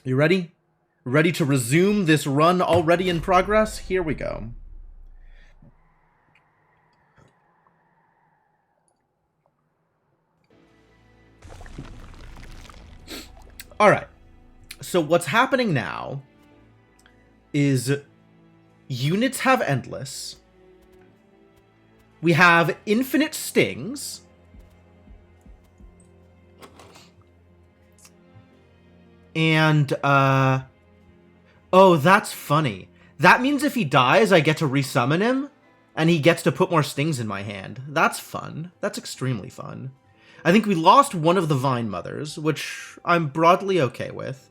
You ready? Ready to resume this run already in progress? Here we go. Alright. So what's happening now is units have endless. We have infinite stings. And, oh, that's funny. That means if he dies, I get to resummon him, and he gets to put more stings in my hand. That's fun. That's extremely fun. I think we lost one of the Vine Mothers, which I'm broadly okay with.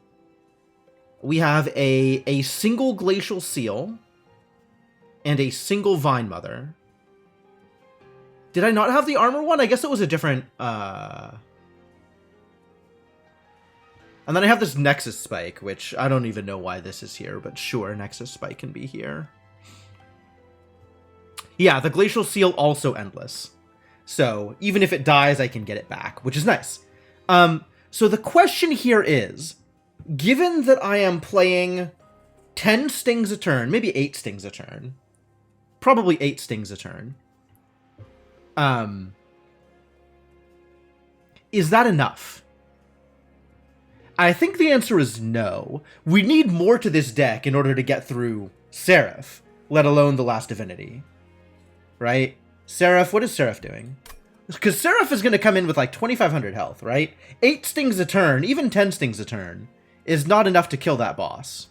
We have a single Glacial Seal and a single Vine Mother. Did I not have the armor one? I guess it was a different, And then I have this Nexus Spike, which I don't even know why this is here, but sure, Nexus Spike can be here. Yeah, the Glacial Seal also endless. So, even if it dies, I can get it back, which is nice. So the question here is, given that I am playing 10 stings a turn, maybe 8 stings a turn, probably 8 stings a turn, is that enough? I think the answer is no. We need more to this deck in order to get through Seraph, let alone the last Divinity. Right? Seraph, what is Seraph doing? Because Seraph is going to come in with like 2,500 health, right? 8 stings a turn, even 10 stings a turn, is not enough to kill that boss.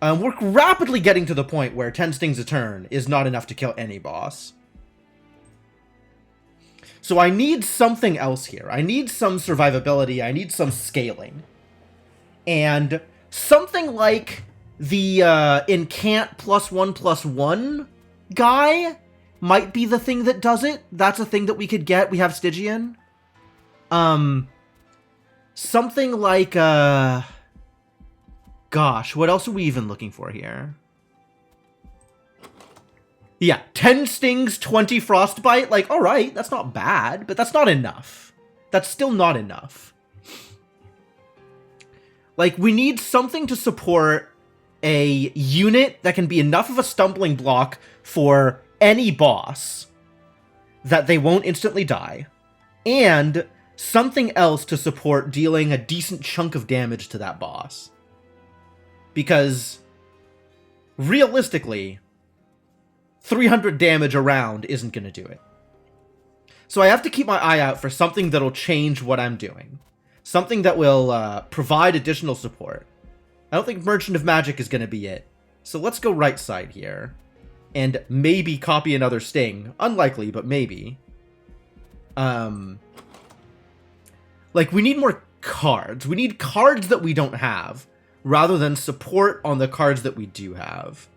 We're rapidly getting to the point where 10 stings a turn is not enough to kill any boss. So I need something else here. I need some survivability. I need some scaling. And something like the Incant +1/+1 guy might be the thing that does it. That's a thing that we could get. We have Stygian. Something like, gosh, what else are we even looking for here? Yeah, 10 stings, 20 frostbite. Like, alright, that's not bad, but that's not enough. That's still not enough. Like, we need something to support a unit that can be enough of a stumbling block for any boss that they won't instantly die, and something else to support dealing a decent chunk of damage to that boss. Because, realistically, 300 damage around isn't going to do it. So I have to keep my eye out for something that'll change what I'm doing. Something that will provide additional support. I don't think Merchant of Magic is going to be it. So let's go right side here. And maybe copy another Sting. Unlikely, but maybe. Like, we need more cards. We need cards that we don't have, rather than support on the cards that we do have.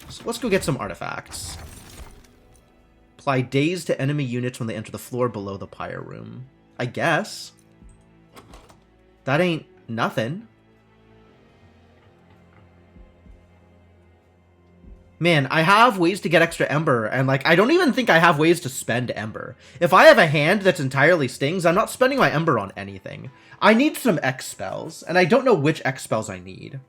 So let's go get some artifacts. Apply daze to enemy units when they enter the floor below the pyre room. I guess. That ain't nothing. Man, I have ways to get extra Ember, and like, I don't even think I have ways to spend Ember. If I have a hand that's entirely stings, I'm not spending my Ember on anything. I need some X spells, and I don't know which X spells I need.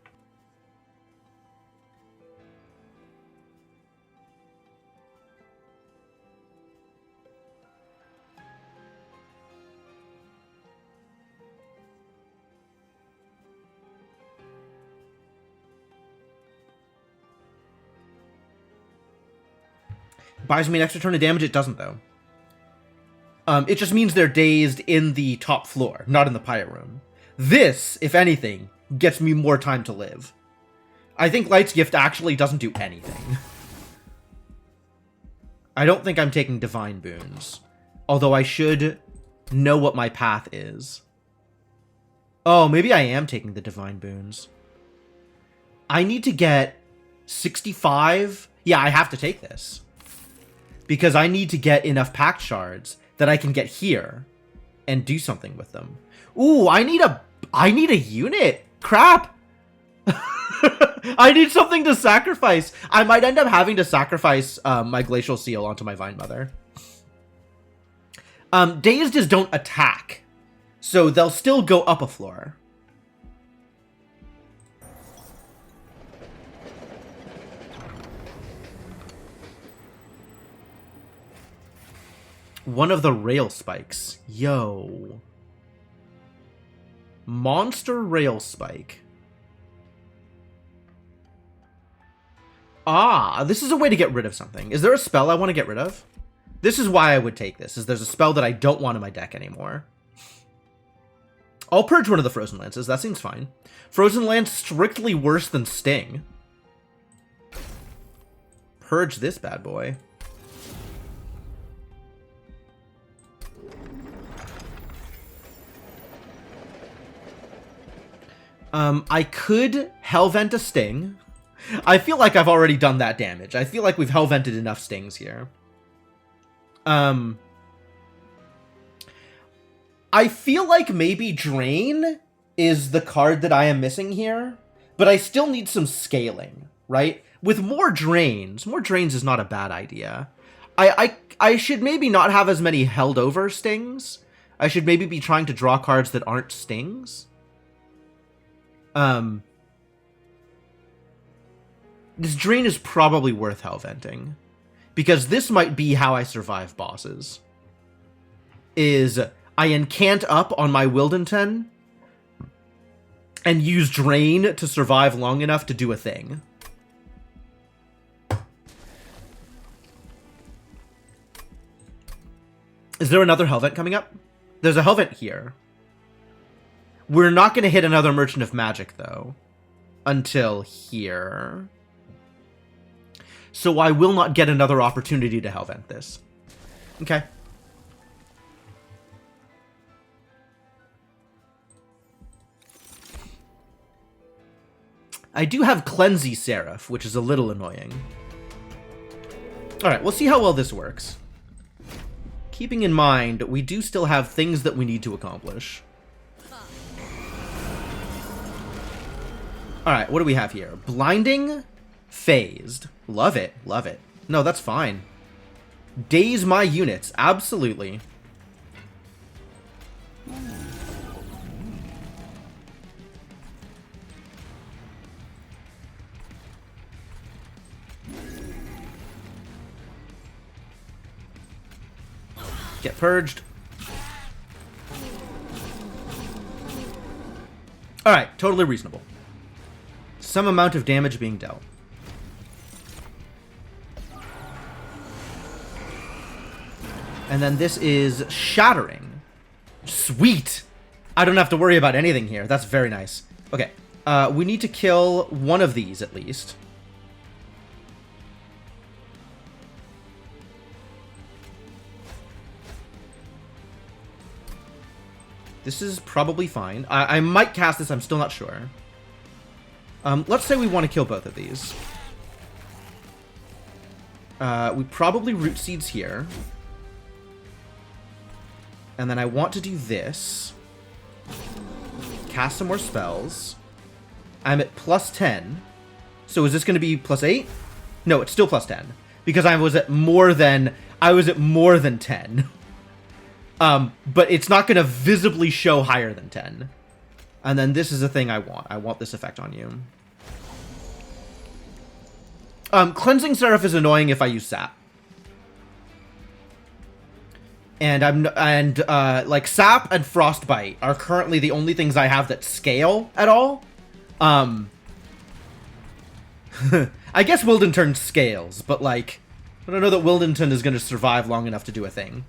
Buys me an extra turn of damage? It doesn't, though. It just means they're dazed in the top floor, not in the pyre room. This, if anything, gets me more time to live. I think Light's Gift actually doesn't do anything. I don't think I'm taking Divine Boons. Although I should know what my path is. Oh, maybe I am taking the Divine Boons. I need to get 65. Yeah, I have to take this. Because I need to get enough Pact Shards that I can get here and do something with them. Ooh, I need a unit. Crap. I need something to sacrifice. I might end up having to sacrifice my Glacial Seal onto my Vine Mother. Dazed is don't attack. So they'll still go up a floor. One of the rail spikes. Yo. Monster rail spike. Ah, this is a way to get rid of something. Is there a spell I want to get rid of? This is why I would take this, is there's a spell that I don't want in my deck anymore. I'll purge one of the Frozen Lances, that seems fine. Frozen Lance strictly worse than Sting. Purge this bad boy. I could Hellvent a Sting. I feel like I've already done that damage. I feel like we've Hellvented enough Stings here. I feel like maybe Drain is the card that I am missing here, but I still need some scaling, right? With more drains is not a bad idea. I should maybe not have as many held over Stings. I should maybe be trying to draw cards that aren't Stings. This Drain is probably worth Hellventing, because this might be how I survive bosses. Is I incant up on my Wildenton and use Drain to survive long enough to do a thing. Is there another Hellvent coming up? There's a Hellvent here. We're not going to hit another Merchant of Magic, though, until here. So I will not get another opportunity to Hellvent this. Okay. I do have Cleansey Seraph, which is a little annoying. Alright, we'll see how well this works. Keeping in mind, we do still have things that we need to accomplish. Alright, what do we have here? Blinding, Phased. Love it, love it. No, that's fine. Daze my units, absolutely. Get purged. Alright, totally reasonable. Some amount of damage being dealt. And then this is Shattering. Sweet! I don't have to worry about anything here. That's very nice. Okay, we need to kill one of these at least. This is probably fine. I might cast this, I'm still not sure. Let's say we want to kill both of these. We probably Root Seeds here. And then I want to do this. Cast some more spells. I'm at plus 10. So is this going to be plus 8? No, it's still plus 10. Because I was at more than 10. But it's not going to visibly show higher than 10. And then this is the thing I want. I want this effect on you. Cleansing Seraph is annoying if I use Sap. And like Sap and Frostbite are currently the only things I have that scale at all. I guess Wildenturn scales, but like I don't know that Wildenturn is going to survive long enough to do a thing.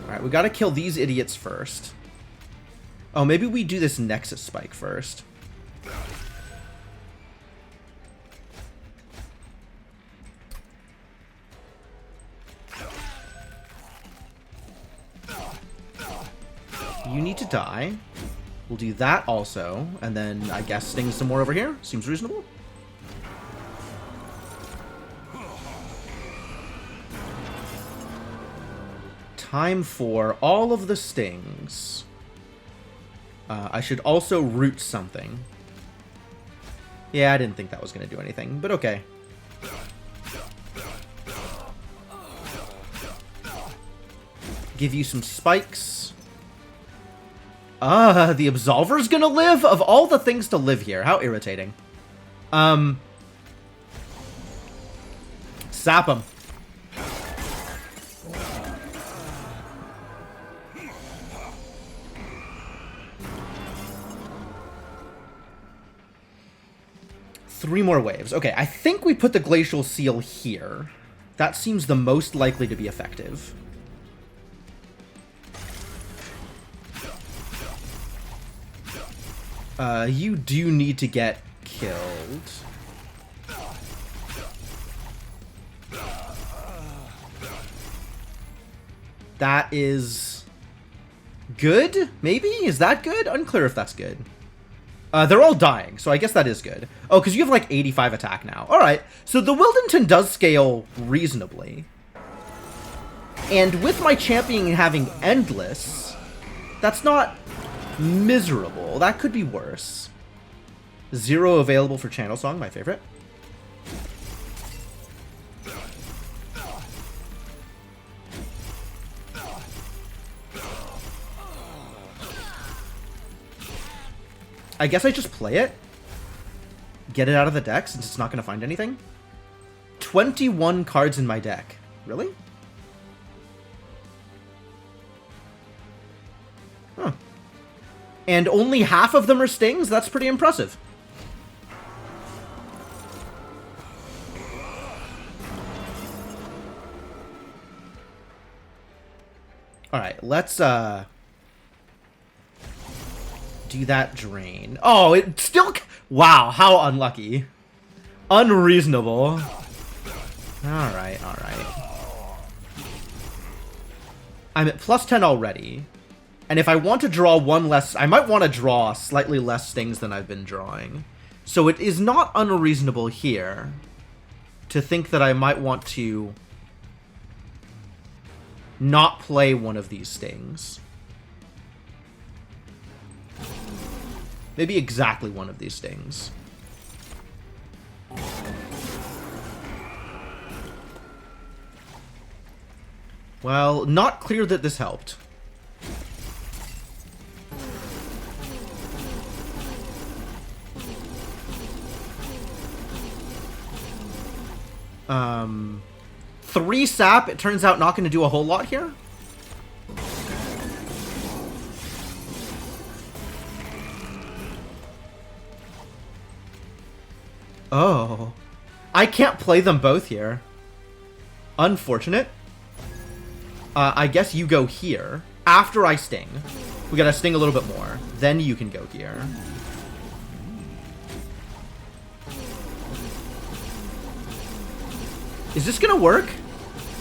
Alright, we gotta kill these idiots first. Oh, maybe we do this Nexus Spike first. You need to die. We'll do that also, and then I guess sting some more over here. Seems reasonable. Time for all of the stings. I should also root something. Yeah, I didn't think that was going to do anything, but okay. Give you some spikes. The Absolver's gonna live? Of all the things to live here, how irritating. Sap him. Three more waves. Okay, I think we put the Glacial Seal here. That seems the most likely to be effective. You do need to get killed. That is good? Maybe? Is that good? Unclear if that's good. They're all dying, so I guess that is good. Oh, because you have like 85 attack now. Alright, so the Wildington does scale reasonably. And with my champion having Endless, that's not miserable. That could be worse. 0 available for Channel Song, my favorite. I guess I just play it. Get it out of the deck since it's not going to find anything. 21 cards in my deck. Really? Huh. And only half of them are stings? That's pretty impressive. Alright, let's, do that drain. Oh, it still... Wow, how unlucky. Unreasonable. Alright, alright. I'm at plus 10 already. And if I want to draw one less... I might want to draw slightly less stings than I've been drawing. So it is not unreasonable here to think that I might want to not play one of these stings. Maybe exactly one of these stings. Well, not clear that this helped. Three sap, it turns out not going to do a whole lot here. Oh. I can't play them both here. Unfortunate. I guess you go here. After I sting. We gotta sting a little bit more. Then you can go here. Is this gonna work?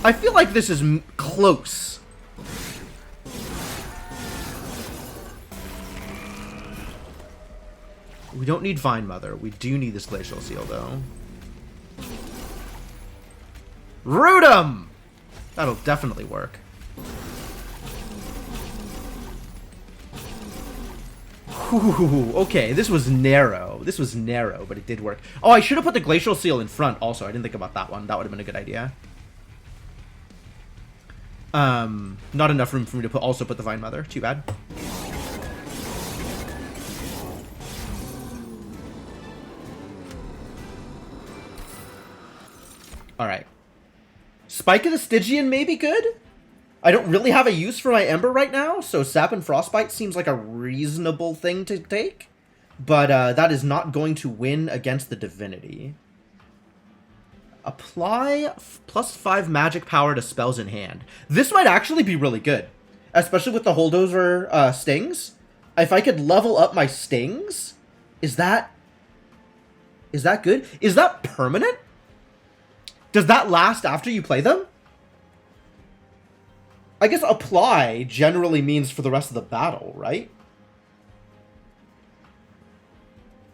I feel like this is close. We don't need Vine Mother. We do need this Glacial Seal, though. Root 'em! That'll definitely work. Ooh, okay, this was narrow. This was narrow, but it did work. Oh, I should have put the Glacial Seal in front also. I didn't think about that one. That would have been a good idea. Not enough room for me to also put the Vine Mother. Too bad. Alright. Spike of the Stygian may be good. I don't really have a use for my Ember right now, so Sap and Frostbite seems like a reasonable thing to take. But that is not going to win against the Divinity. Apply +5 magic power to spells in hand. This might actually be really good. Especially with the Holdover stings. If I could level up my stings, is that good? Is that permanent? Does that last after you play them? I guess apply generally means for the rest of the battle, right?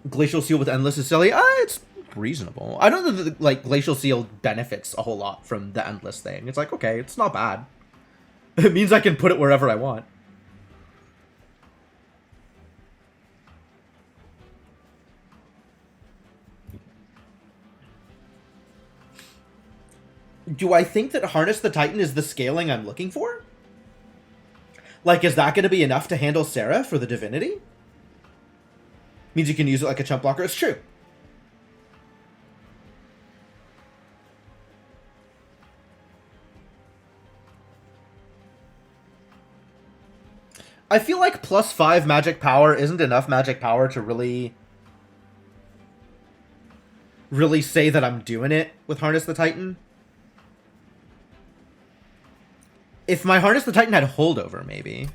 Glacial Seal with Endless is silly. It's reasonable. I don't know that, like, Glacial Seal benefits a whole lot from the Endless thing. It's like, okay, it's not bad. It means I can put it wherever I want. Do I think that Harness the Titan is the scaling I'm looking for? Like, is that going to be enough to handle Seraph for the Divinity? Means you can use it like a chump blocker. It's true. I feel like +5 magic power isn't enough magic power to really say that I'm doing it with Harness the Titan. If my Harness the Titan had holdover, maybe.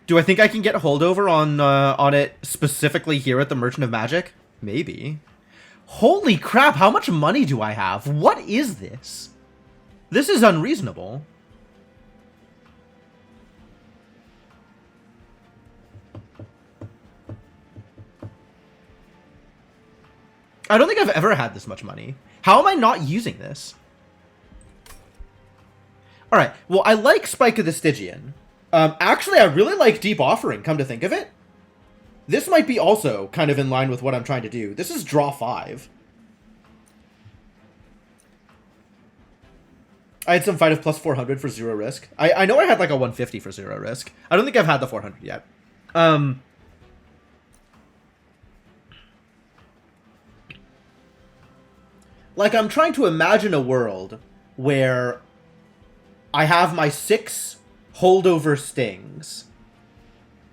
Do I think I can get holdover on it specifically here at the Merchant of Magic? Maybe. Holy crap, how much money do I have? What is this? This is unreasonable. I don't think I've ever had this much money. How am I not using this? Alright, well, I like Spike of the Stygian. Actually, I really like Deep Offering, come to think of it. This might be also kind of in line with what I'm trying to do. This is draw 5. I had some fight of +400 for 0 risk. I know I had like a 150 for 0 risk. I don't think I've had the 400 yet. Like, I'm trying to imagine a world where I have my 6 holdover stings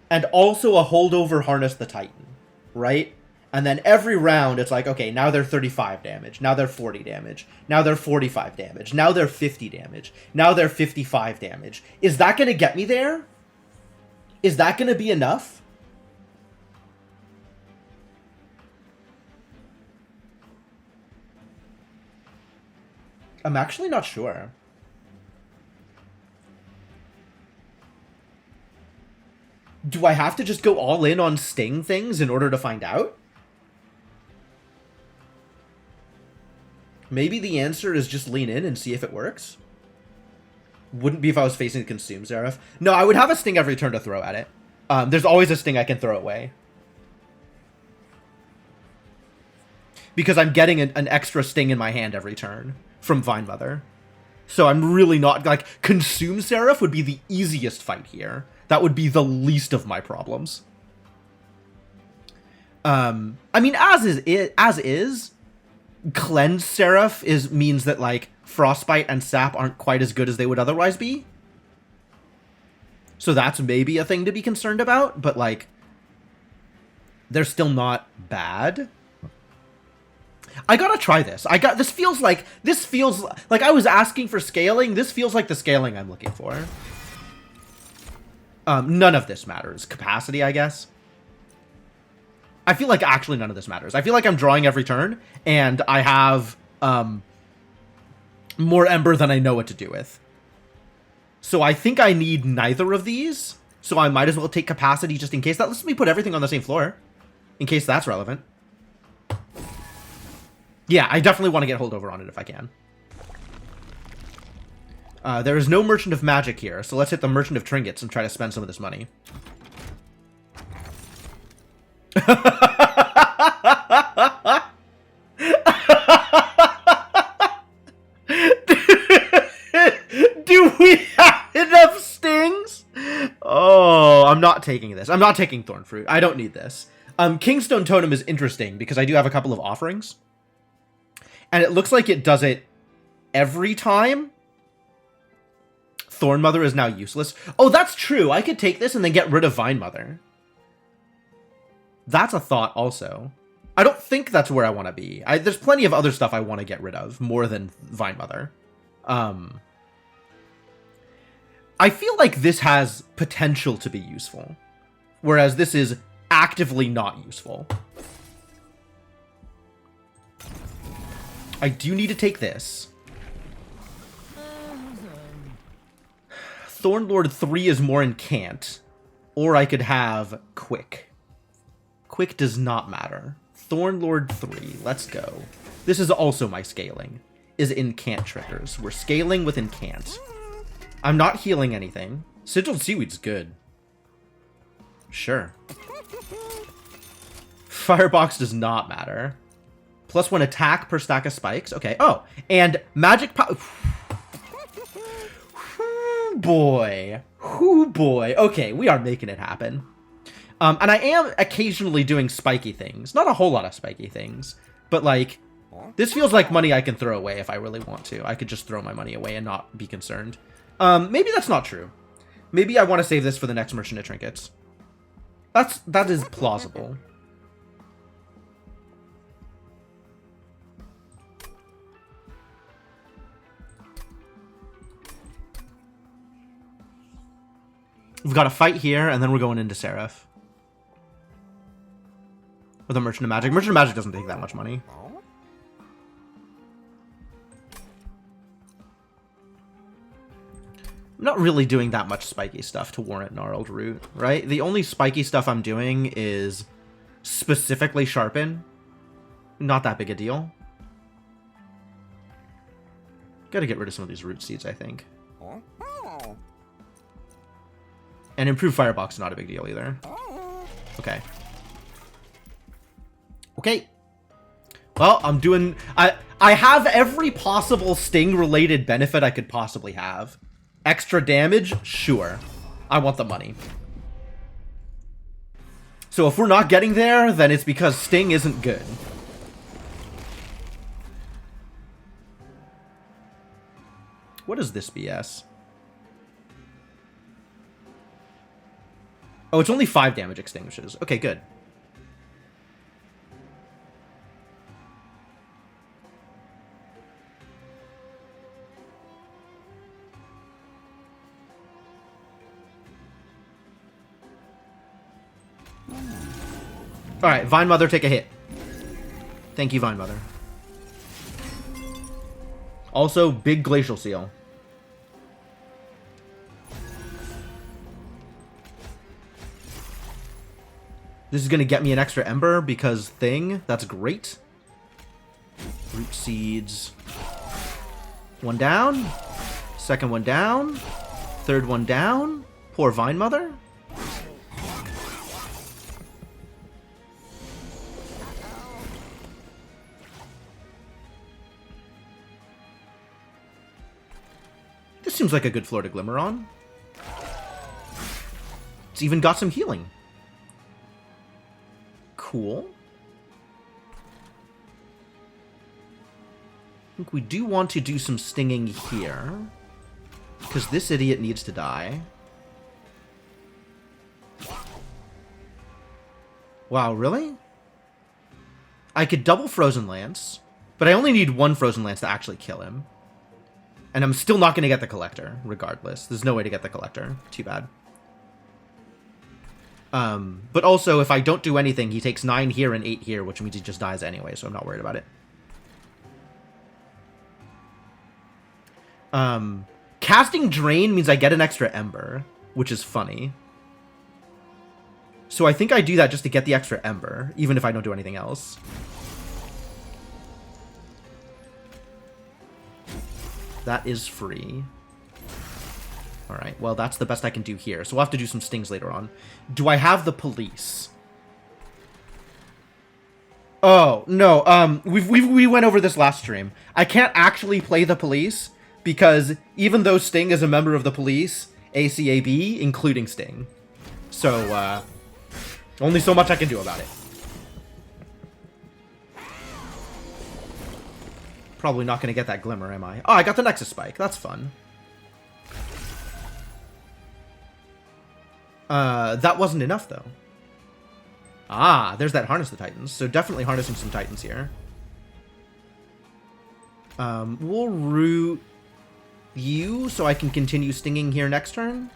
and also a holdover Harness the Titan, right? And then every round it's like, okay, now they're 35 damage, now they're 40 damage, now they're 45 damage, now they're 50 damage, now they're 55 damage. Is that going to get me there? Is that going to be enough? I'm actually not sure. Do I have to just go all in on sting things in order to find out? Maybe the answer is just lean in and see if it works. Wouldn't be if I was facing the Consume Seraph. No, I would have a sting every turn to throw at it. There's always a sting I can throw away. Because I'm getting an extra sting in my hand every turn from Vine Mother. So I'm really not... Like, Consume Seraph would be the easiest fight here. That would be the least of my problems. I mean, as is, Cleanse Seraph means that, like, Frostbite and Sap aren't quite as good as they would otherwise be. So that's maybe a thing to be concerned about, but, like, they're still not bad. I gotta try this. This feels like I was asking for scaling. This feels like the scaling I'm looking for. None of this matters. Capacity, I guess. I feel like actually none of this matters. I feel like I'm drawing every turn, and I have more Ember than I know what to do with. So I think I need neither of these, so I might as well take Capacity just in case. That lets me put everything on the same floor, in case that's relevant. Yeah, I definitely want to get holdover on it if I can. There is no Merchant of Magic here, so let's hit the Merchant of Trinkets and try to spend some of this money. Do we have enough stings? Oh, I'm not taking this. I'm not taking Thornfruit. I don't need this. Kingstone Totem is interesting because I do have a couple of offerings. And it looks like it does it every time. Thorn Mother is now useless. Oh, that's true. I could take this and then get rid of Vine Mother. That's a thought also. I don't think that's where I want to be. There's plenty of other stuff I want to get rid of, more than Vine Mother. I feel like this has potential to be useful, whereas this is actively not useful. I do need to take this. Thornlord 3 is more incant, or I could have Quick. Quick does not matter. Thornlord 3, let's go. This is also my scaling, is incant triggers. We're scaling with incant. I'm not healing anything. Sigiled Seaweed's good. Sure. Firebox does not matter. +1 attack per stack of spikes. Okay. Oh, and magic power. Boy. Whoo boy. Okay, we are making it happen. And I am occasionally doing spiky things. Not a whole lot of spiky things. But, like, this feels like money I can throw away if I really want to. I could just throw my money away and not be concerned. Maybe that's not true. Maybe I want to save this for the next Merchant of Trinkets. That is plausible. We've got a fight here, and then we're going into Seraph. With a Merchant of Magic. Merchant of Magic doesn't take that much money. I'm not really doing that much spiky stuff to warrant Gnarled Root, right? The only spiky stuff I'm doing is specifically Sharpen. Not that big a deal. Gotta get rid of some of these root seeds, I think. And improved Firebox is not a big deal either. Okay. Okay. Well, I'm doing... I have every possible Sting-related benefit I could possibly have. Extra damage? Sure. I want the money. So if we're not getting there, then it's because Sting isn't good. What is this BS? Oh, it's only 5 damage extinguishes. Okay, good. Alright, Vine Mother, take a hit. Thank you, Vine Mother. Also, big Glacial Seal. This is going to get me an extra Ember because thing. That's great. Root Seeds. One down. Second one down. Third one down. Poor Vine Mother. This seems like a good floor to Glimmer on. It's even got some healing. Cool. I think we do want to do some stinging here. Because this idiot needs to die. Wow, really? I could double Frozen Lance, but I only need 1 Frozen Lance to actually kill him. And I'm still not going to get the Collector, regardless. There's no way to get the Collector. Too bad. But also, if I don't do anything, he takes 9 here and 8 here, which means he just dies anyway, so I'm not worried about it. Casting Drain means I get an extra Ember, which is funny. So I think I do that just to get the extra Ember, even if I don't do anything else. That is free. Alright, well, that's the best I can do here. So we'll have to do some stings later on. Do I have the police? Oh, no. We went over this last stream. I can't actually play the police because even though Sting is a member of the police, ACAB, including Sting. So, only so much I can do about it. Probably not going to get that Glimmer, am I? Oh, I got the Nexus Spike. That's fun. That wasn't enough, though. Ah, there's that Harness the Titans. So definitely harnessing some Titans here. We'll root you so I can continue stinging here next turn.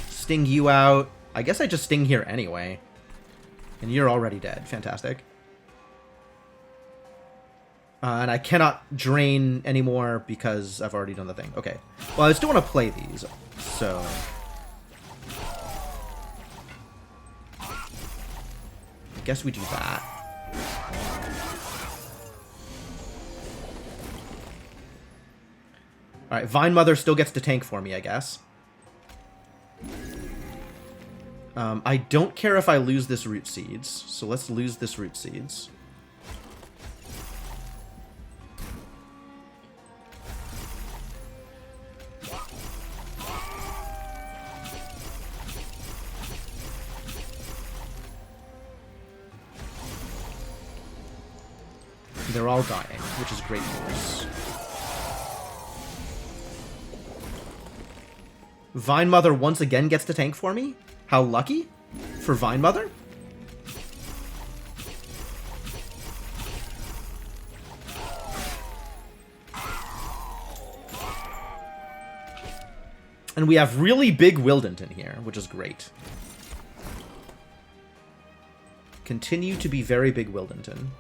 Sting you out. I guess I just sting here anyway. And you're already dead. Fantastic. And I cannot drain anymore because I've already done the thing. Okay. Well, I still want to play these, so... I guess we do that. Alright, Vine Mother still gets to tank for me, I guess. I don't care if I lose this Root Seeds, so let's lose this Root Seeds. they're all dying, which is great news. Vine Mother once again gets to tank for me? How lucky for Vine Mother? And we have really big Wildenton here, which is great. Continue to be very big Wildenton.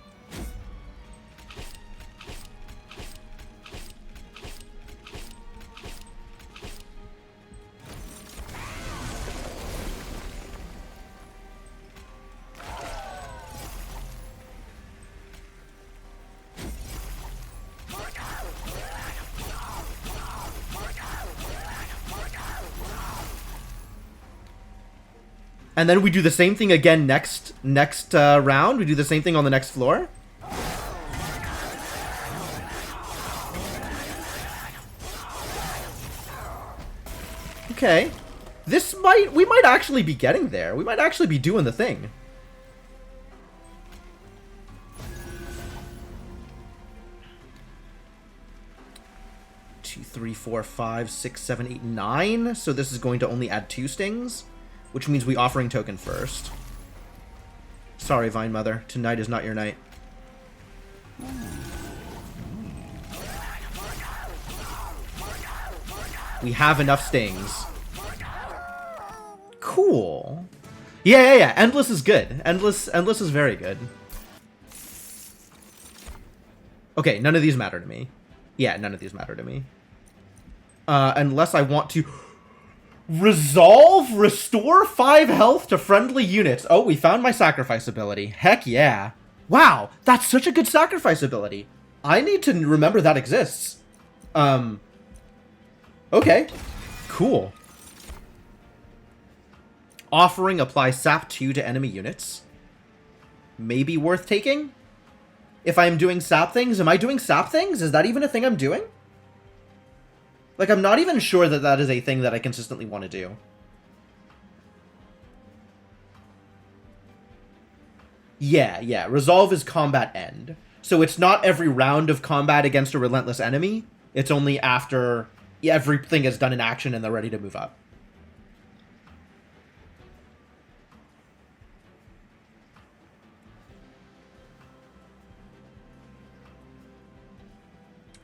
And then we do the same thing again next round. We do the same thing on the next floor. Okay. We might actually be getting there. We might actually be doing the thing. Two, 3, 4, 5, 6, 7, 8, 9. So this is going to only add 2 stings. Which means we offering token first. Sorry, Vine Mother. Tonight is not your night. We have enough stings. Cool. Yeah. Endless is good. Endless is very good. Okay, none of these matter to me. Yeah, none of these matter to me. Unless I want to... Restore 5 health to friendly units. Oh, we found my sacrifice ability. Heck yeah. Wow, that's such a good sacrifice ability. I need to remember that exists. Okay. Cool. Offering apply sap 2 to enemy units. Maybe worth taking? If I am doing sap things, am I doing sap things? Is that even a thing I'm doing? Like, I'm not even sure that that is a thing that I consistently want to do. Yeah. Resolve is combat end. So it's not every round of combat against a relentless enemy. It's only after everything is done in action and they're ready to move up.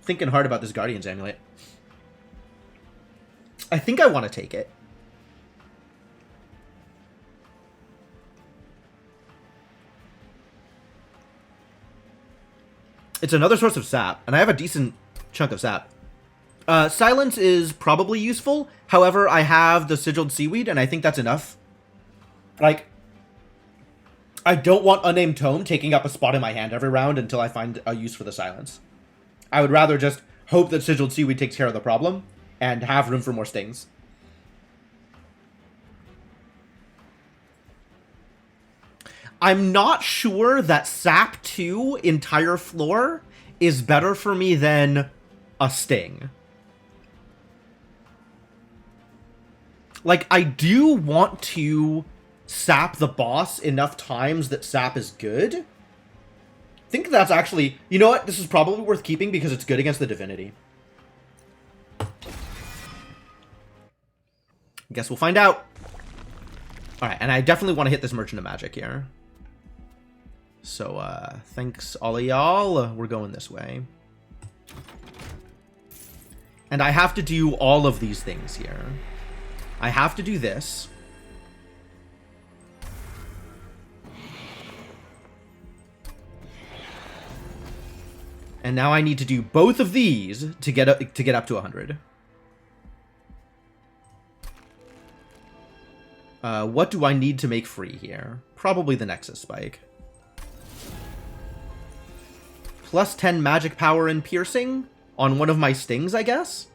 Thinking hard about this Guardian's Amulet. I think I want to take it. It's another source of sap, and I have a decent chunk of sap. Silence is probably useful. However, I have the Sigiled Seaweed, and I think that's enough. Like, I don't want Unnamed Tome taking up a spot in my hand every round until I find a use for the Silence. I would rather just hope that Sigiled Seaweed takes care of the problem and have room for more stings. I'm not sure that sap 2 entire floor is better for me than a sting. Like, I do want to sap the boss enough times that sap is good. I think that's actually... You know what? This is probably worth keeping because it's good against the Divinity. Guess we'll find out. Alright, and I definitely want to hit this Merchant of Magic here. So, thanks all of y'all. We're going this way. And I have to do all of these things here. I have to do this. And now I need to do both of these to get up to 100. What do I need to make free here? Probably the Nexus Spike. Plus 10 magic power and piercing on one of my stings, I guess?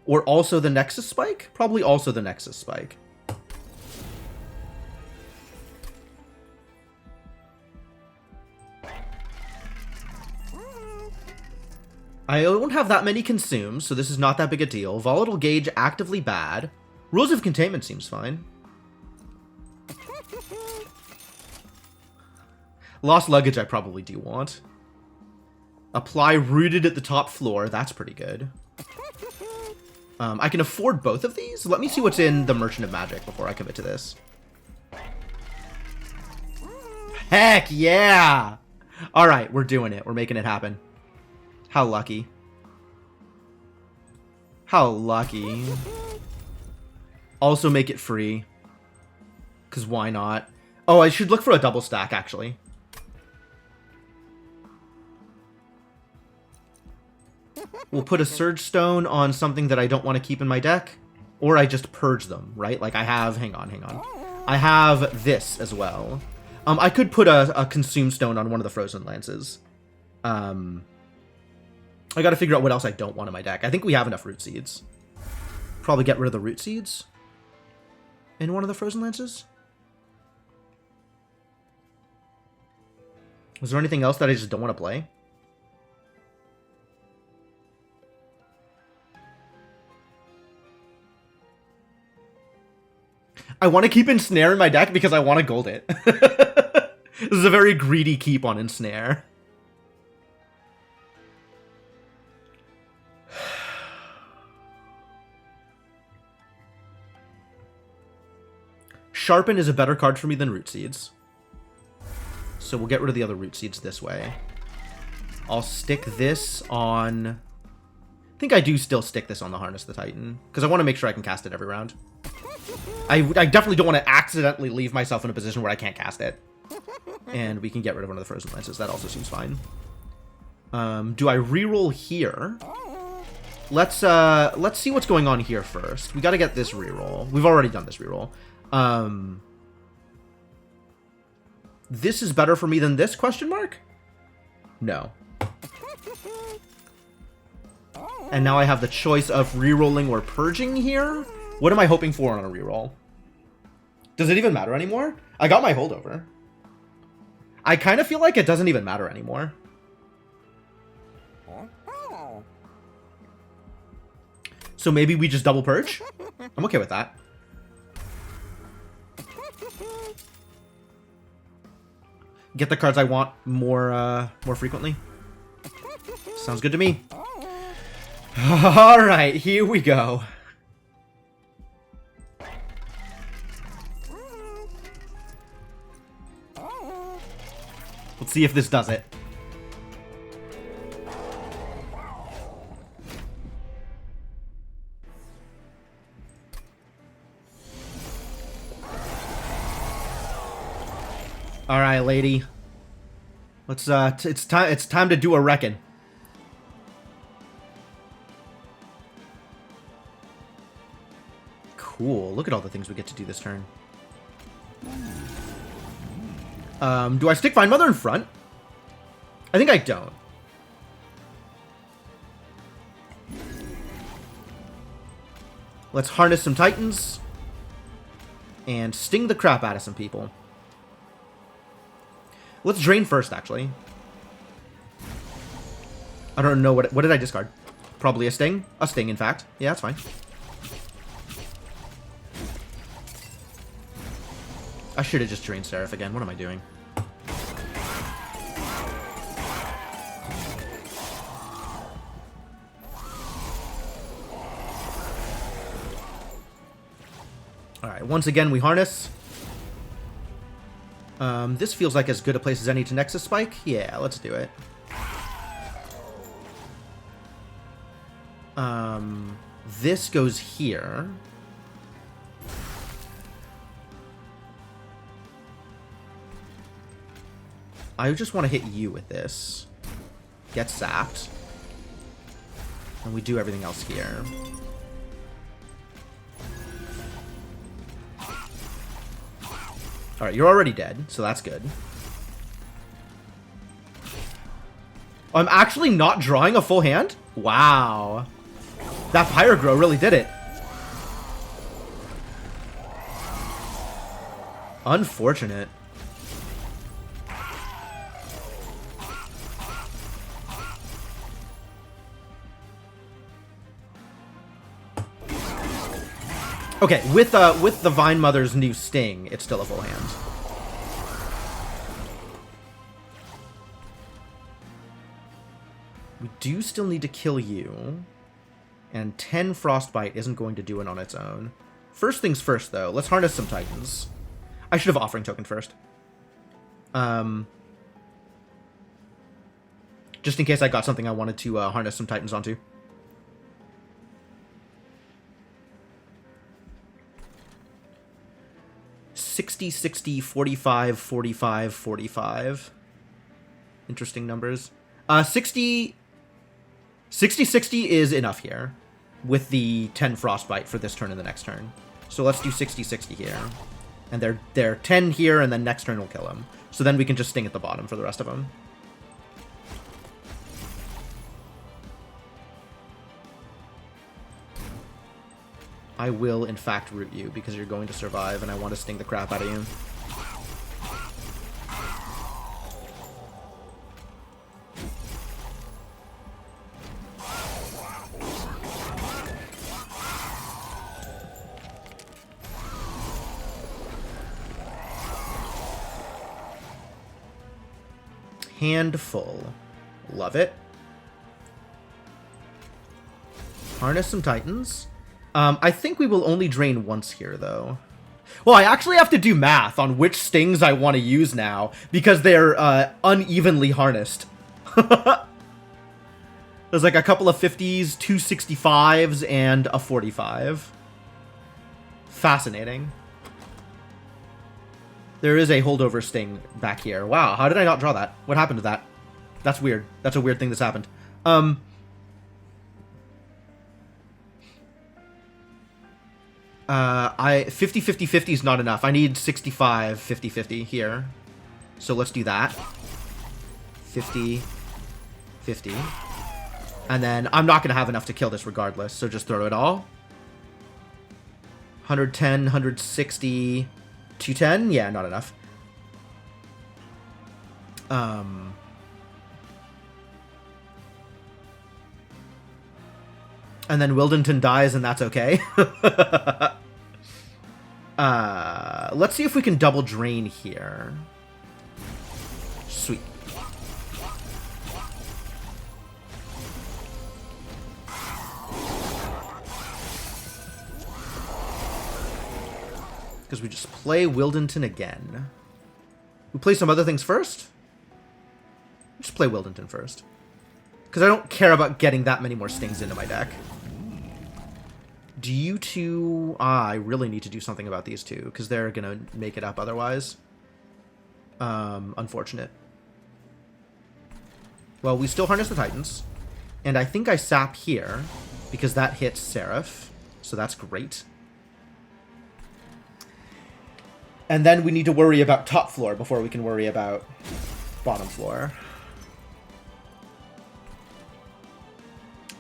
Or also the Nexus Spike? Probably also the Nexus Spike. I don't have that many consumes, so this is not that big a deal. Volatile Gauge, actively bad. Rules of Containment seems fine. Lost Luggage I probably do want. Apply Rooted at the top floor. That's pretty good. I can afford both of these? Let me see what's in the Merchant of Magic before I commit to this. Heck yeah! Alright, we're doing it. We're making it happen. How lucky. How lucky. Also make it free. Because why not? Oh, I should look for a double stack, actually. We'll put a Surge Stone on something that I don't want to keep in my deck. Or I just purge them, right? Like I have... Hang on. I have this as well. I could put a Consume Stone on one of the Frozen Lances. I gotta figure out what else I don't want in my deck. I think we have enough Root Seeds. Probably get rid of the Root Seeds in one of the Frozen Lances. Is there anything else that I just don't want to play? I want to keep Ensnare in my deck because I want to gold it. This is a very greedy keep on Ensnare. Sharpen is a better card for me than Root Seeds. So we'll get rid of the other Root Seeds this way. I'll stick this on... I think I do still stick this on the Harness the Titan. Because I want to make sure I can cast it every round. I definitely don't want to accidentally leave myself in a position where I can't cast it. And we can get rid of one of the Frozen Lances. That also seems fine. Do I reroll here? Let's see what's going on here first. We got to get this reroll. We've already done this reroll. This is better for me than this, question mark? No. And now I have the choice of rerolling or purging here. What am I hoping for on a reroll? Does it even matter anymore? I got my holdover. I kind of feel like it doesn't even matter anymore. So maybe we just double purge? I'm okay with that. Get the cards I want more frequently. Sounds good to me. Alright, here we go. Let's see if this does it. All right, lady. Let's it's time to do a reckon. Cool. Look at all the things we get to do this turn. Do I stick Vine Mother in front? I think I don't. Let's harness some Titans. And sting the crap out of some people. Let's drain first, actually. I don't know what did I discard? Probably a sting? A sting, in fact. Yeah, that's fine. I should have just drained Seraph again. What am I doing? Alright, once again we harness. This feels like as good a place as any to Nexus Spike. Yeah, let's do it. This goes here. I just want to hit you with this. Get zapped. And we do everything else here. Alright, you're already dead, so that's good. I'm actually not drawing a full hand? Wow. That Pyrogrow really did it. Unfortunate. Okay, with the Vine Mother's new sting, it's still a full hand. do still need to kill you. And 10 Frostbite isn't going to do it on its own. First things first, though. Let's harness some Titans. I should have Offering Token first. Just in case I got something I wanted to harness some Titans onto. $60, $60, $45, $45, $45. Interesting numbers. 60, $60 is enough here with the 10 Frostbite for this turn and the next turn. So let's do 60 here. And they're 10 here, and then next turn we'll kill them. So then we can just sting at the bottom for the rest of them. I will, in fact, root you, because you're going to survive, and I want to sting the crap out of you. Handful. Love it. Harness some Titans. I think we will only drain once here, though. Well, I actually have to do math on which stings I want to use now, because they're unevenly harnessed. There's like a couple of 50s, 2 65s, and a 45. Fascinating. There is a holdover sting back here. Wow, how did I not draw that? What happened to that? That's weird. That's a weird thing that's happened. 50-50-50 is not enough. I need 65 50-50 here. So let's do that. 50 50. And then I'm not going to have enough to kill this regardless, so just throw it all. 110, 160, 210? Yeah, not enough. And then Wildenton dies, and that's okay. Let's see if we can double drain here. Sweet. Because we just play Wildenton again. We play some other things first? Just play Wildenton first. Because I don't care about getting that many more stings into my deck. Do you two... I really need to do something about these two, because they're going to make it up otherwise. Unfortunate. Well, we still harness the Titans. And I think I sap here, because that hits Seraph. So that's great. And then we need to worry about top floor before we can worry about bottom floor.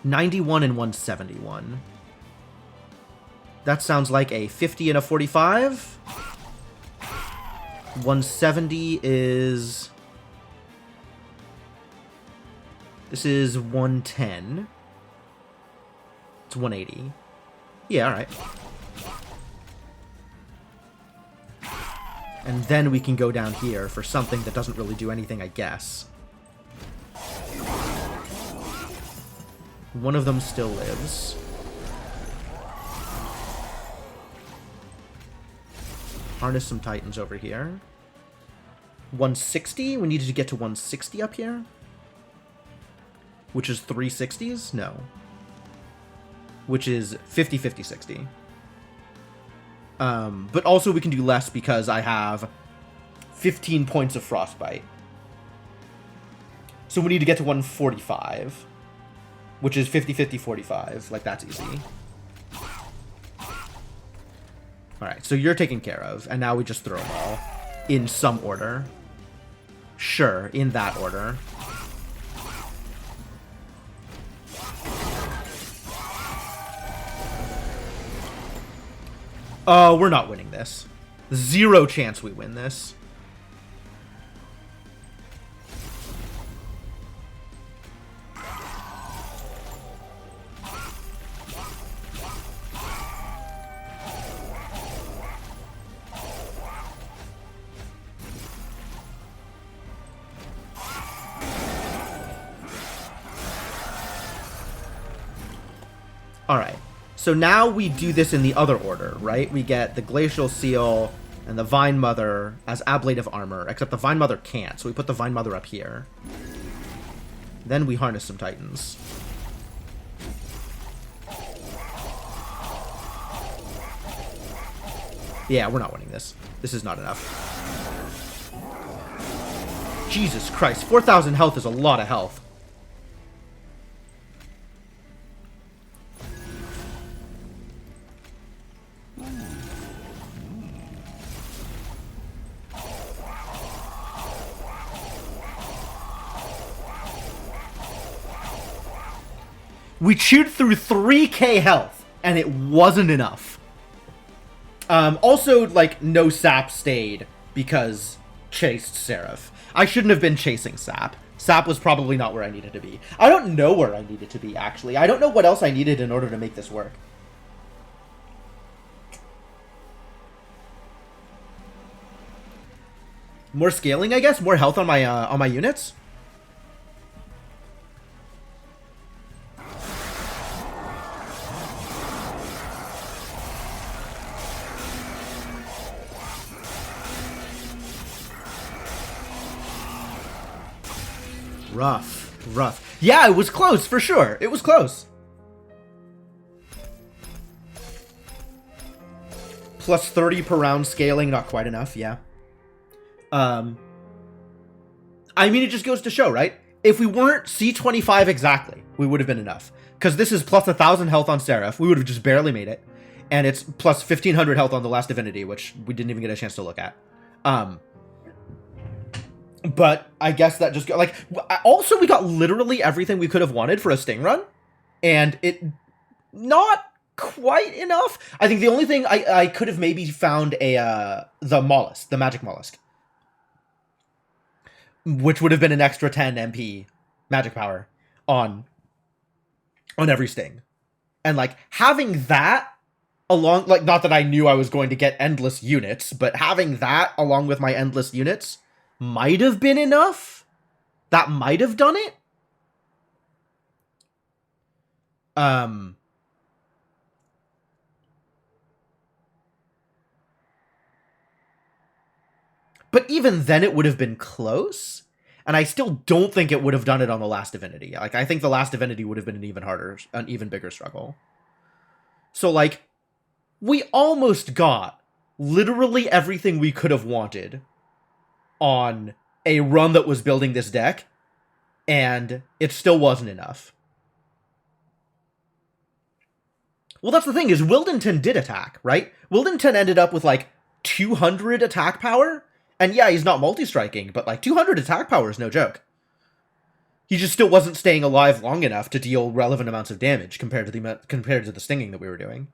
91 and 171. That sounds like a 50 and a 45. 170 is... This is 110. It's 180. Yeah, alright. And then we can go down here for something that doesn't really do anything, I guess. One of them still lives. Harness some Titans over here. 160? We needed to get to 160 up here? Which is 3 60s? No. Which is 50, 50, 60. But also we can do less because I have 15 points of Frostbite. So we need to get to 145. Which is 50, 50, 45. Like, that's easy. Alright, so you're taken care of. And now we just throw them all. In some order. Sure, in that order. Oh, we're not winning this. Zero chance we win this. Alright. So now we do this in the other order, right? We get the Glacial Seal and the Vine Mother as ablative armor, except the Vine Mother can't, so we put the Vine Mother up here. Then we harness some Titans. Yeah, we're not winning this. This is not enough. Jesus Christ, 4,000 health is a lot of health. We chewed through 3k health, and it wasn't enough. Also, like, no sap stayed because chased Seraph. I shouldn't have been chasing sap. Sap was probably not where I needed to be. I don't know where I needed to be, actually. I don't know what else I needed in order to make this work. More scaling, I guess? More health on my units? Rough. Yeah, it was close, for sure. It was close. Plus 30 per round scaling, not quite enough, yeah. I mean, it just goes to show, right? If we weren't C25 exactly, we would have been enough. Because this is plus 1,000 health on Seraph. We would have just barely made it. And it's plus 1,500 health on the last Divinity, which we didn't even get a chance to look at. But I guess that just got, like, also we got literally everything we could have wanted for a Sting run, and it not quite enough. I think the only thing I could have maybe found the mollusk, the magic mollusk, which would have been an extra 10 MP magic power on every Sting, and like having that along, like, not that I knew I was going to get endless units, but having that along with my endless units might have been enough. That might have done it. But even then it would have been close. And I still don't think it would have done it on the last Divinity. Like, I think the last Divinity would have been an even bigger struggle. So, like, we almost got literally everything we could have wanted on a run that was building this deck, and it still wasn't enough. Well, that's the thing, is Wildenton did attack, right? Wildenton ended up with, like, 200 attack power, and yeah, he's not multi-striking, but, like, 200 attack power is no joke. He just still wasn't staying alive long enough to deal relevant amounts of damage compared to the stinging that we were doing.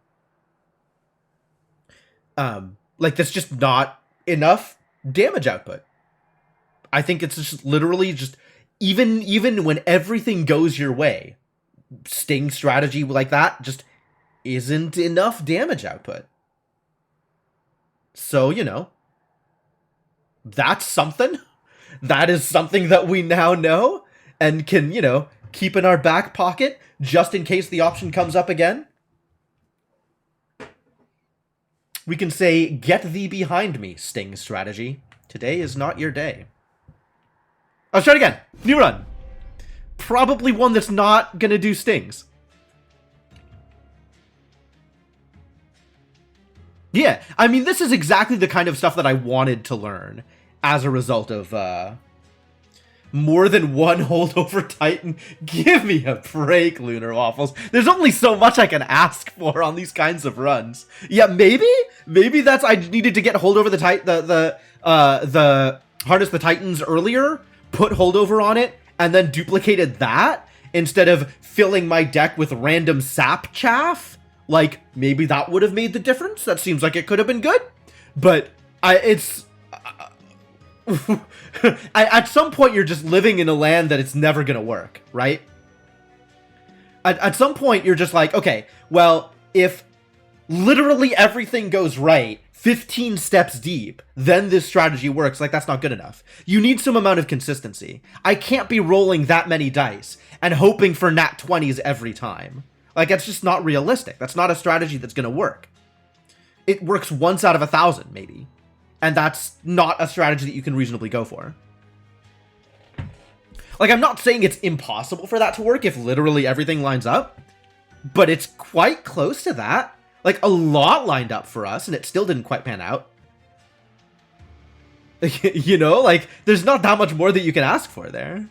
Like, that's just not enough damage output. I think it's just literally just, even when everything goes your way, Sting strategy like that just isn't enough damage output. So, you know, that's something. That is something that we now know and can, you know, keep in our back pocket just in case the option comes up again. We can say, get thee behind me, Sting strategy. Today is not your day. Let's try it again. New run. Probably one that's not gonna do stings. Yeah, I mean, this is exactly the kind of stuff that I wanted to learn as a result of, more than one holdover Titan. Give me a break, Lunar Waffles. There's only so much I can ask for on these kinds of runs. Yeah, maybe that's, I needed to get holdover the Harness the Titans earlier, put holdover on it, and then duplicated that instead of filling my deck with random sap chaff. Like, maybe that would have made the difference. That seems like it could have been good. But at some point, you're just living in a land that it's never going to work, right? At some point, you're just like, okay, well, if literally everything goes right, 15 steps deep, then this strategy works. Like, that's not good enough. You need some amount of consistency. I can't be rolling that many dice and hoping for nat 20s every time. Like, that's just not realistic. That's not a strategy that's going to work. It works once out of 1,000, maybe. And that's not a strategy that you can reasonably go for. Like, I'm not saying it's impossible for that to work if literally everything lines up, but it's quite close to that. Like, a lot lined up for us, and it still didn't quite pan out. You know, like, there's not that much more that you can ask for there.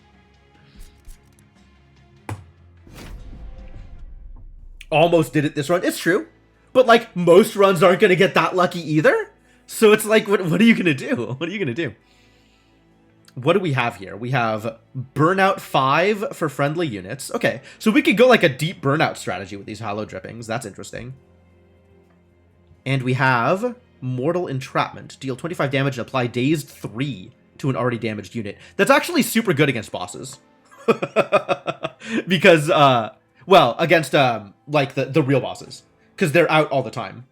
Almost did it this run. It's true. But, like, most runs aren't going to get that lucky either. So it's like, what are you going to do? What are you going to do? What do we have here? We have Burnout 5 for friendly units. Okay, so we could go like a deep burnout strategy with these hollow drippings. That's interesting. And we have Mortal Entrapment. Deal 25 damage and apply Dazed 3 to an already damaged unit. That's actually super good against bosses. Because, well, against, like, the real bosses. Because they're out all the time.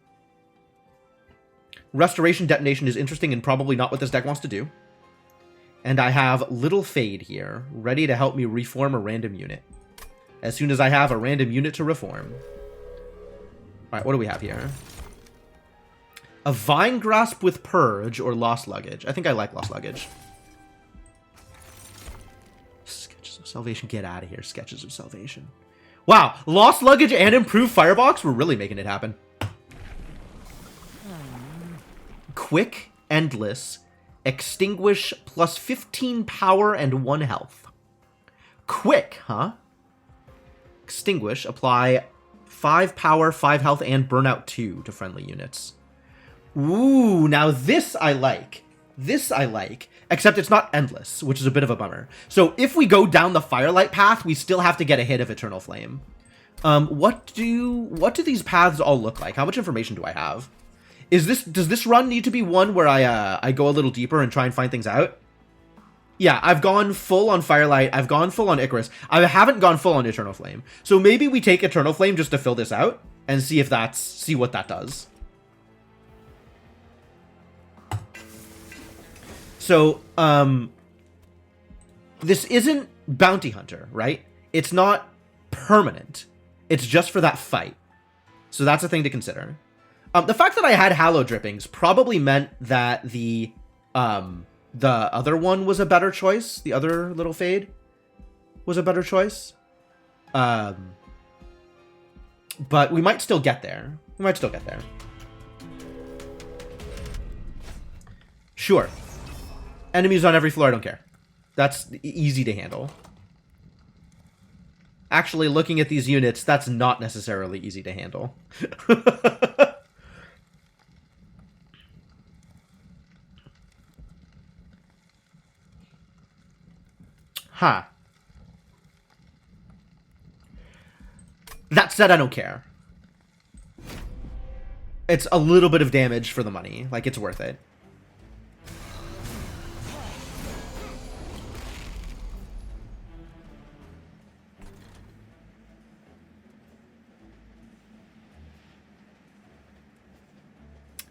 Restoration Detonation is interesting and probably not what this deck wants to do. And I have Little Fade here, ready to help me reform a random unit. As soon as I have a random unit to reform. Alright, what do we have here? A Vine Grasp with Purge or Lost Luggage. I think I like Lost Luggage. Sketches of Salvation. Get out of here, Sketches of Salvation. Wow, Lost Luggage and Improved Firebox? We're really making it happen. Quick, Endless, Extinguish plus 15 power and 1 health. Quick, huh? Extinguish, apply 5 power, 5 health, and Burnout 2 to friendly units. Ooh, now this I like. This I like, except it's not endless, which is a bit of a bummer. So if we go down the Firelight path, we still have to get a hit of Eternal Flame. What do these paths all look like? How much information do I have? Does this run need to be one where I go a little deeper and try and find things out? Yeah, I've gone full on Firelight. I've gone full on Icarus. I haven't gone full on Eternal Flame. So maybe we take Eternal Flame just to fill this out and see what that does. So, this isn't Bounty Hunter, right? It's not permanent. It's just for that fight. So that's a thing to consider. The fact that I had Hallow Drippings probably meant that the other one was a better choice. The other Little Fade was a better choice. But we might still get there. We might still get there. Sure. Enemies on every floor, I don't care. That's easy to handle. Actually, looking at these units, that's not necessarily easy to handle. Huh. That said, I don't care. It's a little bit of damage for the money. Like, it's worth it.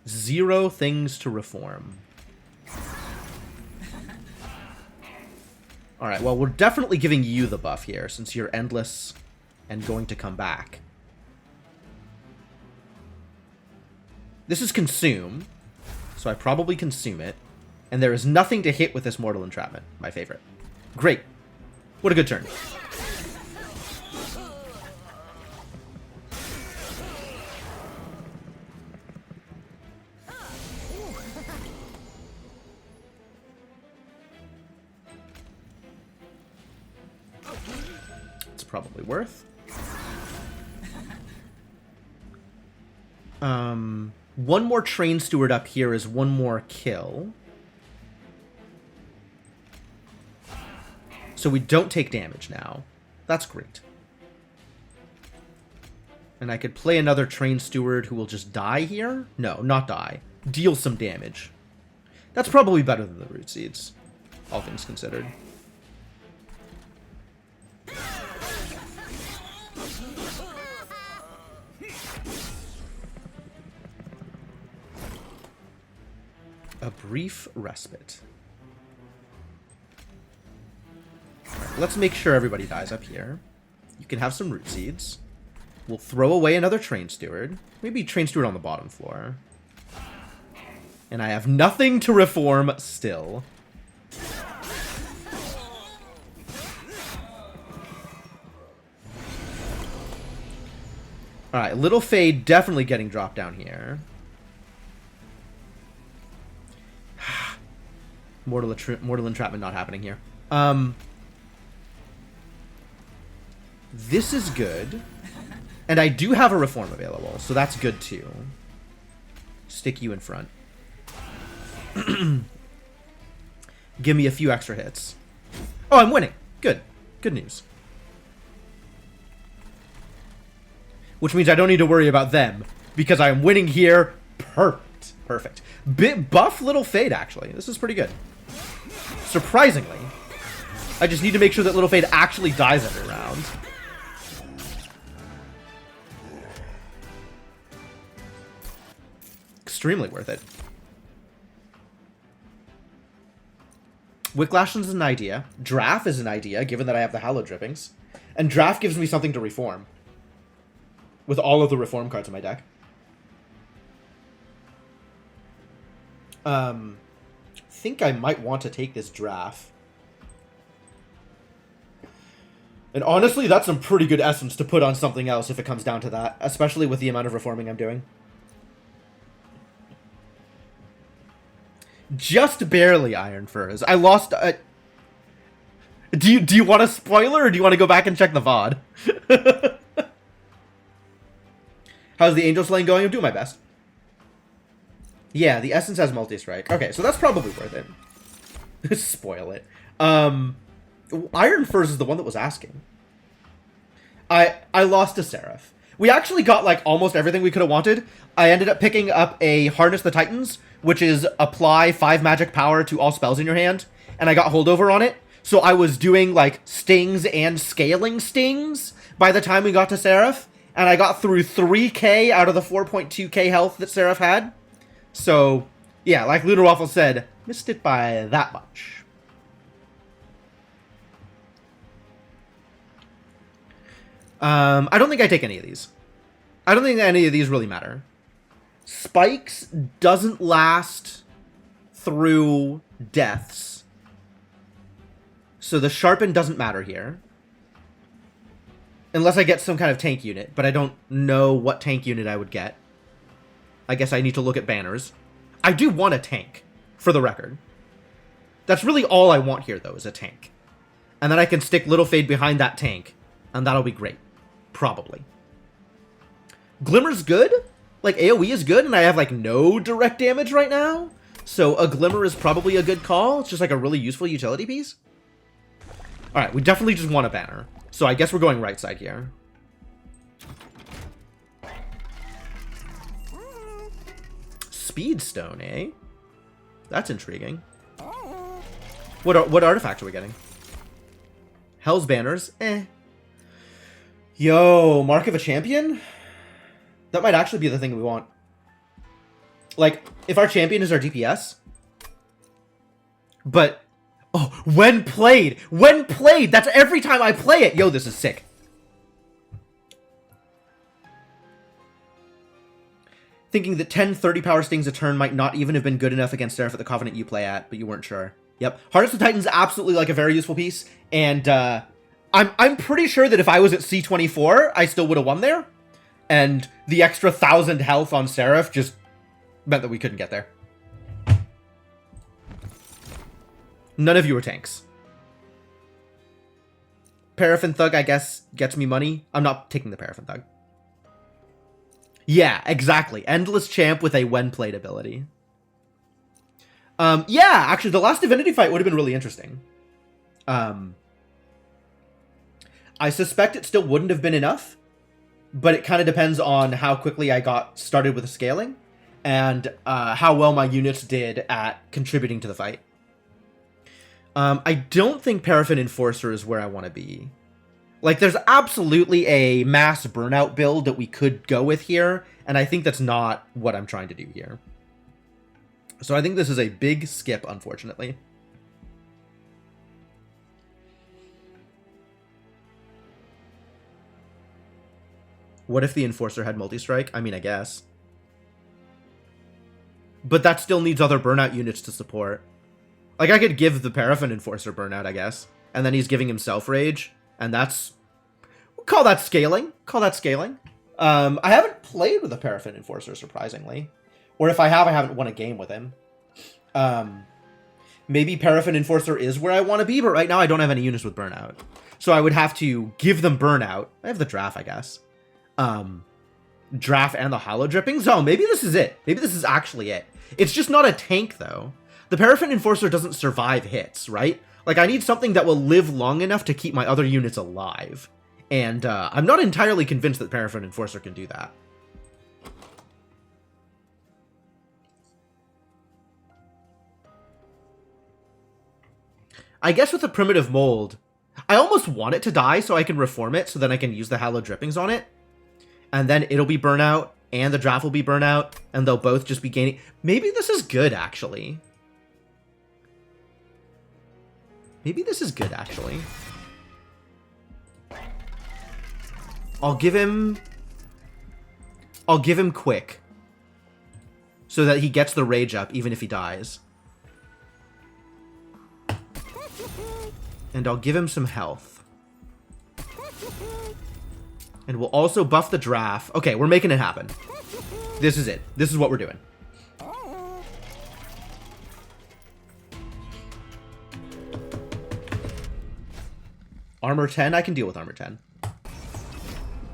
Zero things to reform. Alright, well, we're definitely giving you the buff here, since you're endless and going to come back. This is Consume, so I probably consume it. And there is nothing to hit with this Mortal Entrapment, my favorite. Great. What a good turn. Probably worth. One more Train Steward up here is one more kill. So we don't take damage now. That's great. And I could play another Train Steward who will just die here? No, not die. Deal some damage. That's probably better than the Root Seeds, all things considered. A brief respite. Right, let's make sure everybody dies up here. You can have some Root Seeds. We'll throw away another Train Steward. Maybe Train Steward on the bottom floor. And I have nothing to reform still. Alright, Little Fade definitely getting dropped down here. Mortal Entrapment not happening here. This is good. And I do have a reform available, so that's good too. Stick you in front. Give me a few extra hits. Oh, I'm winning. Good. Good news. Which means I don't need to worry about them, because I'm winning here. Perfect. Perfect. Buff Little Fade, actually. This is pretty good. Surprisingly. I just need to make sure that Little Fade actually dies every round. Extremely worth it. Wicklash is an idea. Draft is an idea, given that I have the Hallow Drippings. And Draft gives me something to reform. With all of the reform cards in my deck. Think I might want to take this Draft. And honestly, that's some pretty good essence to put on something else if it comes down to that. Especially with the amount of reforming I'm doing. Just barely Iron Furs. I lost... Do you want a spoiler, or do you want to go back and check the VOD? How's the Angel Slaying going? I'm doing my best. Yeah, the Essence has multi-strike. Okay, so that's probably worth it. Spoil it. Iron Furs is the one that was asking. I lost to Seraph. We actually got, like, almost everything we could have wanted. I ended up picking up a Harness the Titans, which is apply 5 magic power to all spells in your hand, and I got holdover on it. So I was doing, like, stings and scaling stings by the time we got to Seraph, and I got through 3k out of the 4.2k health that Seraph had. So, yeah, like Lunar Waffle said, missed it by that much. I don't think I take any of these. I don't think any of these really matter. Spikes doesn't last through deaths. So the Sharpen doesn't matter here. Unless I get some kind of tank unit, but I don't know what tank unit I would get. I guess I need to look at banners. I do want a tank, for the record. That's really all I want here, though, is a tank. And then I can stick Little Fade behind that tank, and that'll be great. Probably. Glimmer's good. Like, AoE is good, and I have, like, no direct damage right now. So a Glimmer is probably a good call. It's just, like, a really useful utility piece. Alright, we definitely just want a banner. So I guess we're going right side here. Speedstone, eh? That's intriguing. What artifacts are we getting? Hell's Banners? Eh. Yo, Mark of a Champion? That might actually be the thing we want. Like, if our champion is our DPS. But, oh, when played! When played! That's every time I play it! Yo, this is sick. Thinking that 10 30 power stings a turn might not even have been good enough against Seraph at the Covenant you play at, but you weren't sure. Yep. Harness the Titan's absolutely, like, a very useful piece, and, I'm pretty sure that if I was at C24, I still would have won there. And the extra 1,000 health on Seraph just meant that we couldn't get there. None of you are tanks. Paraffin Thug, I guess, gets me money. I'm not taking the Paraffin Thug. Yeah, exactly. Endless Champ with a when-played ability. Yeah, actually, the last Divinity fight would have been really interesting. I suspect it still wouldn't have been enough, but it kind of depends on how quickly I got started with the scaling, and how well my units did at contributing to the fight. I don't think Paraffin Enforcer is where I want to be. Like, there's absolutely a mass burnout build that we could go with here, and I think that's not what I'm trying to do here. So I think this is a big skip, unfortunately. What if the Enforcer had multi-strike? I mean, I guess. But that still needs other burnout units to support. Like, I could give the Paraffin Enforcer burnout, I guess. And then he's giving himself rage. And that's... We'll call that scaling. Call that scaling. I haven't played with the Paraffin Enforcer, surprisingly. Or if I have, I haven't won a game with him. Maybe Paraffin Enforcer is where I want to be, but right now I don't have any units with burnout. So I would have to give them burnout. I have the draft, I guess. Draft and the hollow drippings. Oh, maybe this is it. Maybe this is actually it. It's just not a tank, though. The Paraffin Enforcer doesn't survive hits, right? Like, I need something that will live long enough to keep my other units alive. And I'm not entirely convinced that Paraffin Enforcer can do that. I guess with a primitive mold, I almost want it to die so I can reform it, so then I can use the hallowed drippings on it. And then it'll be burnout, and the draft will be burnout, and they'll both just be gaining... Maybe this is good, actually. Maybe this is good, actually. I'll give him quick. So that he gets the rage up, even if he dies. And I'll give him some health. And we'll also buff the draft. Okay, we're making it happen. This is it. This is what we're doing. Armor 10? I can deal with armor 10.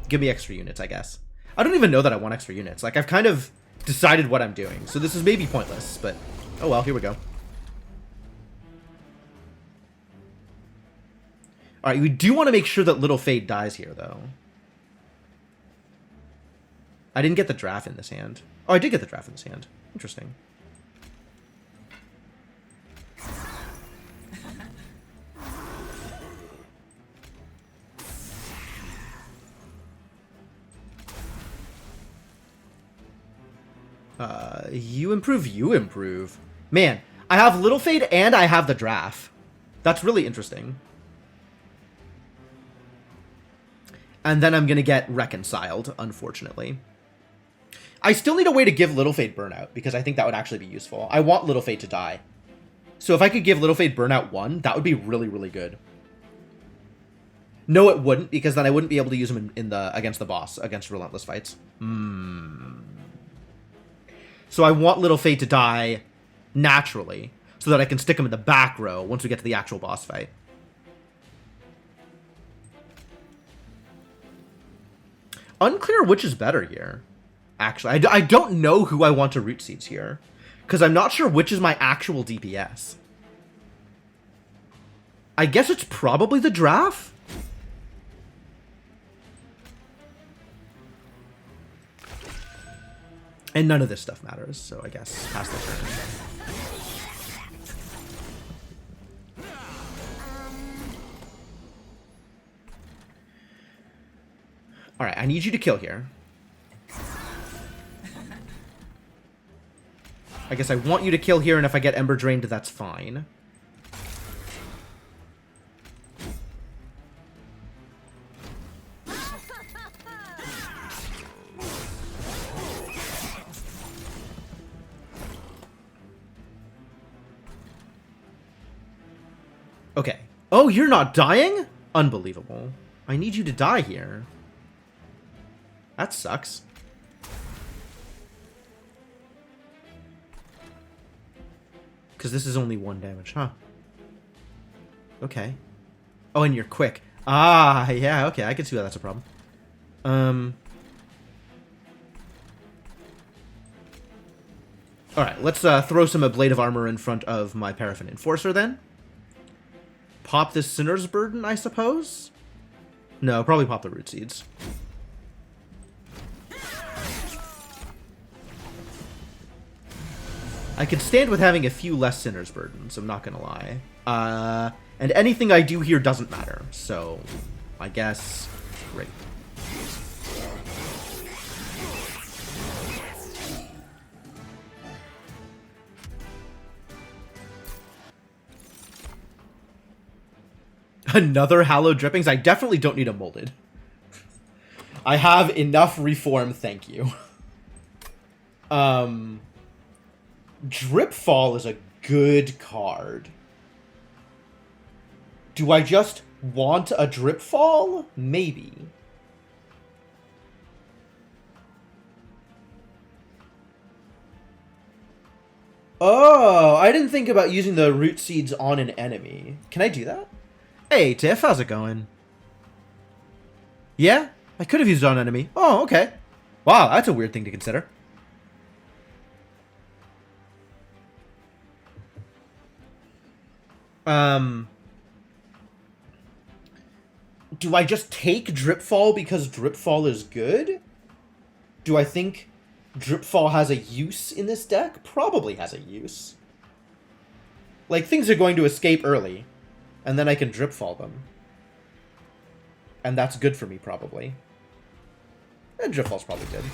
Give me extra units, I guess. I don't even know that I want extra units. Like, I've kind of decided what I'm doing. So this is maybe pointless, but... Oh well, here we go. Alright, we do want to make sure that Little Fade dies here, though. I didn't get the draft in this hand. Oh, I did get the draft in this hand. Interesting. You improve, you improve. Man, I have Little Fade and I have the draft. That's really interesting. And then I'm going to get reconciled, unfortunately. I still need a way to give Little Fade burnout, because I think that would actually be useful. I want Little Fade to die. So if I could give Little Fade burnout 1, that would be really, really good. No, it wouldn't, because then I wouldn't be able to use him in the against the boss, against Relentless fights. So I want Little Fade to die naturally, so that I can stick him in the back row once we get to the actual boss fight. Unclear which is better here. Actually, I don't know who I want to root seeds here, because I'm not sure which is my actual DPS. I guess it's probably the draft? And none of this stuff matters, so I guess pass the turn. Alright, I need you to kill here. I guess I want you to kill here, and if I get Ember Drained, that's fine. Okay. Oh, you're not dying? Unbelievable. I need you to die here. That sucks. Because this is only 1 damage, huh? Okay. Oh, and you're quick. Ah, yeah, okay, I can see why that's a problem. Alright, let's throw some Blade of Armor in front of my Paraffin Enforcer, then. Pop this Sinner's Burden, I suppose? No, probably pop the Root Seeds. I could stand with having a few less Sinner's Burdens, I'm not gonna lie. And anything I do here doesn't matter, so I guess... Great. Another Hallowed Drippings? I definitely don't need a Molded. I have enough reform, thank you. Dripfall is a good card. Do I just want a Dripfall? Maybe. Oh, I didn't think about using the root seeds on an enemy. Can I do that? Hey, Tiff, how's it going? Yeah, I could have used it on an enemy. Oh, okay. Wow, that's a weird thing to consider. Do I just take Dripfall because Dripfall is good? Do I think Dripfall has a use in this deck? Probably has a use. Like, things are going to escape early, and then I can Dripfall them. And that's good for me, probably. And Dripfall's probably good.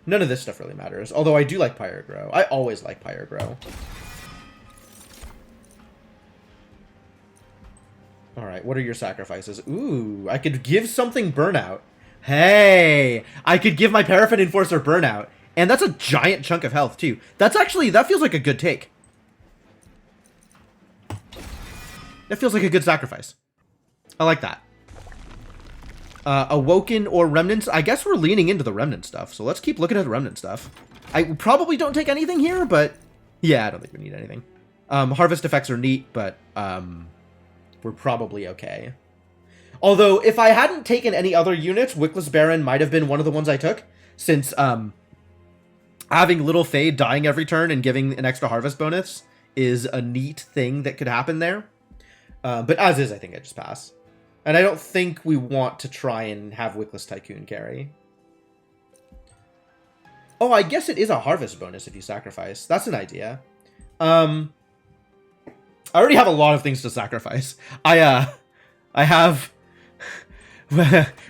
None of this stuff really matters, although I do like Pyrogrow. I always like Pyrogrow. Alright, what are your sacrifices? Ooh, I could give something Burnout. Hey! I could give my Paraffin Enforcer Burnout. And that's a giant chunk of health, too. That's actually, that feels like a good take. That feels like a good sacrifice. I like that. Awoken or Remnants? I guess we're leaning into the Remnant stuff, so let's keep looking at the Remnant stuff. I probably don't take anything here, but... yeah, I don't think we need anything. Harvest effects are neat, but... we're probably okay. Although, if I hadn't taken any other units, Wickless Baron might have been one of the ones I took, since having Little Fade dying every turn and giving an extra harvest bonus is a neat thing that could happen there. But as is, I think I just pass. And I don't think we want to try and have Wickless Tycoon carry. Oh, I guess it is a harvest bonus if you sacrifice. That's an idea. I already have a lot of things to sacrifice. I have...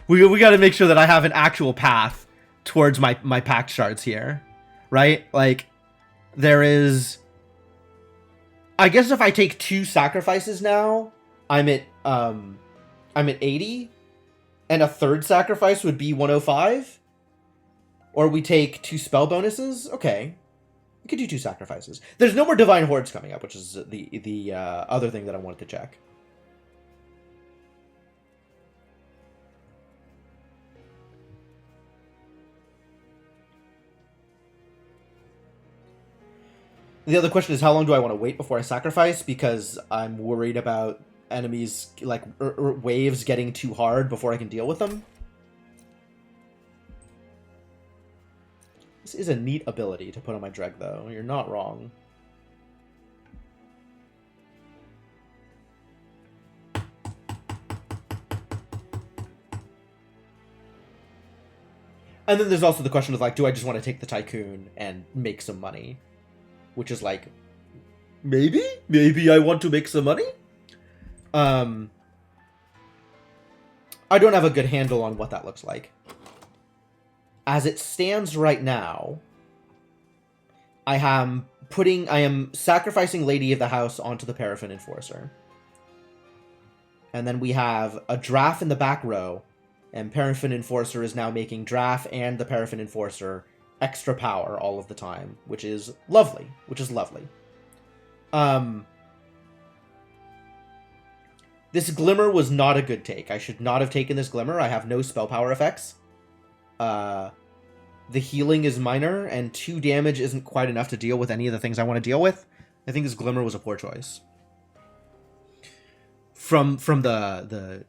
we got to make sure that I have an actual path towards my pact shards here. Right? Like, there is... I guess if I take 2 sacrifices now, I'm at 80, and a 3rd sacrifice would be 105. Or we take 2 spell bonuses. Okay, we could do 2 sacrifices. There's no more Divine Hordes coming up, which is the other thing that I wanted to check. The other question is, how long do I want to wait before I sacrifice? Because I'm worried about enemies, like, waves getting too hard before I can deal with them. This is a neat ability to put on my Dreg, though. You're not wrong. And then there's also the question of, like, do I just want to take the Tycoon and make some money? Which is like, maybe I want to make some money. I don't have a good handle on what that looks like. As it stands right now, I am sacrificing Lady of the House onto the Paraffin Enforcer. And then we have a Draft in the back row, and Paraffin Enforcer is now making Draft and the Paraffin Enforcer extra power all of the time, which is lovely. This Glimmer was not a good take. I should not have taken this Glimmer. I have no spell power effects. The healing is minor, and 2 damage isn't quite enough to deal with any of the things I want to deal with. I think this Glimmer was a poor choice. From the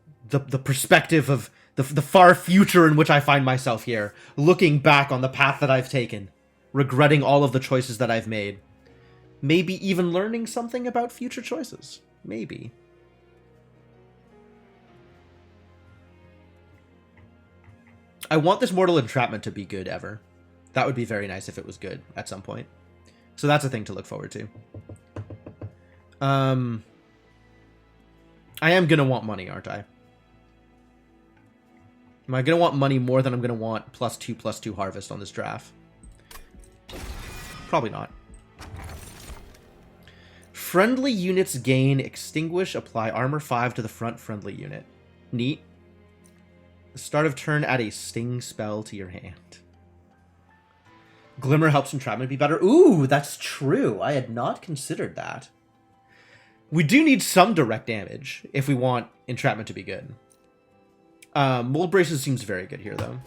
perspective of the far future in which I find myself here, looking back on the path that I've taken, regretting all of the choices that I've made. Maybe even learning something about future choices. Maybe. I want this Mortal Entrapment to be good ever. That would be very nice if it was good at some point. So that's a thing to look forward to. I am going to want money, aren't I? Am I going to want money more than I'm going to want +2/+2 harvest on this draft? Probably not. Friendly units gain Extinguish, apply armor 5 to the front friendly unit. Neat. The start of turn, add a sting spell to your hand. Glimmer helps entrapment be better. Ooh, that's true. I had not considered that. We do need some direct damage if we want entrapment to be good. Mold Braces seems very good here, though.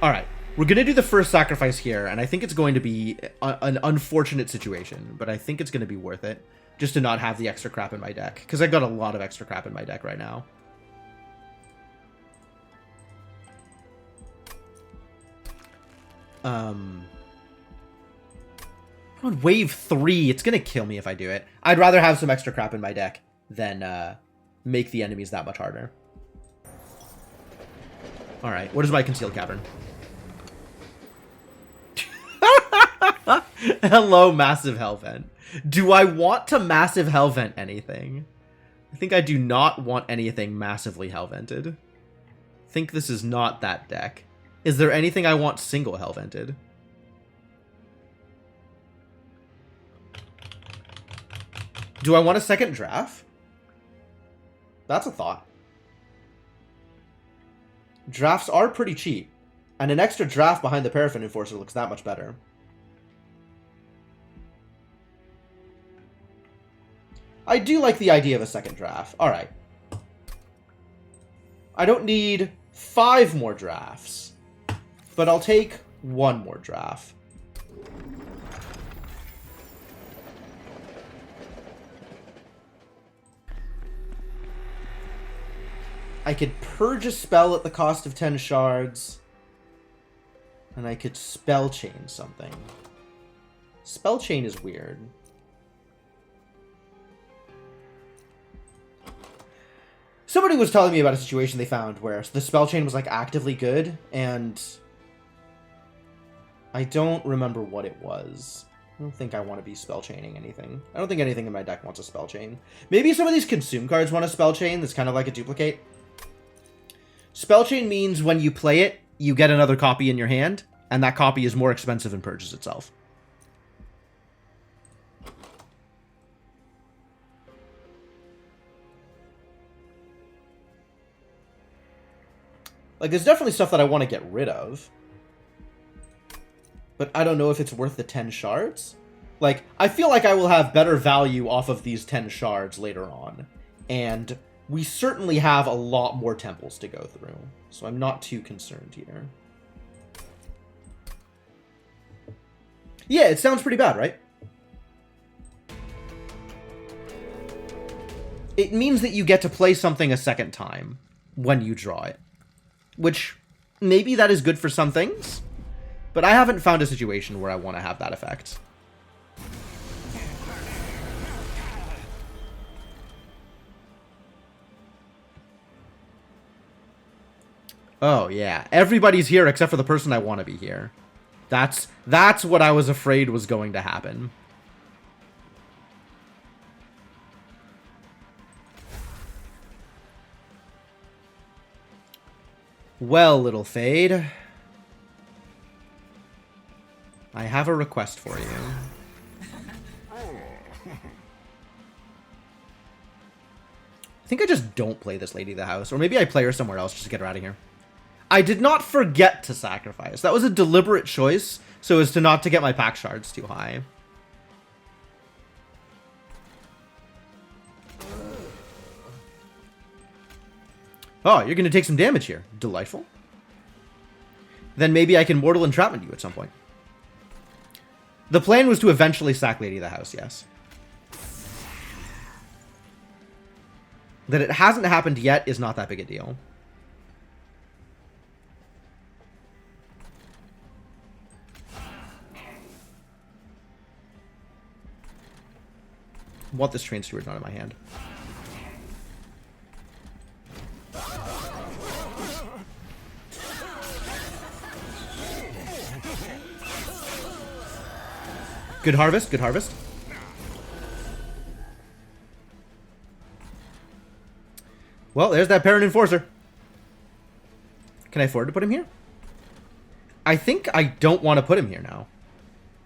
Alright, we're going to do the first sacrifice here, and I think it's going to be an unfortunate situation, but I think it's going to be worth it, just to not have the extra crap in my deck, because I've got a lot of extra crap in my deck right now. On wave 3, it's going to kill me if I do it. I'd rather have some extra crap in my deck than make the enemies that much harder. Alright, what is my Concealed Cavern? Hello, Massive Hellvent. Do I want to Massive Hellvent anything? I think I do not want anything massively Hellvented. I think this is not that deck. Is there anything I want single Hellvented? Do I want a second draft? That's a thought. Drafts are pretty cheap, and an extra draft behind the Paraffin Enforcer looks that much better. I do like the idea of a second draft. Alright. I don't need 5 more drafts, but I'll take 1 more draft. I could purge a spell at the cost of 10 shards, and I could spell chain something. Spell chain is weird. Somebody was telling me about a situation they found where the spell chain was like actively good, and I don't remember what it was. I don't think I want to be spell chaining anything. I don't think anything in my deck wants a spell chain. Maybe some of these consume cards want a spell chain that's kind of like a duplicate. Spell chain means when you play it, you get another copy in your hand, and that copy is more expensive and purges itself. Like, there's definitely stuff that I want to get rid of. But I don't know if it's worth the 10 shards. Like, I feel like I will have better value off of these 10 shards later on. And we certainly have a lot more temples to go through. So I'm not too concerned here. Yeah, it sounds pretty bad, right? It means that you get to play something a second time when you draw it. Which, maybe that is good for some things, but I haven't found a situation where I want to have that effect. Oh, yeah. Everybody's here except for the person I want to be here. That's what I was afraid was going to happen. Well, little Fade, I have a request for you. I think I just don't play this Lady of the House, or maybe I play her somewhere else just to get her out of here. I did not forget to sacrifice. That was a deliberate choice, so as to not to get my pack shards too high. Oh, you're going to take some damage here. Delightful. Then maybe I can Mortal Entrapment you at some point. The plan was to eventually sack Lady of the House, yes. That it hasn't happened yet is not that big a deal. I want this Train Steward not in my hand. Good harvest, good harvest. Well, there's that Parent Enforcer. Can I afford to put him here? I think I don't want to put him here now.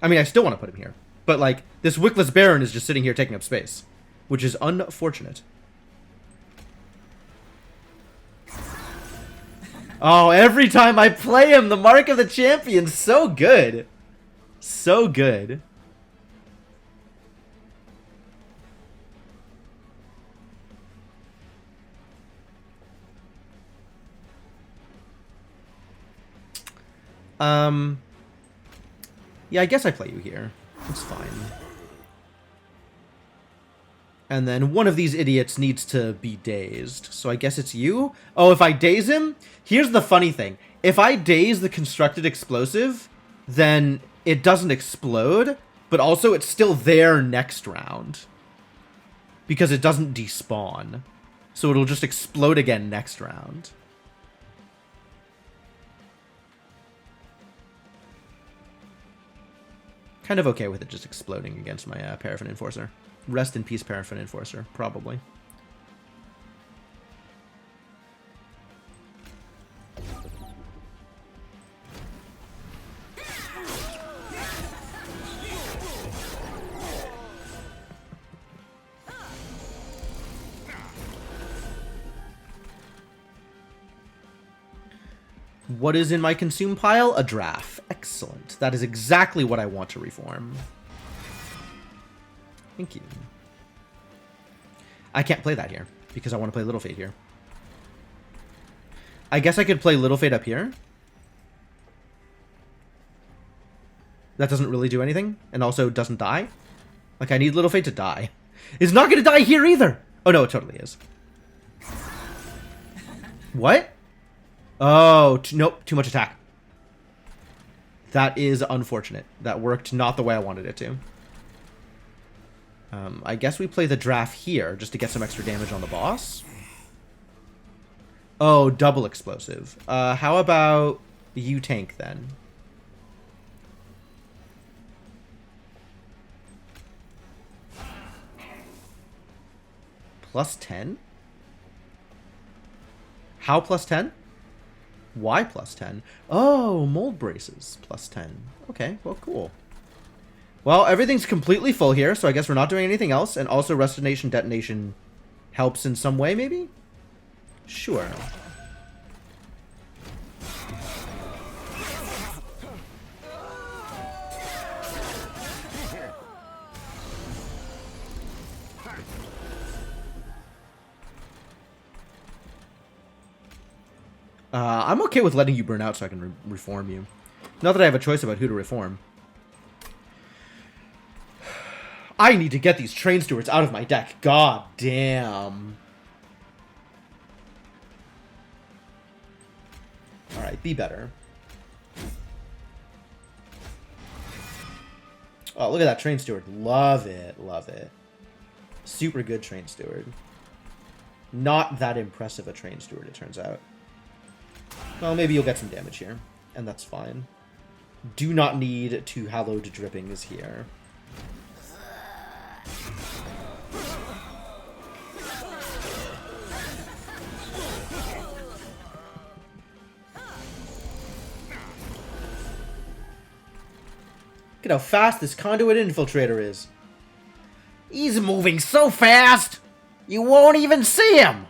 I mean, I still want to put him here. But, like, this Wickless Baron is just sitting here taking up space. Which is unfortunate. Oh, every time I play him, the Mark of the Champion, so good. So good. Yeah, I guess I play you here. It's fine. And then one of these idiots needs to be dazed. So I guess it's you? Oh, if I daze him? Here's the funny thing. If I daze the constructed explosive, then it doesn't explode, but also it's still there next round. Because it doesn't despawn. So it'll just explode again next round. Kind of okay with it just exploding against my Paraffin Enforcer. Rest in peace, Paraffin Enforcer. Probably. What is in my consume pile? A draft. Excellent. That is exactly what I want to reform. Thank you. I can't play that here, because I want to play Little Fate here. I guess I could play Little Fate up here. That doesn't really do anything, and also doesn't die. Like, I need Little Fate to die. It's not going to die here either! Oh, no, it totally is. What? Oh, nope, too much attack. That is unfortunate. That worked not the way I wanted it to. I guess we play the draft here, just to get some extra damage on the boss. Oh, double explosive. How about you tank, then? Plus 10? How plus 10? Why plus 10? Oh, mold braces plus 10. Okay, well, cool. Well, everything's completely full here, so I guess we're not doing anything else. And also Restonation Detonation helps in some way, maybe? Sure. I'm okay with letting you burn out so I can reform you. Not that I have a choice about who to reform. I need to get these train stewards out of my deck. God damn. Alright, be better. Oh, look at that train steward. Love it. Love it. Super good train steward. Not that impressive a train steward, it turns out. Well, maybe you'll get some damage here, and that's fine. Do not need 2 hallowed drippings here. Look at how fast this conduit infiltrator is. He's moving so fast, you won't even see him.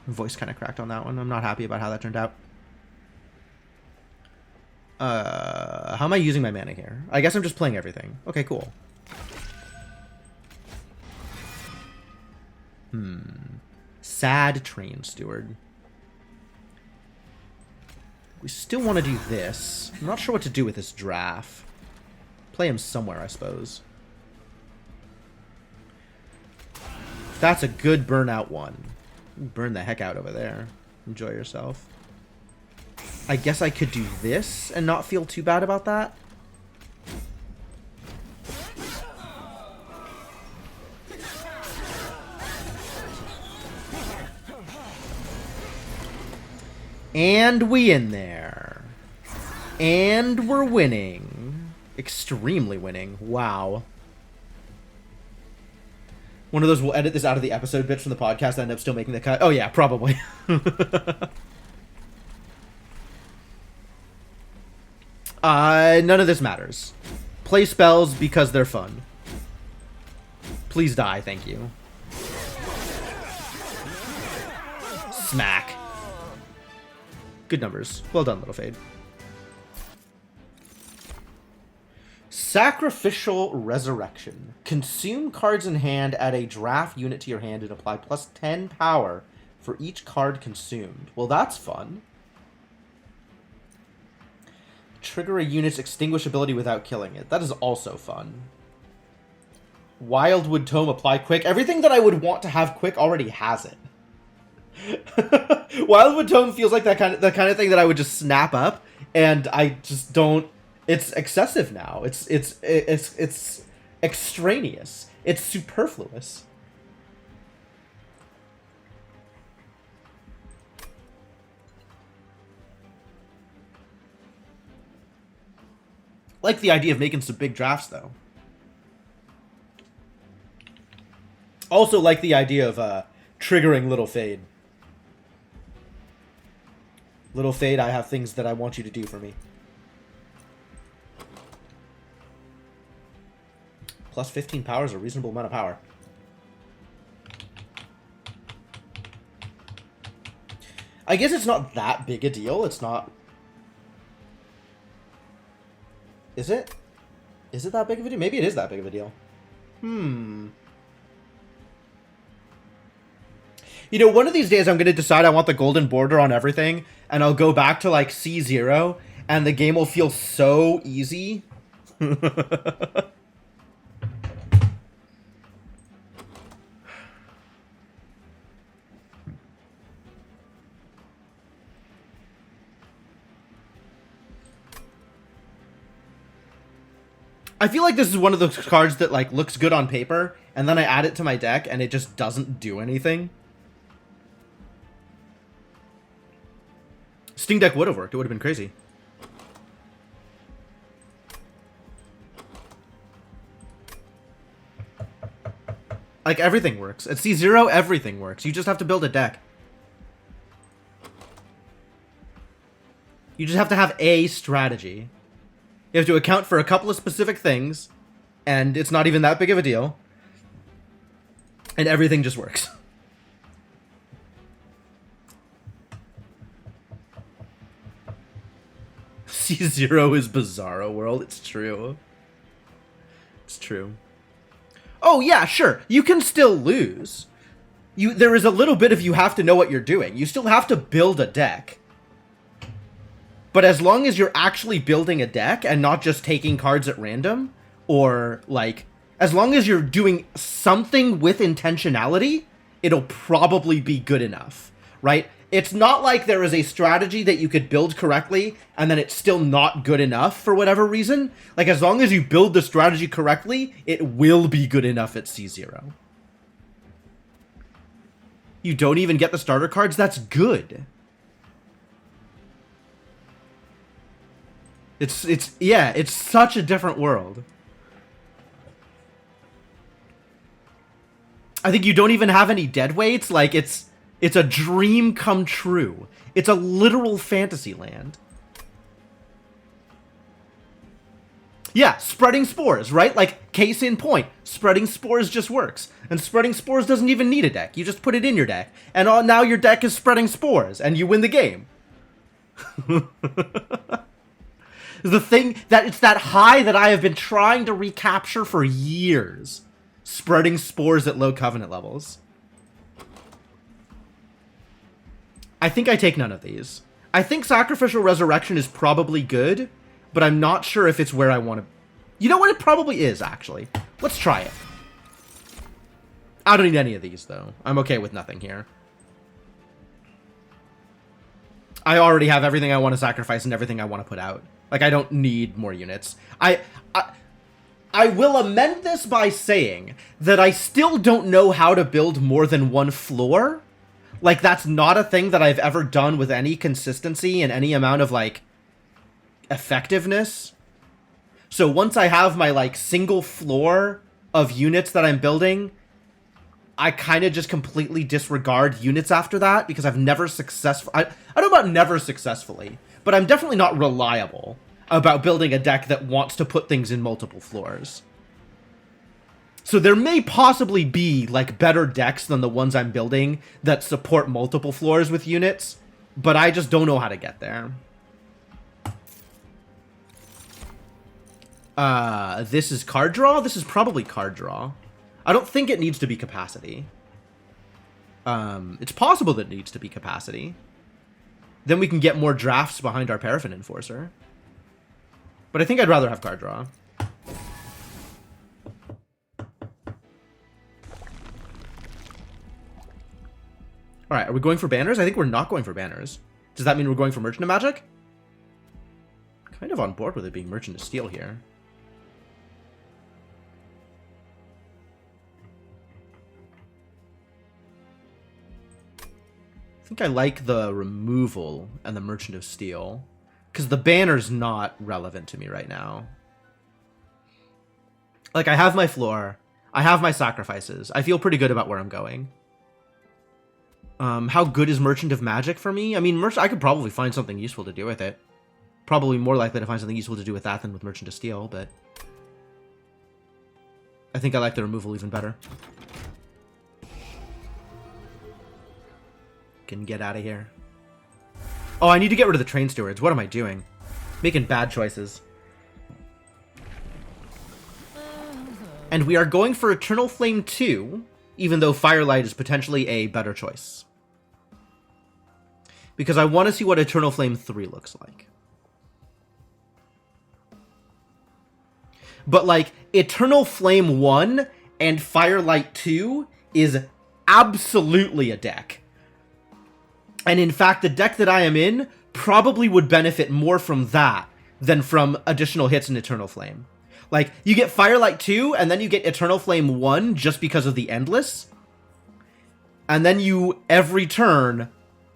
Voice kind of cracked on that one. I'm not happy about how that turned out. How am I using my mana here? I guess I'm just playing everything. Okay, cool. Sad train steward. We still want to do this. I'm not sure what to do with this draft. Play him somewhere, I suppose. That's a good burnout one. Burn the heck out over there. Enjoy yourself. I guess I could do this and not feel too bad about that. And we in there. And we're winning. Extremely winning. Wow. One of those, we'll edit this out of the episode bits from the podcast, end up still making the cut. Oh yeah, probably. None of this matters. Play spells because they're fun. Please die, thank you. Smack. Good numbers. Well done, Little Fade. Sacrificial Resurrection. Consume cards in hand, add a draft unit to your hand, and apply plus 10 power for each card consumed. Well, that's fun. Trigger a unit's extinguish ability without killing it. That is also fun. Wildwood Tome, apply quick. Everything that I would want to have quick already has it. Wildwood Tome feels like the kind of thing that I would just snap up, and I just don't. It's excessive now. It's extraneous. It's superfluous. Like the idea of making some big drafts, though. Also like the idea of triggering Little Fade. Little Fade, I have things that I want you to do for me. Plus 15 power is a reasonable amount of power. I guess it's not that big a deal. It's not... Is it? Is it that big of a deal? Maybe it is that big of a deal. You know, one of these days I'm going to decide I want the golden border on everything, and I'll go back to, like, C0, and the game will feel so easy. I feel like this is one of those cards that, like, looks good on paper, and then I add it to my deck, and it just doesn't do anything. Sting deck would have worked. It would have been crazy. Like, everything works. At C0, everything works. You just have to build a deck. You just have to have a strategy. You have to account for a couple of specific things, and it's not even that big of a deal. And everything just works. C0 is Bizarro World. It's true. It's true. Oh, yeah, sure. You can still lose. There is a little bit of you have to know what you're doing. You still have to build a deck. But as long as you're actually building a deck and not just taking cards at random, or, like, as long as you're doing something with intentionality, it'll probably be good enough, right? It's not like there is a strategy that you could build correctly and then it's still not good enough for whatever reason. Like, as long as you build the strategy correctly, it will be good enough at C0. You don't even get the starter cards? That's good. Yeah, it's such a different world. I think you don't even have any deadweights. Like, it's a dream come true. It's a literal fantasy land. Yeah, spreading spores, right? Like, case in point, spreading spores just works. And spreading spores doesn't even need a deck. You just put it in your deck. And now your deck is spreading spores, and you win the game. The thing that it's that high that I have been trying to recapture for years. Spreading spores at low covenant levels. I think I take none of these. I think Sacrificial Resurrection is probably good, but I'm not sure if it's where I want to... You know what? It probably is, actually. Let's try it. I don't need any of these, though. I'm okay with nothing here. I already have everything I want to sacrifice and everything I want to put out. Like, I don't need more units. I will amend this by saying that I still don't know how to build more than one floor. Like, that's not a thing that I've ever done with any consistency and any amount of, like, effectiveness. So once I have my, like, single floor of units that I'm building, I kind of just completely disregard units after that because I've never I don't know about never successfully, but I'm definitely not reliable about building a deck that wants to put things in multiple floors. So there may possibly be, like, better decks than the ones I'm building that support multiple floors with units, But I just don't know how to get there. This is card draw? This is probably card draw. I don't think it needs to be capacity. It's possible that it needs to be capacity. Then we can get more drafts behind our Paraffin Enforcer. But I think I'd rather have card draw. Alright, are we going for banners? I think we're not going for banners. Does that mean we're going for Merchant of Magic? Kind of on board with it being Merchant of Steel here. I think I like the removal and the Merchant of Steel. Because the banner's not relevant to me right now. Like, I have my floor. I have my sacrifices. I feel pretty good about where I'm going. How good is Merchant of Magic for me? I mean, I could probably find something useful to do with it. Probably more likely to find something useful to do with that than with Merchant of Steel, but... I think I like the removal even better. Can get out of here. Oh, I need to get rid of the Train Stewards. What am I doing? Making bad choices. And we are going for Eternal Flame 2, even though Firelight is potentially a better choice. Because I want to see what Eternal Flame 3 looks like. But, like, Eternal Flame 1 and Firelight 2 is absolutely a deck. And in fact, the deck that I am in probably would benefit more from that than from additional hits in Eternal Flame. Like, you get Firelight 2, and then you get Eternal Flame 1 just because of the Endless. And then you, every turn,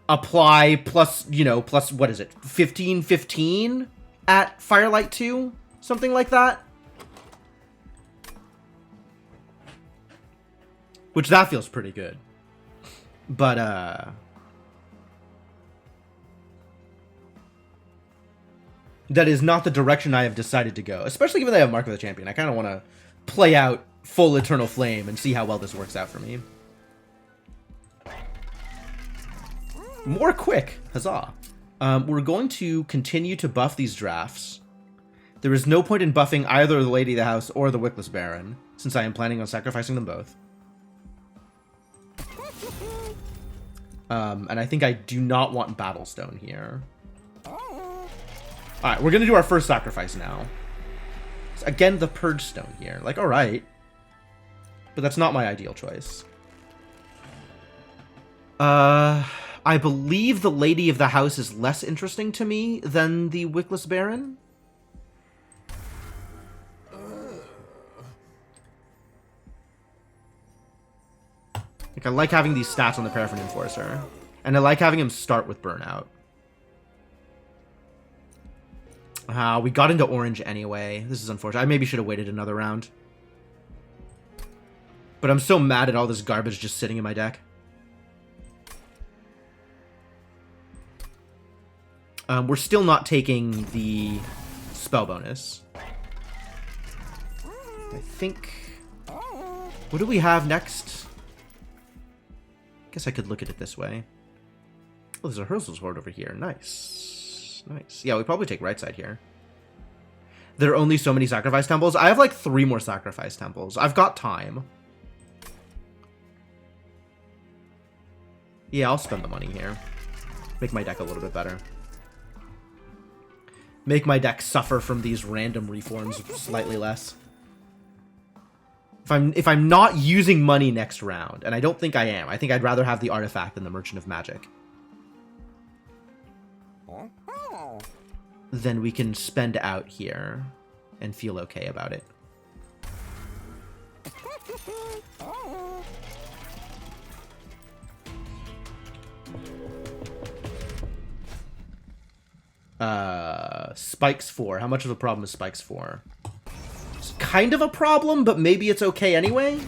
apply plus, you know, plus, what is it, 15/15 at Firelight 2? Something like that? Which, that feels pretty good. But, that is not the direction I have decided to go. Especially given that I have Mark of the Champion. I kind of want to play out full Eternal Flame and see how well this works out for me. More quick! Huzzah! We're going to continue to buff these drafts. There is no point in buffing either the Lady of the House or the Wickless Baron, since I am planning on sacrificing them both. And I think I do not want Battlestone here. Alright, we're going to do our first sacrifice now. So again, the Purge Stone here. Like, alright. But that's not my ideal choice. I believe the Lady of the House is less interesting to me than the Wickless Baron. Like, I like having these stats on the Paraffin Enforcer. And I like having him start with Burnout. We got into orange anyway. This is unfortunate. I maybe should have waited another round. But I'm so mad at all this garbage just sitting in my deck. We're still not taking the spell bonus. I think... What do we have next? Guess I could look at it this way. Oh, there's a Herzl's Horde over here. Nice. Nice. Yeah, we probably take right side here. There are only so many sacrifice temples. I have like 3 more sacrifice temples. I've got time. Yeah, I'll spend the money here. Make my deck a little bit better. Make my deck suffer from these random reforms slightly less. If I'm not using money next round, and I don't think I am, I think I'd rather have the artifact than the Merchant of Magic. Then we can spend out here and feel okay about it. Spikes 4. How much of a problem is Spikes 4? It's kind of a problem, but maybe it's okay anyway,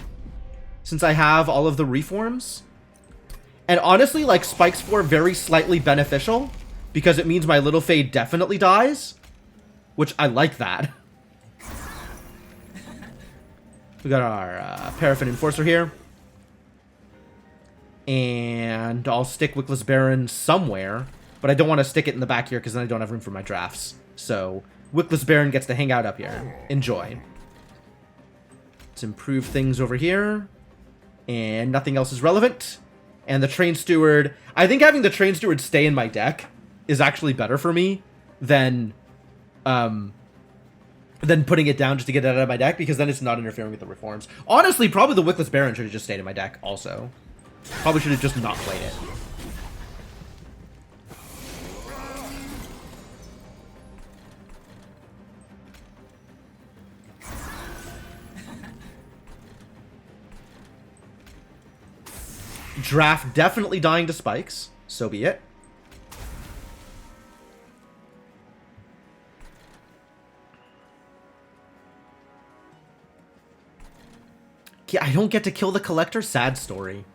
since I have all of the reforms. And honestly, like, Spikes 4 very slightly beneficial, because it means my Little Fae definitely dies, which I like that. We got our Paraffin Enforcer here. And I'll stick Wickless Baron somewhere. But I don't want to stick it in the back here because then I don't have room for my drafts. So, Wickless Baron gets to hang out up here. Enjoy. Let's improve things over here. And nothing else is relevant. And the Train Steward... I think having the Train Steward stay in my deck is actually better for me than putting it down just to get it out of my deck, because then it's not interfering with the reforms. Honestly, probably the Wickless Baron should have just stayed in my deck also. Probably should have just not played it. Draft definitely dying to spikes. So be it. Yeah, I don't get to kill the Collector? Sad story.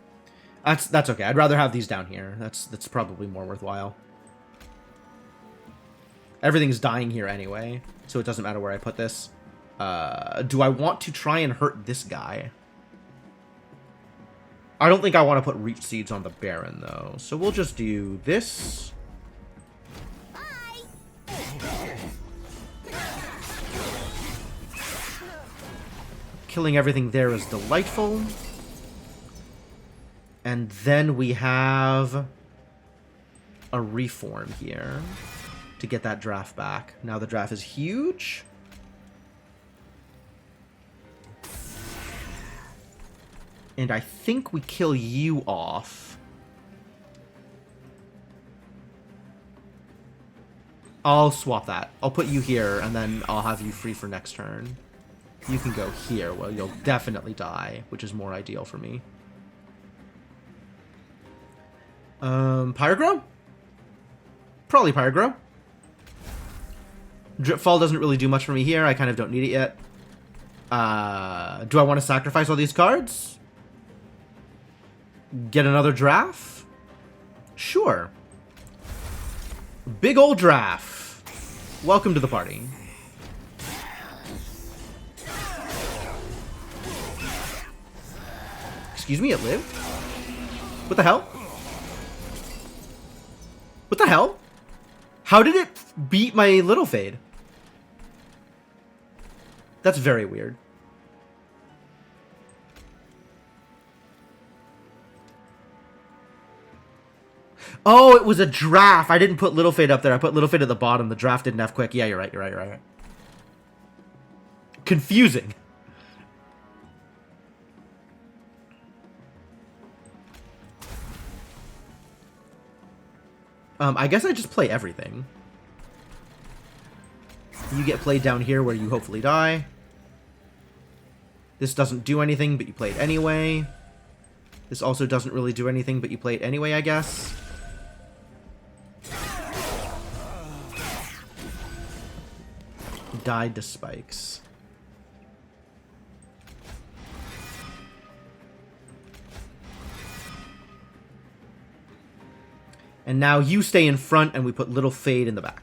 That's okay. I'd rather have these down here. That's probably more worthwhile. Everything's dying here anyway, so it doesn't matter where I put this. Do I want to try and hurt this guy? I don't think I want to put Reach Seeds on the Baron, though. So we'll just do this. Bye. Killing everything there is delightful. And then we have a Reform here to get that draft back. Now the draft is huge. And I think we kill you off. I'll swap that. I'll put you here, and then I'll have you free for next turn. You can go here, well, you'll definitely die, which is more ideal for me. Pyrogrow? Probably Pyrogrow. Dripfall doesn't really do much for me here. I kind of don't need it yet. Do I want to sacrifice all these cards? Get another draft? Sure. Big old draft. Welcome to the party. Excuse me, it lived? What the hell? What the hell? How did it beat my Little Fade? That's very weird. Oh, it was a draft. I didn't put Little Fade up there. I put Little Fade at the bottom. The draft didn't have quick. Yeah, you're right. You're right. Confusing. I guess I just play everything. You get played down here where you hopefully die. This doesn't do anything, but you play it anyway. This also doesn't really do anything, but you play it anyway, I guess. Died to spikes. And now you stay in front and we put Little Fade in the back.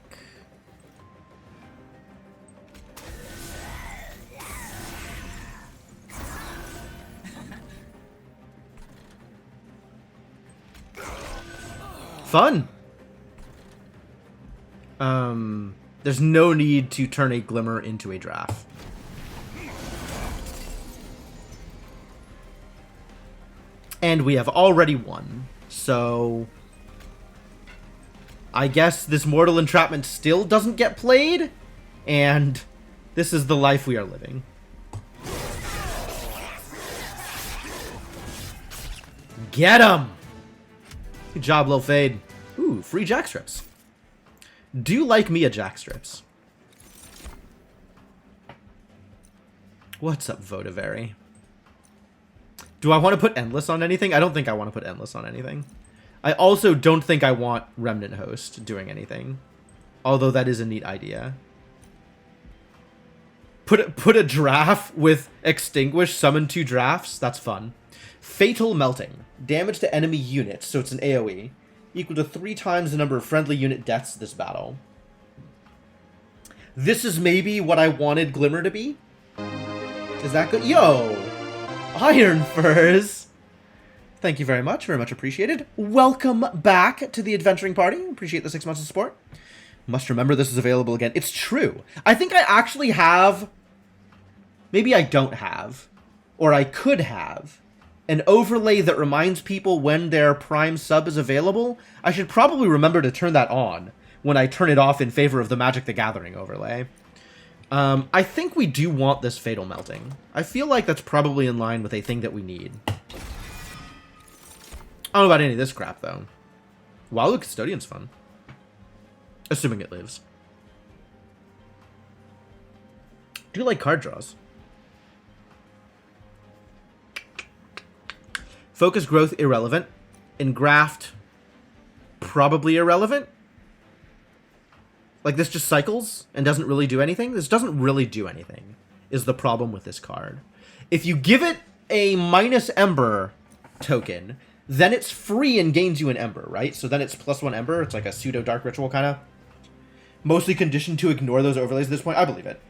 Fun! There's no need to turn a Glimmer into a draft. And we have already won, so I guess this Mortal Entrapment still doesn't get played, and this is the life we are living. Get him! Good job, Lil Fade. Ooh, free Jackstrips. Do like me a Jackstrips. What's up, Vodavari? Do I want to put Endless on anything? I don't think I want to put Endless on anything. I also don't think I want Remnant Host doing anything. Although that is a neat idea. Put a draft with Extinguish, summon 2 drafts. That's fun. Fatal Melting. Damage to enemy units, so it's an AoE. Equal to 3 times the number of friendly unit deaths this battle. This is maybe what I wanted Glimmer to be. Is that good? Yo! Iron Furs! Thank you very much appreciated. Welcome back to the adventuring party. Appreciate the 6 months of support. Must remember this is available again. It's true. I think I actually have, maybe I don't have, or I could have, an overlay that reminds people when their Prime sub is available. I should probably remember to turn that on when I turn it off in favor of the Magic the Gathering overlay. I think we do want this Fatal Melting. I feel like that's probably in line with a thing that we need. I don't know about any of this crap, though. Wildwood Custodian's fun. Assuming it lives. Do you like card draws? Focus growth, irrelevant. Engraft, probably irrelevant. Like, this just cycles and doesn't really do anything. This doesn't really do anything, is the problem with this card. If you give it a minus Ember token, then it's free and gains you an Ember, right? So then it's +1 Ember. It's like a pseudo-Dark Ritual, kind of. Mostly conditioned to ignore those overlays at this point. I believe it.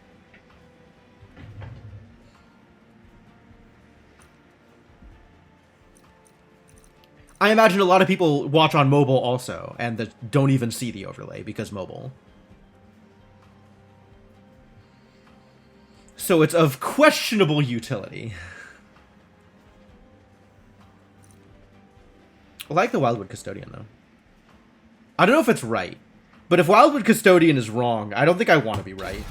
I imagine a lot of people watch on mobile also, and that don't even see the overlay because mobile. So it's of questionable utility. I like the Wildwood Custodian, though. I don't know if it's right, but if Wildwood Custodian is wrong, I don't think I want to be right.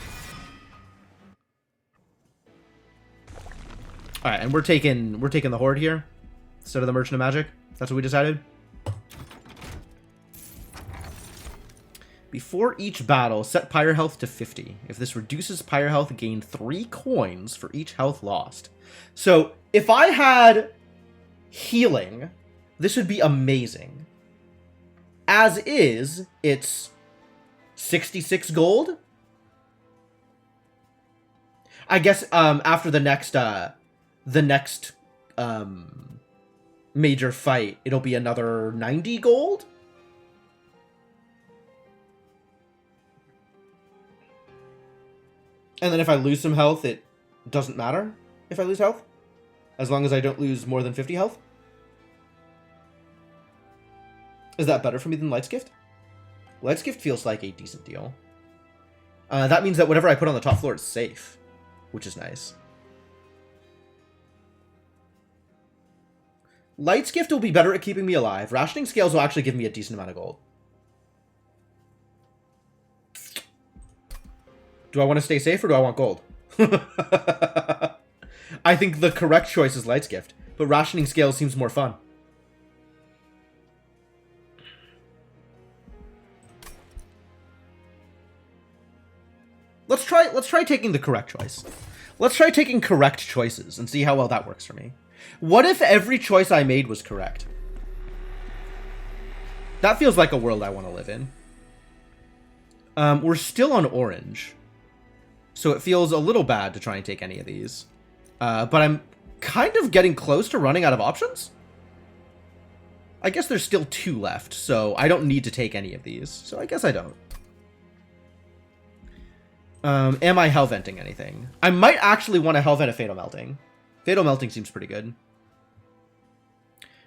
Alright, and we're taking the Horde here instead of the Merchant of Magic. That's what we decided. Before each battle, set Pyre health to 50. If this reduces Pyre health, gain 3 coins for each health lost. So, if I had healing, this would be amazing. As is, it's 66 gold. I guess after the next major fight, it'll be another 90 gold. And then if I lose some health, it doesn't matter if I lose health, as long as I don't lose more than 50 health. Is that better for me than Light's Gift? Light's Gift feels like a decent deal. That means that whatever I put on the top floor is safe, which is nice. Light's Gift will be better at keeping me alive. Rationing Scales will actually give me a decent amount of gold. Do I want to stay safe or do I want gold? I think the correct choice is Light's Gift, but Rationing Scales seems more fun. Let's try taking the correct choice. Let's try taking correct choices and see how well that works for me. What if every choice I made was correct? That feels like a world I want to live in. We're still on orange, so it feels a little bad to try and take any of these. But I'm kind of getting close to running out of options. I guess there's still 2 left, so I don't need to take any of these. So I guess I don't. Am I Hellventing anything? I might actually want to Hellvent a Fatal Melting. Fatal Melting seems pretty good.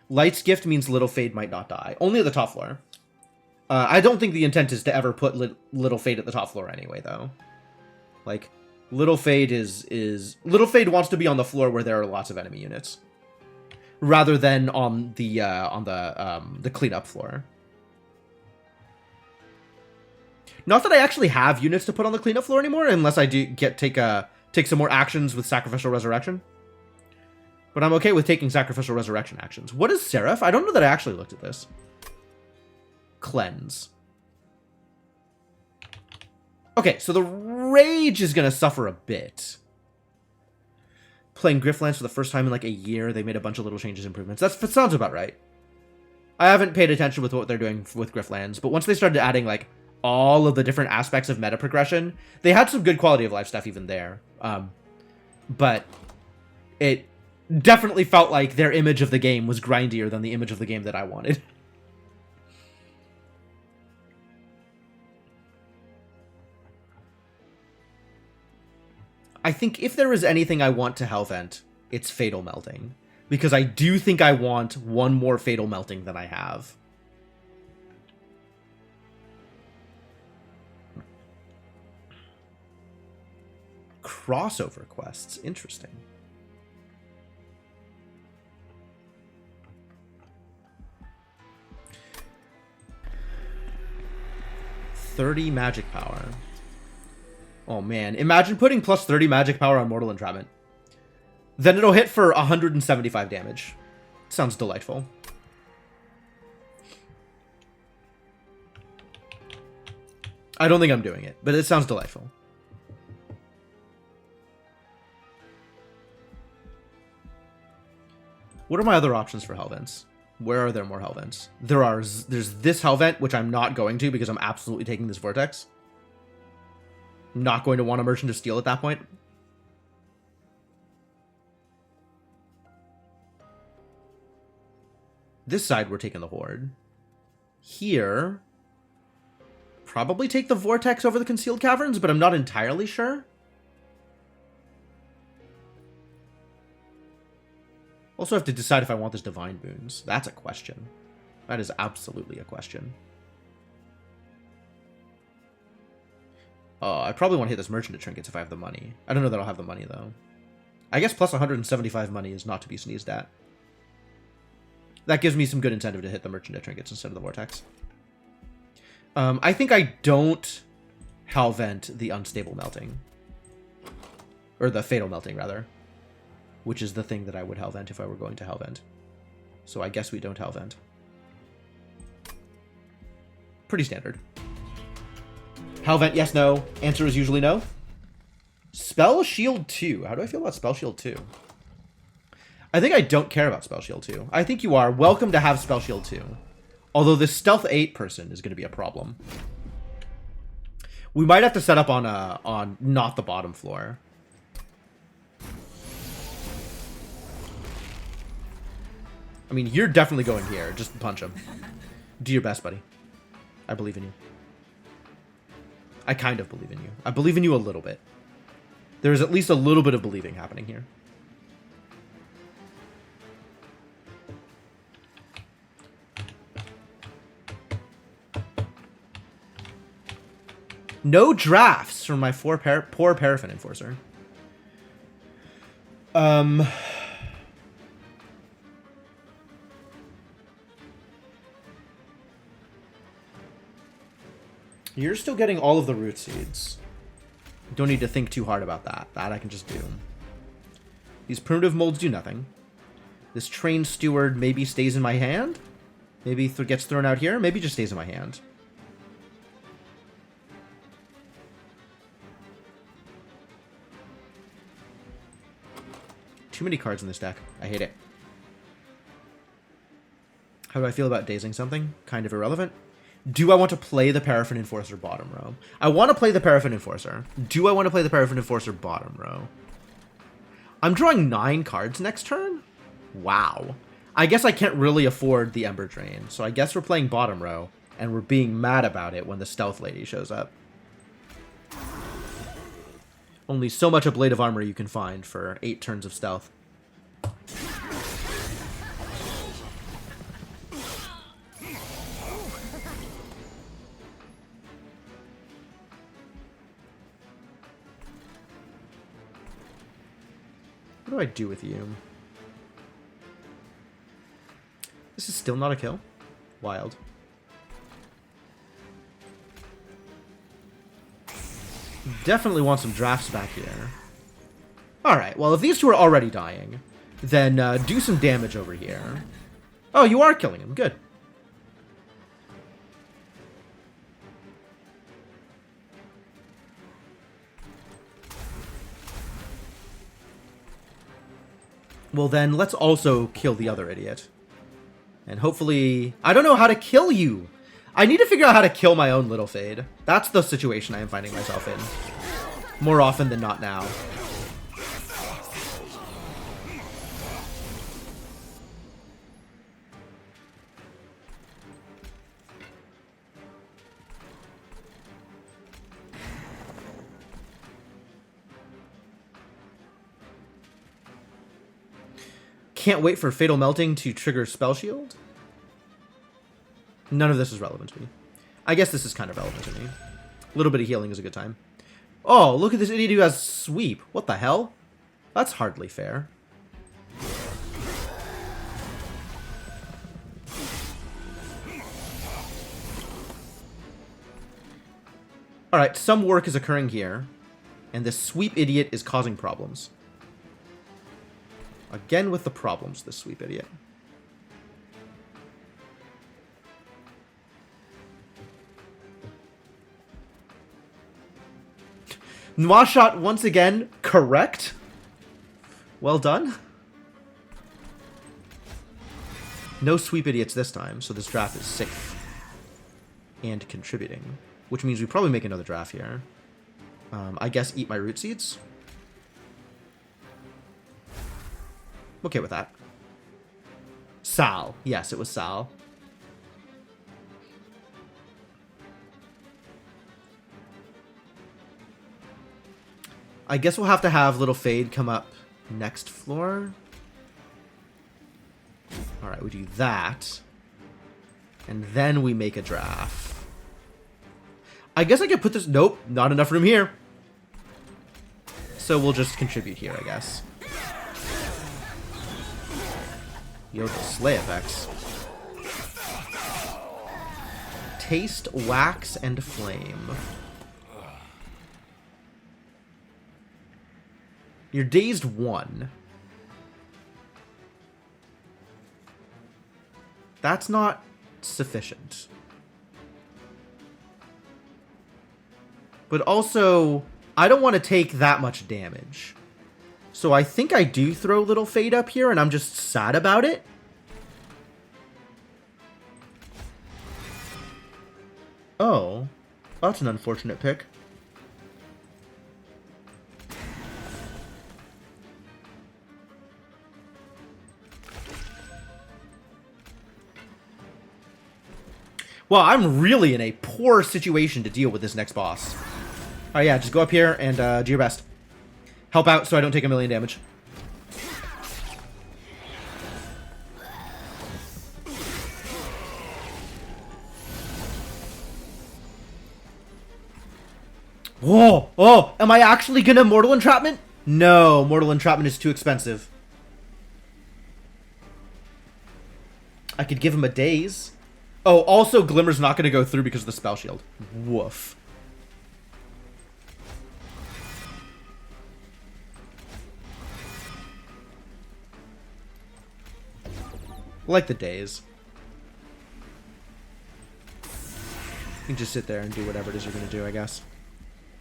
Light's Gift means Little Fade might not die. Only at the top floor. I don't think the intent is to ever put Little Fade at the top floor anyway, though. Like, Little Fade Little Fade wants to be on the floor where there are lots of enemy units, rather than on the cleanup floor. Not that I actually have units to put on the cleanup floor anymore, unless I do take some more actions with Sacrificial Resurrection. But I'm okay with taking Sacrificial Resurrection actions. What is Seraph? I don't know that I actually looked at this. Cleanse. Okay, so the Rage is going to suffer a bit. Playing Griftlands for the first time in like a year, they made a bunch of little changes, improvements. That sounds about right. I haven't paid attention with what they're doing with Griftlands, but once they started adding like all of the different aspects of meta progression, they had some good quality of life stuff even there. But it definitely felt like their image of the game was grindier than the image of the game that I wanted. I think if there is anything I want to Hellvent, it's Fatal Melting. because I do think I want one more Fatal Melting than I have. Crossover quests. Interesting. $30 magic power. Oh man, imagine putting plus 30 magic power on Mortal Entrapment. Then it'll hit for 175 damage. Sounds delightful. I don't think I'm doing it, but it sounds delightful. What are my other options for Hellvents? Where are there more Hellvents? There's this Hellvent, which I'm not going to because I'm absolutely taking this Vortex. I'm not going to want a Merchant of Steel at that point. This side, we're taking the Horde. Here, probably take the Vortex over the Concealed Caverns, but I'm not entirely sure. Also have to decide if I want this Divine Boons. That's a question. That is absolutely a question. I probably want to hit this Merchant of Trinkets if I have the money. I don't know that I'll have the money, though. I guess plus 175 money is not to be sneezed at. That gives me some good incentive to hit the Merchant of Trinkets instead of the Vortex. I think I don't Hellvent the Unstable Melting. Or the Fatal Melting, rather. Which is the thing that I would Hellvent if I were going to Hellvent. So I guess we don't Hellvent. Pretty standard. Hellvent, yes, no. Answer is usually no. Spell Shield 2. How do I feel about Spell Shield 2? I think I don't care about Spell Shield 2. I think you are welcome to have Spell Shield 2. Although this Stealth 8 person is going to be a problem. We might have to set up on not the bottom floor. I mean, you're definitely going here. Just punch him. Do your best, buddy. I believe in you. I kind of believe in you. I believe in you a little bit. There's at least a little bit of believing happening here. No drafts from my poor Paraffin Enforcer. You're still getting all of the root seeds. Don't need to think too hard about that. That I can just do. These primitive molds do nothing. This trained steward maybe stays in my hand. Maybe gets thrown out here. Maybe just stays in my hand. Too many cards in this deck. I hate it. How do I feel about dazing something? Kind of irrelevant. Do I want to play the Paraffin Enforcer bottom row? I want to play the Paraffin Enforcer. Do I want to play the Paraffin Enforcer bottom row? I'm drawing 9 cards next turn? Wow. I guess I can't really afford the Ember Drain, so I guess we're playing bottom row, and we're being mad about it when the Stealth Lady shows up. Only so much a Blade of Armor you can find for 8 turns of Stealth. What do I do with you? This is still not a kill? Wild. Definitely want some drafts back here. Alright, well, if these two are already dying, then do some damage over here. Oh, you are killing him. Good. Well, then, let's also kill the other idiot. And hopefully... I don't know how to kill you! I need to figure out how to kill my own Little Fade. That's the situation I am finding myself in. More often than not now. can't wait for Fatal Melting to trigger Spell Shield. None of this is relevant to me. I guess this is kind of relevant to me. A little bit of healing is a good time. Oh, look at this idiot who has Sweep. What the hell? That's hardly fair. Alright, some work is occurring here. And this Sweep idiot is causing problems. Again with the problems, this Sweep idiot. Noir shot once again correct. Well done. No Sweep idiots this time, so this draft is safe. And contributing. Which means we probably make another draft here. I guess eat my root seeds. I'm okay with that. Sal. Yes, it was Sal. I guess we'll have to have Little Fade come up next floor. Alright, we do that. And then we make a draft. I guess I could put this... Nope, not enough room here. So we'll just contribute here, I guess. Yo, the Slay effects. Taste, Wax, and Flame. You're dazed 1. That's not sufficient. But also, I don't want to take that much damage. So I think I do throw Little Fade up here, and I'm just sad about it. Oh, that's an unfortunate pick. Well, I'm really in a poor situation to deal with this next boss. Oh yeah, just go up here and do your best. Help out so I don't take 1,000,000 damage. Whoa! Oh! Am I actually gonna Mortal Entrapment? No, Mortal Entrapment is too expensive. I could give him a daze. Oh, also Glimmer's not gonna go through because of the Spell Shield. Woof. Like the days. You can just sit there and do whatever it is you're going to do, I guess.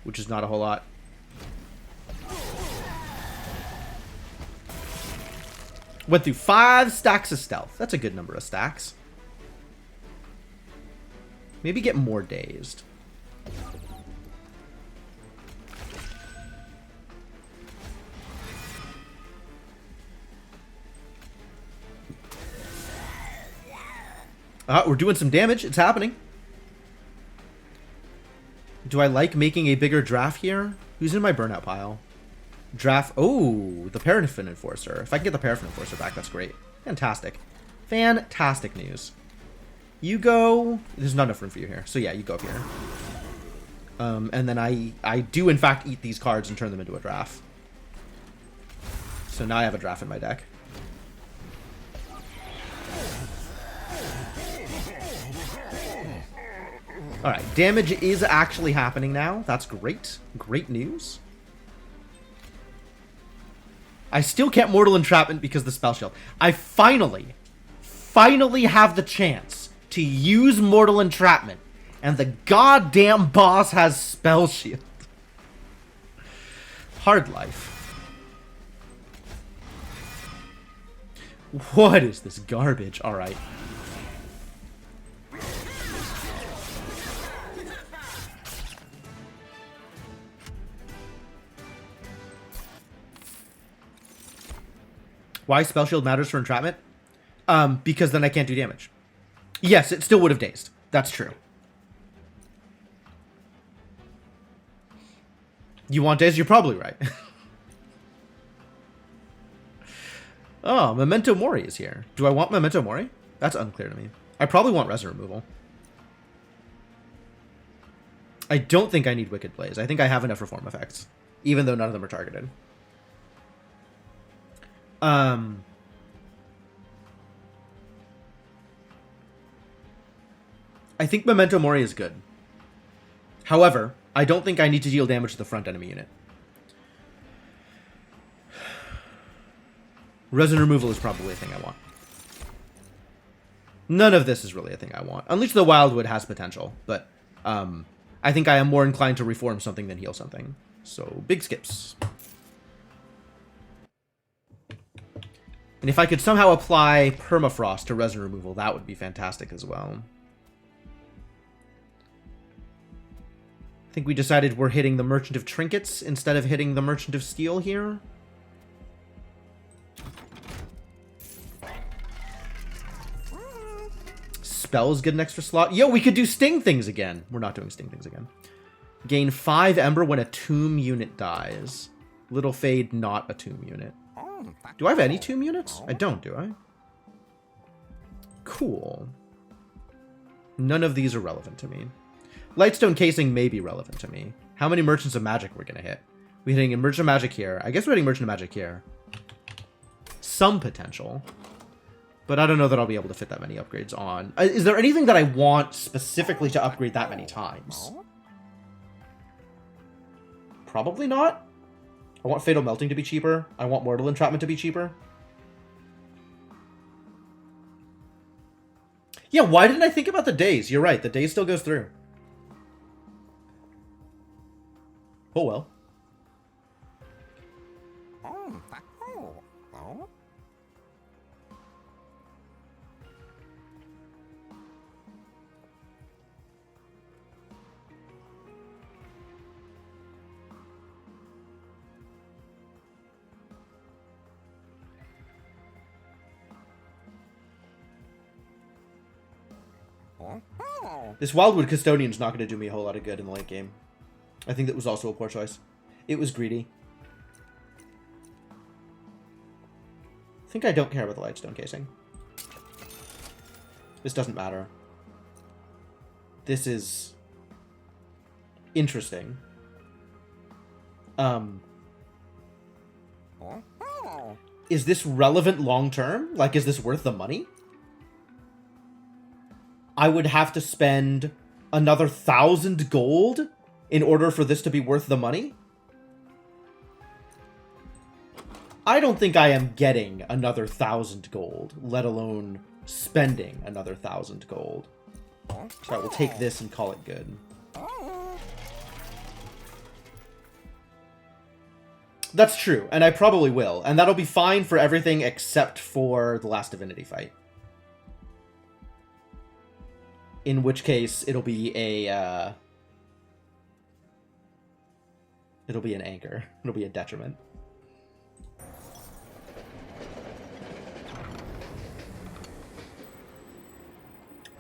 Which is not a whole lot. Went through 5 stacks of stealth. That's a good number of stacks. Maybe get more dazed. We're doing some damage. It's happening. Do I like making a bigger draft here? Who's in my burnout pile? Draft. Oh, the Paraffin Enforcer. If I can get the Paraffin Enforcer back, that's great. Fantastic. Fantastic news. You go... There's not enough room for you here. So yeah, you go up here. And then I do, in fact, eat these cards and turn them into a draft. So now I have a draft in my deck. Alright, damage is actually happening now. That's great. Great news. I still can't Mortal Entrapment because of the Spell Shield. I finally have the chance to use Mortal Entrapment, and the goddamn boss has Spell Shield. Hard life. What is this garbage? Alright. Why Spell Shield matters for entrapment? Because then I can't do damage. Yes, it still would have dazed. That's true. You want daze? You're probably right. Oh, Memento Mori is here. Do I want Memento Mori? That's unclear to me. I probably want resin removal. I don't think I need Wicked Blaze. I think I have enough reform effects, even though none of them are targeted. I think Memento Mori is good. However, I don't think I need to deal damage to the front enemy unit. Resin removal is probably a thing I want. None of this is really a thing I want. Unleash the Wildwood has potential, but I think I am more inclined to reform something than heal something. So, big skips. And if I could somehow apply Permafrost to resin removal, that would be fantastic as well. I think we decided we're hitting the Merchant of Trinkets instead of hitting the Merchant of Steel here. Spells get an extra slot. Yo, we could do Sting Things again. We're not doing Sting Things again. Gain 5 Ember when a Tomb unit dies. Little Fade, not a Tomb unit. Do I have any Tomb units? I don't, do I? Cool. None of these are relevant to me. Lightstone Casing may be relevant to me. How many Merchants of Magic we're going to hit? We're hitting a Merchant of Magic here. I guess we're hitting Merchant of Magic here. Some potential. But I don't know that I'll be able to fit that many upgrades on. Is there anything that I want specifically to upgrade that many times? Probably not. I want Fatal Melting to be cheaper. I want Mortal Entrapment to be cheaper. Yeah, why didn't I think about the days? You're right, the days still goes through. Oh well. This Wildwood Custodian's not going to do me a whole lot of good in the late game. I think that was also a poor choice. It was greedy. I think I don't care about the Lightstone Casing. This doesn't matter. This is interesting. Is this relevant long term? Like, is this worth the money? I would have to spend another 1,000 gold in order for this to be worth the money? I don't think I am getting another 1,000 gold, let alone spending another 1,000 gold. So I will take this and call it good. That's true, and I probably will. And that'll be fine for everything except for the last Divinity fight. In which case, it'll be a, it'll be an anchor. It'll be a detriment.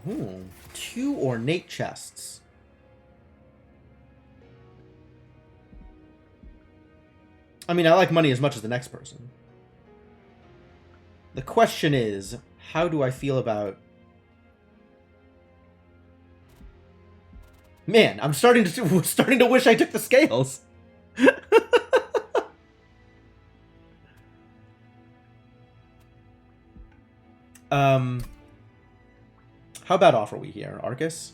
Ooh, 2 ornate chests. I mean, I like money as much as the next person. The question is, how do I feel about... Man, I'm starting to wish I took the scales. How bad off are we here, Arcus?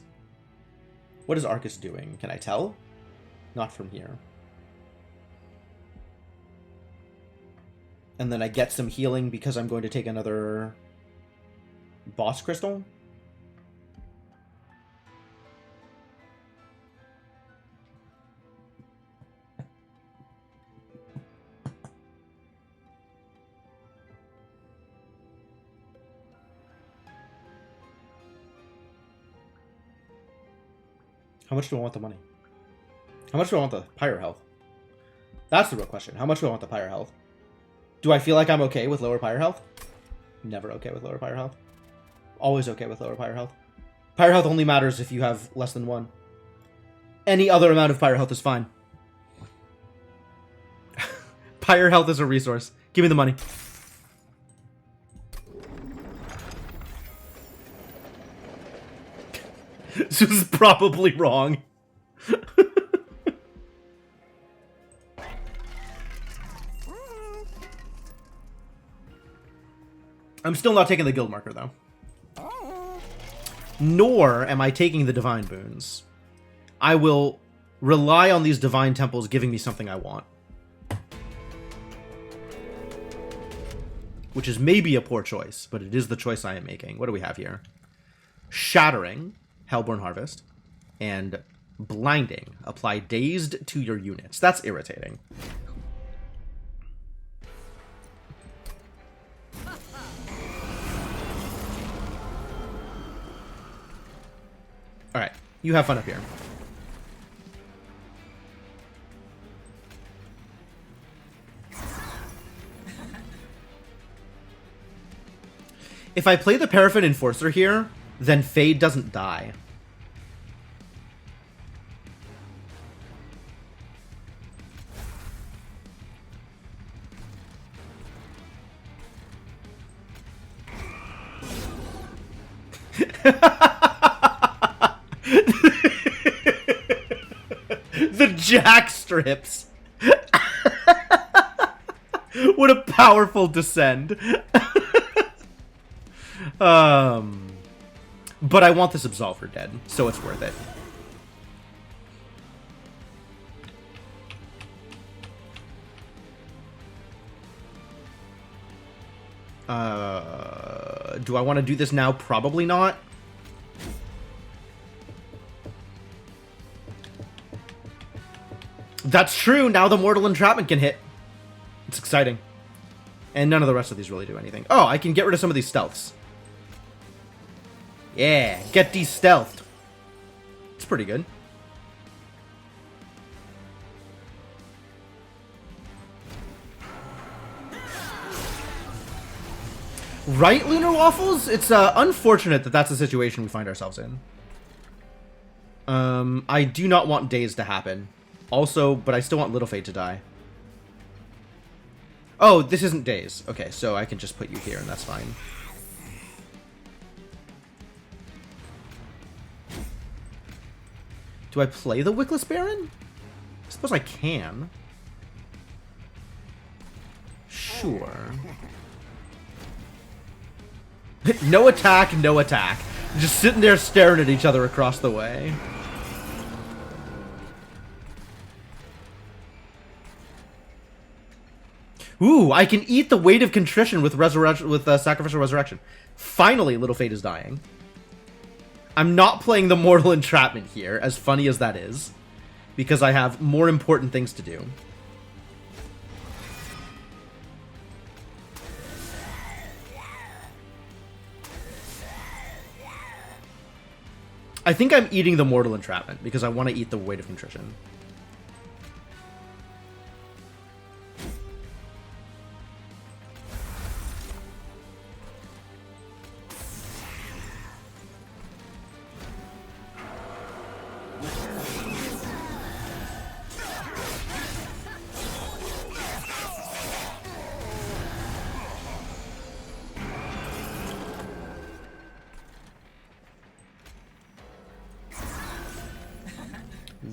What is Arcus doing? Can I tell? Not from here. And then I get some healing because I'm going to take another boss crystal. How much do I want the money? How much do I want the pyro health? That's the real question. How much do I want the pyro health? Do I feel like I'm okay with lower pyro health? Never okay with lower pyro health. Always okay with lower pyro health. Pyro health only matters if you have less than 1. Any other amount of pyro health is fine. Pyro health is a resource. Give me the money. This is probably wrong. I'm still not taking the guild marker, though. Nor am I taking the divine boons. I will rely on these divine temples giving me something I want. Which is maybe a poor choice, but it is the choice I am making. What do we have here? Shattering, Hellborn Harvest, and Blinding. Apply Dazed to your units. That's irritating. Alright, you have fun up here. If I play the Paraffin Enforcer here, then Fade doesn't die. The jack strips. What a powerful descend. But I want this Absolver dead, so it's worth it. Do I want to do this now? Probably not. That's true. Now the Mortal Entrapment can hit. It's exciting. And none of the rest of these really do anything. Oh, I can get rid of some of these stealths. Yeah, get de-stealthed. It's pretty good. Right, Lunar Waffles? It's unfortunate that that's the situation we find ourselves in. I do not want Daze to happen. Also, but I still want Little Fade to die. Oh, this isn't Daze. Okay, so I can just put you here and that's fine. Do I play the Wickless Baron? I suppose I can. Sure. No attack, no attack. Just sitting there staring at each other across the way. Ooh, I can eat the weight of contrition with sacrificial resurrection. Finally, Little Fate is dying. I'm not playing the Mortal Entrapment here, as funny as that is, because I have more important things to do. I think I'm eating the Mortal Entrapment because I want to eat the weight of contrition.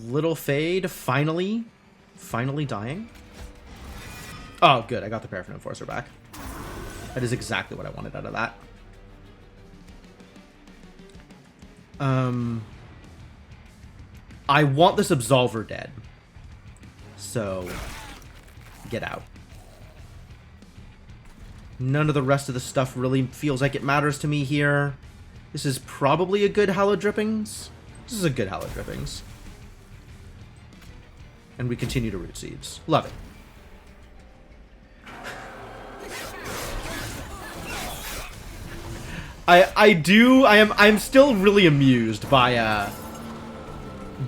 Little Fade finally dying. Oh, good. I got the Paraffin Enforcer back. That is exactly what I wanted out of that. I want this Absolver dead. So, get out. None of the rest of the stuff really feels like it matters to me here. This is probably a good Hallowed Drippings. This is a good Hallowed Drippings. And we continue to root seeds. Love it. I'm still really amused by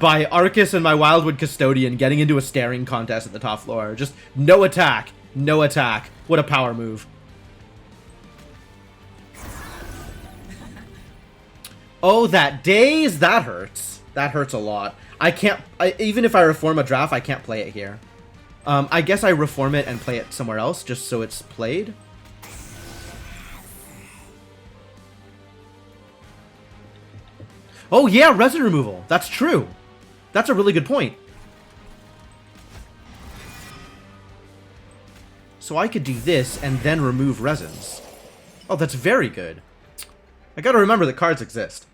Arcus and my Wildwood Custodian getting into a staring contest at the top floor. Just no attack. No attack. What a power move. Oh, that Daze? That hurts. That hurts a lot. I can't, even if I reform a draft, I can't play it here. I guess I reform it and play it somewhere else, just so it's played. Oh yeah, resin removal. That's true. That's a really good point. So I could do this and then remove resins. Oh, that's very good. I gotta remember that cards exist.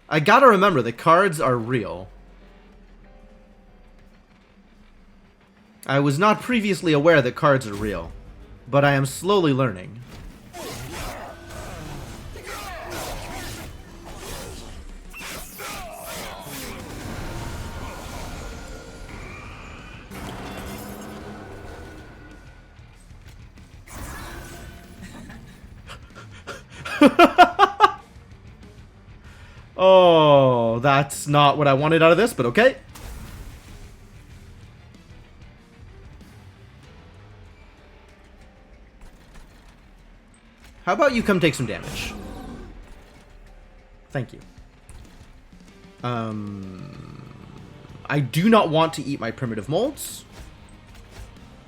I gotta remember that cards are real. I was not previously aware that cards are real, but I am slowly learning. Oh, that's not what I wanted out of this, but okay. How about you come take some damage? Thank you. I do not want to eat my primitive molds,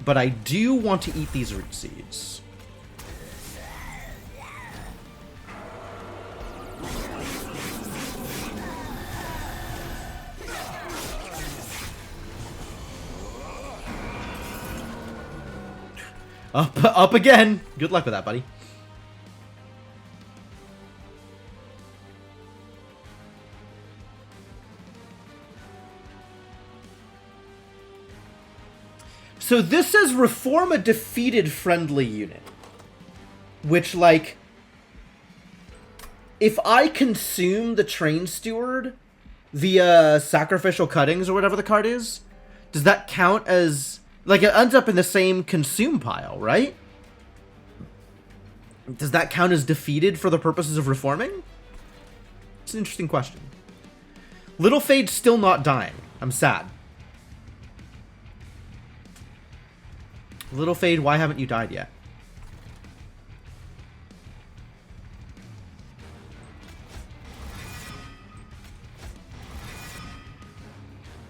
but I do want to eat these root seeds. Up again. Good luck with that, buddy. So this says reform a defeated friendly unit. Which, like, if I consume the Train Steward via sacrificial cuttings or whatever the card is, does that count as... Like, it ends up in the same consume pile, right? Does that count as defeated for the purposes of reforming? It's an interesting question. Little Fade's still not dying. I'm sad. Little Fade, why haven't you died yet?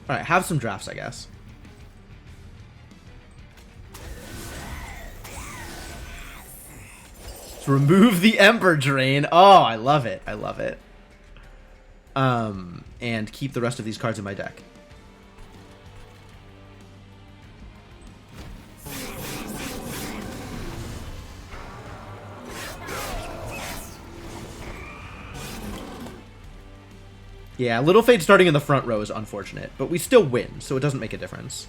Alright, have some drafts, I guess. Remove the Ember Drain. Oh, I love it. I love it. And keep the rest of these cards in my deck. Yeah, Little Fade starting in the front row is unfortunate, but we still win, so it doesn't make a difference.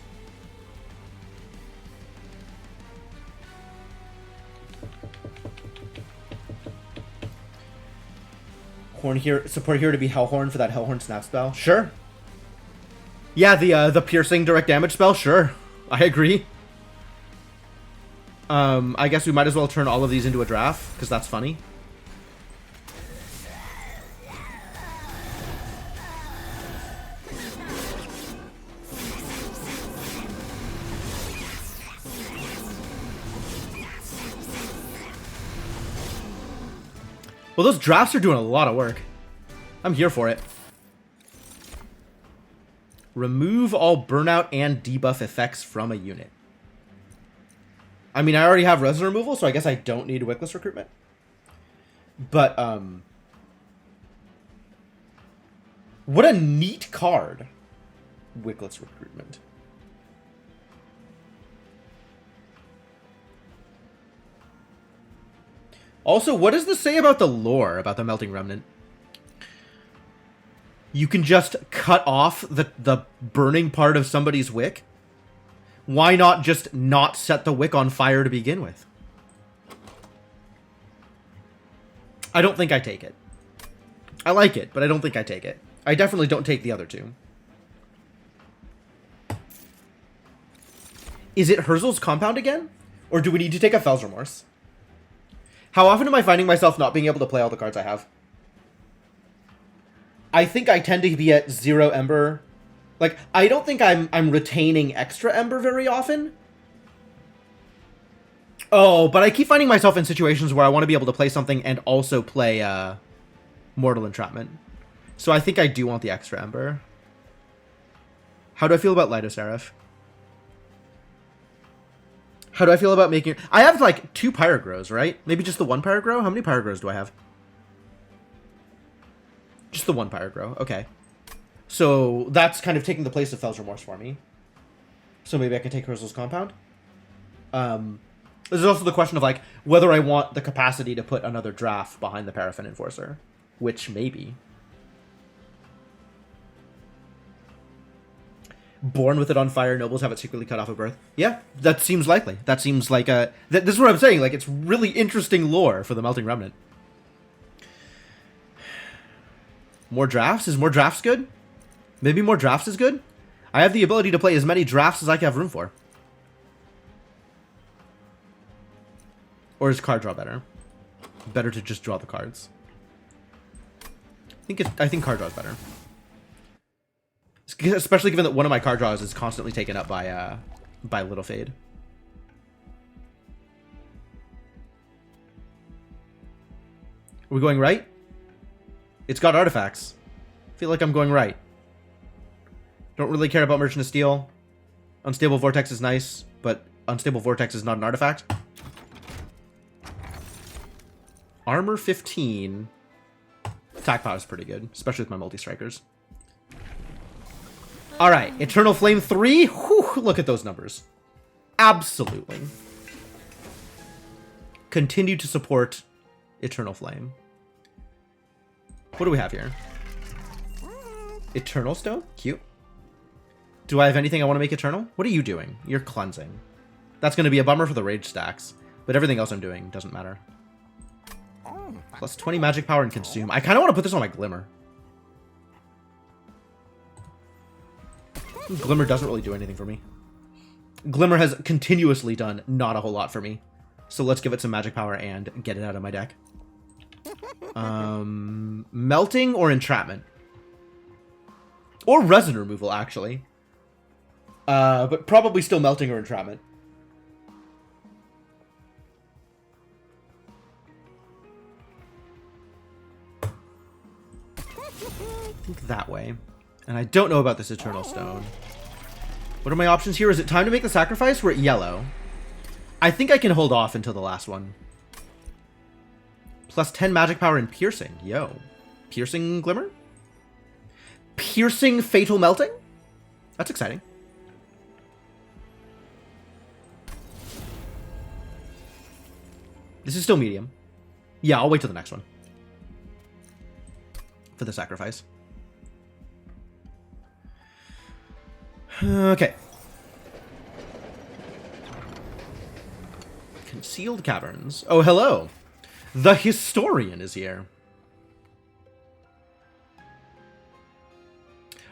Horn here, support here to be Hellhorn for that Hellhorn snap spell. Sure. Yeah, the piercing direct damage spell. Sure, I agree. I guess we might as well turn all of these into a draft because that's funny. Well, those drafts are doing a lot of work. I'm here for it. Remove all burnout and debuff effects from a unit. I mean, I already have resin removal, so I guess I don't need Wickless recruitment. But, what a neat card. Wickless recruitment. Also, what does this say about the lore about the Melting Remnant? You can just cut off the burning part of somebody's wick? Why not just not set the wick on fire to begin with? I don't think I take it. I like it, but I don't think I take it. I definitely don't take the other two. Is it Herzl's Compound again? Or do we need to take a Fel's Remorse? How often am I finding myself not being able to play all the cards I have? I think I tend to be at 0 Ember. Like, I don't think I'm retaining extra Ember very often. Oh, but I keep finding myself in situations where I want to be able to play something and also play Mortal Entrapment. So I think I do want the extra Ember. How do I feel about Lightoseraph? How do I feel about making... I have, like, 2 Pyrogrows, right? Maybe just the 1 Pyrogrow? How many Pyrogrows do I have? Just the one Pyrogrow. Okay. So that's kind of taking the place of Fel's Remorse for me. So maybe I can take Herzl's Compound. There's also the question of, like, whether I want the capacity to put another draft behind the Paraffin Enforcer. Which, maybe. Born with it on fire, nobles have it secretly cut off at birth. Yeah, that seems likely. That seems like a... This is what I'm saying. Like, it's really interesting lore for the Melting Remnant. More drafts? Is more drafts good? Maybe more drafts is good? I have the ability to play as many drafts as I can have room for. Or is card draw better? Better to just draw the cards. I think card draw is better. Especially given that one of my card draws is constantly taken up by Little Fade. Are we going right? It's got artifacts. I feel like I'm going right. Don't really care about Merchant of Steel. Unstable Vortex is nice, but Unstable Vortex is not an artifact. Armor 15. Attack power is pretty good, especially with my multi-strikers. Alright, Eternal Flame 3. Whew, look at those numbers. Absolutely. Continue to support Eternal Flame. What do we have here? Eternal Stone? Cute. Do I have anything I want to make Eternal? What are you doing? You're cleansing. That's going to be a bummer for the rage stacks, but everything else I'm doing doesn't matter. Plus 20 magic power and consume. I kind of want to put this on my Glimmer. Glimmer doesn't really do anything for me. Glimmer has continuously done not a whole lot for me. So let's give it some magic power and get it out of my deck. Melting or Entrapment? Or Resin Removal, actually. But probably still Melting or Entrapment. I think that way. And I don't know about this Eternal Stone. What are my options here? Is it time to make the sacrifice? We're at yellow. I think I can hold off until the last one. Plus 10 magic power and piercing. Yo. Piercing Glimmer? Piercing Fatal Melting? That's exciting. This is still medium. Yeah, I'll wait till the next one. For the sacrifice. Okay. Concealed Caverns. Oh, hello. The Historian is here.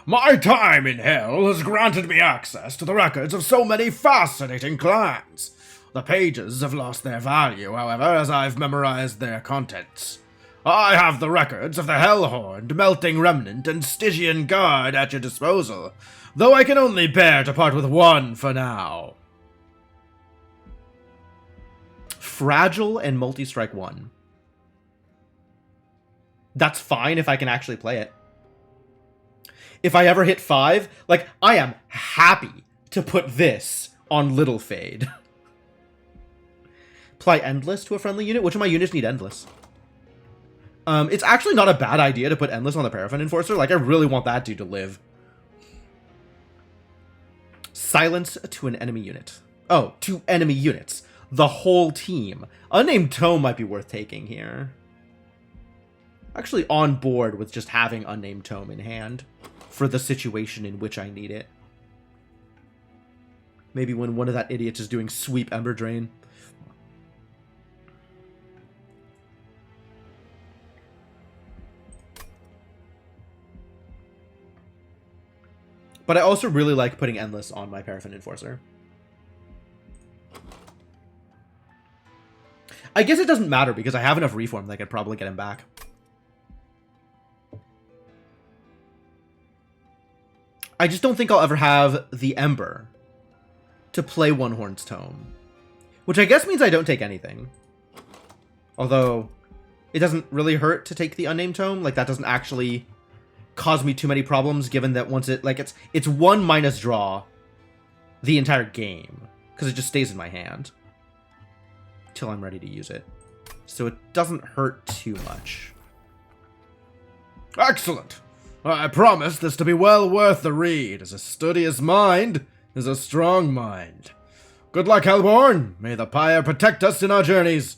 My time in hell has granted me access to the records of so many fascinating clans. The pages have lost their value, however, as I've memorized their contents. I have the records of the Hellhorned, Melting Remnant, and Stygian Guard at your disposal, though I can only bear to part with one for now. Fragile and Multi-Strike 1. That's fine if I can actually play it. If I ever hit 5, like, I am happy to put this on Little Fade. Apply Endless to a friendly unit? Which of my units need Endless? It's actually not a bad idea to put Endless on the Paraffin Enforcer. Like, I really want that dude to live. Silence to an enemy unit. Oh, to enemy units. The whole team. Unnamed Tome might be worth taking here. Actually on board with just having Unnamed Tome in hand for the situation in which I need it. Maybe when one of that idiots is doing Sweep Ember Drain. But I also really like putting Endless on my Paraffin Enforcer. I guess it doesn't matter because I have enough Reform that I could probably get him back. I just don't think I'll ever have the Ember to play One Horn's Tome. Which I guess means I don't take anything. Although, it doesn't really hurt to take the Unnamed Tome. Like, that doesn't actually cause me too many problems, given that once it, like, it's 1 minus draw the entire game. Because it just stays in my hand. Till I'm ready to use it. So it doesn't hurt too much. Excellent. I promise this to be well worth the read, as a studious mind is a strong mind. Good luck, Hellborn. May the pyre protect us in our journeys.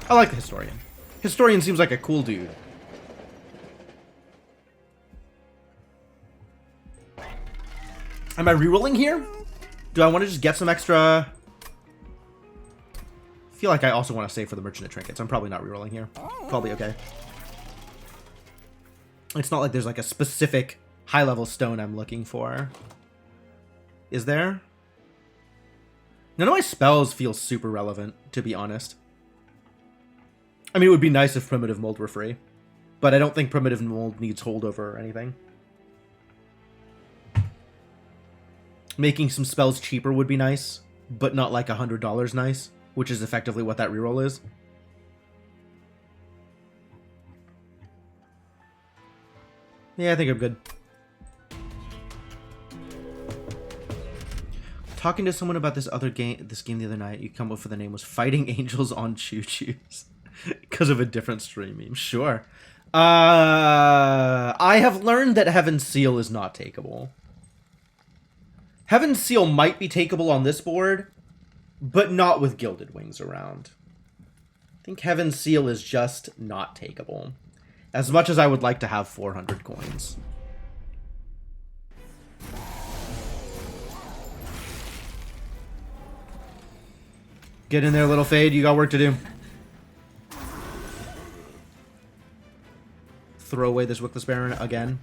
I like the Historian. Historian seems like a cool dude. Am I rerolling here? Do I want to just get some extra... I feel like I also want to save for the Merchant of Trinkets. I'm probably not rerolling here. Probably okay. It's not like there's like a specific high-level stone I'm looking for. Is there? None of my spells feel super relevant, to be honest. I mean, it would be nice if Primitive Mold were free, but I don't think Primitive Mold needs holdover or anything. Making some spells cheaper would be nice, but not like $100 nice, which is effectively what that reroll is. Yeah, I think I'm good. Talking to someone about this game the other night, you come up with the name was Fighting Angels on Choo Choos. Because of a different stream meme. Sure. I have learned that Heaven's Seal is not takeable. Heaven's Seal might be takeable on this board, but not with Gilded Wings around. I think Heaven's Seal is just not takeable. As much as I would like to have 400 coins. Get in there, little Fade. You got work to do. Throw away this Wickless Baron again.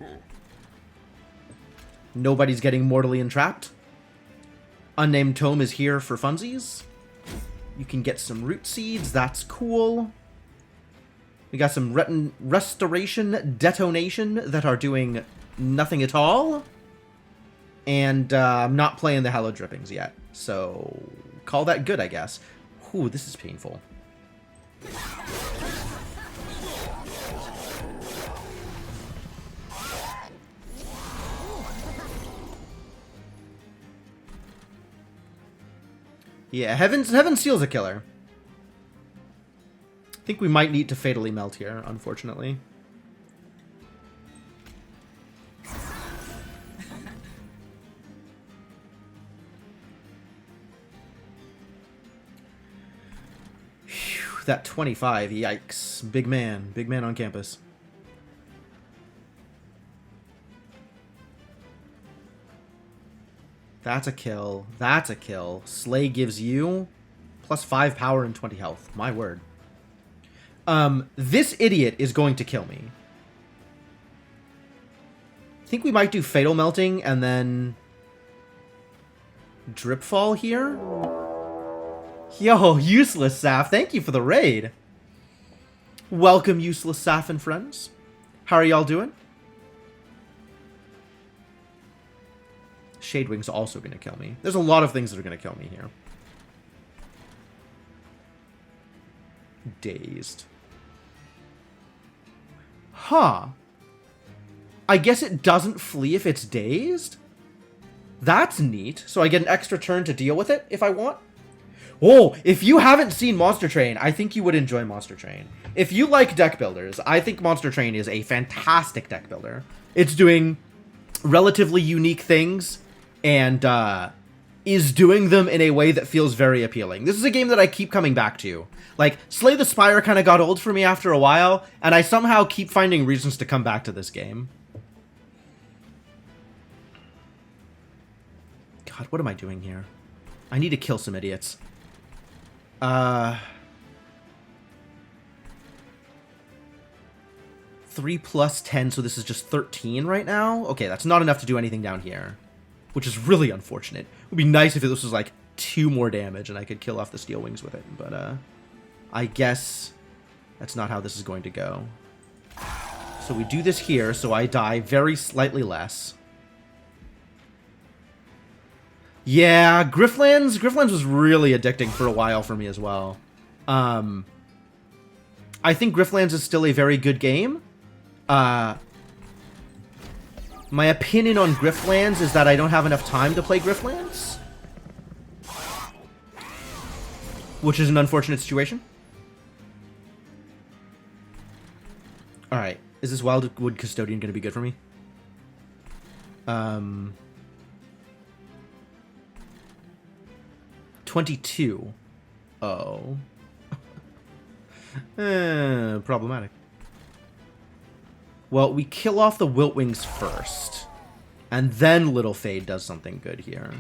Nobody's getting mortally entrapped. Unnamed Tome is here for funsies. You can get some root seeds. That's cool. We got some restoration detonation that are doing nothing at all. And I'm not playing the Hallowed Drippings yet. So call that good, I guess. Ooh, this is painful. Yeah, Heaven Seal's a killer. I think we might need to fatally melt here, unfortunately. Phew, that 25, yikes. Big man on campus. That's a kill. That's a kill. Slay gives you plus 5 power and 20 health. My word. This idiot is going to kill me. I think we might do Fatal Melting and then Dripfall here. Yo, Useless Saf. Thank you for the raid. Welcome, Useless Saf and friends. How are y'all doing? Shadewing's also going to kill me. There's a lot of things that are going to kill me here. Dazed. Huh. I guess it doesn't flee if it's dazed? That's neat. So I get an extra turn to deal with it if I want? Oh, if you haven't seen Monster Train, I think you would enjoy Monster Train. If you like deck builders, I think Monster Train is a fantastic deck builder. It's doing relatively unique things and is doing them in a way that feels very appealing. This is a game that I keep coming back to. Like, Slay the Spire kind of got old for me after a while, and I somehow keep finding reasons to come back to this game. God, what am I doing here? I need to kill some idiots. 3 plus 10, so this is just 13 right now? Okay, that's not enough to do anything down here. Which is really unfortunate. It would be nice if this was like 2 more damage and I could kill off the Steel Wings with it. But, I guess that's not how this is going to go. So we do this here, so I die very slightly less. Yeah, Grifflands was really addicting for a while for me as well. I think Grifflands is still a very good game. My opinion on Grifflands is that I don't have enough time to play Grifflands. Which is an unfortunate situation. Alright. Is this Wildwood Custodian going to be good for me? 22. Oh. Problematic. Well, we kill off the Wiltwings first. And then Little Fade does something good here.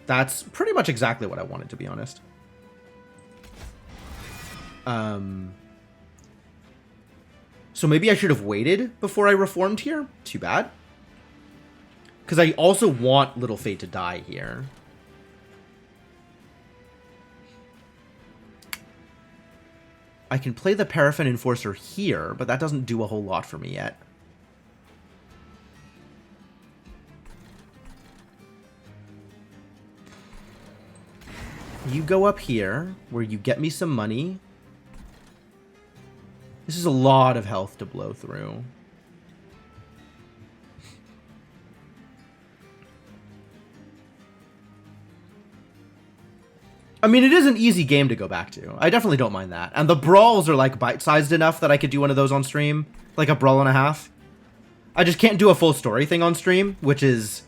That's pretty much exactly what I wanted, to be honest. So maybe I should have waited before I reformed here. Too bad. Because I also want Little Fade to die here. I can play the Paraffin Enforcer here, but that doesn't do a whole lot for me yet. You go up here, where you get me some money. This is a lot of health to blow through. I mean, it is an easy game to go back to. I definitely don't mind that. And the brawls are, like, bite-sized enough that I could do one of those on stream. Like a brawl and a half. I just can't do a full story thing on stream, which is